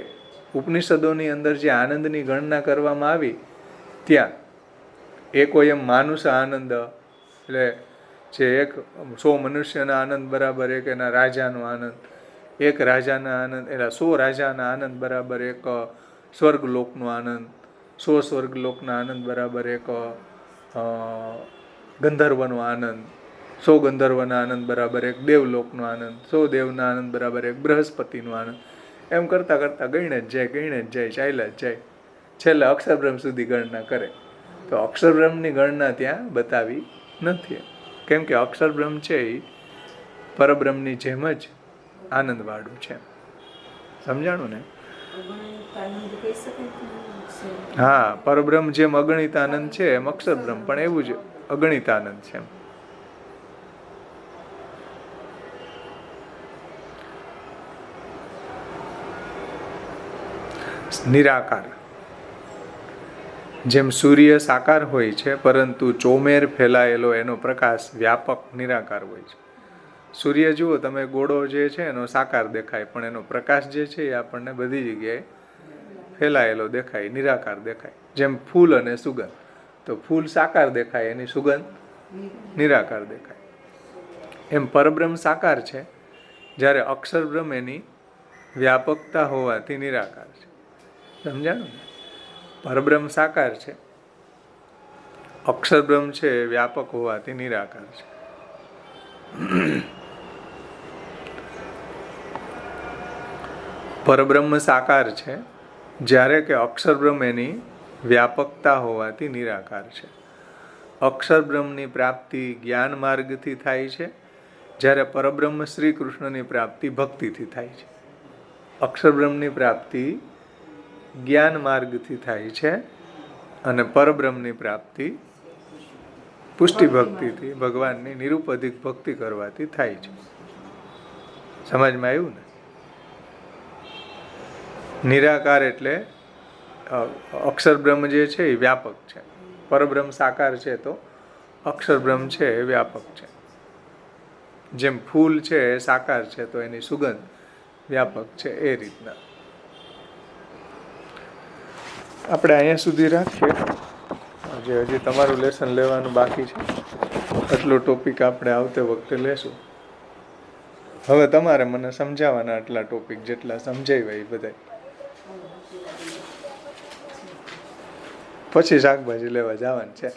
ઉપનિષદોની અંદર જે આનંદની ગણના કરવામાં આવી ત્યાં એ કોઈ એમ માનુષ આનંદ એટલે જે એક 100 મનુષ્યના આનંદ બરાબર એક એના રાજાનો આનંદ, એક રાજાના આનંદ એટલે 100 રાજાના આનંદ બરાબર એક સ્વર્ગલોકનો આનંદ, 100 સ્વર્ગલોકના આનંદ બરાબર એક ગંધર્વનો આનંદ, 100 ગંધર્વના આનંદ બરાબર એક દેવલોકનો આનંદ, 100 દેવના આનંદ બરાબર એક બૃહસ્પતિનો આનંદ, એમ કરતાં કરતાં ગઈને જ જાય, ચાલ્યા જ જાય, છેલ્લે અક્ષરબ્રહ્મ સુધી ગણના કરે. તો અક્ષરબ્રહ્મની ગણના ત્યાં બતાવી નથી. કેમ કે અક્ષરબ્રહ્મ છે એ પરબ્રહ્મની જેમ જ આનંદવાળું છે. સમજાણું ને? હા, પરબ્રહ્મ જેમ અગણિત આનંદ છે એમ અક્ષરબ્રહ્મ પણ એવું જ અગણિત આનંદ છે. નિરાકાર, જેમ સૂર્ય સાકાર હોય છે પરંતુ ચોમેર ફેલાયેલો એનો પ્રકાશ વ્યાપક નિરાકાર હોય છે. સૂર્ય જુઓ તમે, ગોળો જે છે એનો સાકાર દેખાય પણ એનો પ્રકાશ જે છે એ આપણને બધી જગ્યાએ ફેલાયેલો દેખાય, નિરાકાર દેખાય. જેમ ફૂલ અને સુગંધ, તો ફૂલ સાકાર દેખાય, એની સુગંધ નિરાકાર દેખાય. એમ પરબ્રહ્મ સાકાર છે, જ્યારે અક્ષરબ્રહ્મ એની વ્યાપકતા હોવાથી નિરાકાર છે. સમજાણું? પરબ્રહ્મ સાકાર છે, અક્ષરબ્રહ્મ છે એ વ્યાપક હોવાથી નિરાકાર છે. પરબ્રહ્મ સાકાર છે, જ્યારે કે અક્ષરબ્રહ્મ એની વ્યાપકતા હોવાથી નિરાકાર છે. અક્ષરબ્રહ્મની પ્રાપ્તિ જ્ઞાન માર્ગથી થાય છે, જ્યારે પરબ્રહ્મ શ્રી કૃષ્ણની પ્રાપ્તિ ભક્તિથી થાય છે. અક્ષરબ્રહ્મની પ્રાપ્તિ જ્ઞાન માર્ગથી થાય છે અને પરબ્રહ્મની પ્રાપ્તિ પુષ્ટિ ભક્તિથી, ભગવાનની નિરુપધિક ભક્તિ કરવાથી થાય છે. સમજમાં આવ્યું ને? નિરાકાર એટલે અક્ષરબ્રહ્મ જે છે એ વ્યાપક છે, પરબ્રહ્મ સાકાર છે તો અક્ષરબ્રહ્મ છે એ વ્યાપક છે. જેમ ફૂલ છે એ સાકાર છે તો એની સુગંધ વ્યાપક છે, એ રીતના. આપણે અહીંયા સુધી રાખીએ. હજી તમારું લેસન લેવાનું બાકી છે, આટલો ટોપિક આપણે આવતે વખતે લેશું. હવે તમારે મને સમજાવવાના આટલા ટોપિક જેટલા સમજાવ્યા એ બધા. પછી શાકભાજી લેવા જવાનું છે.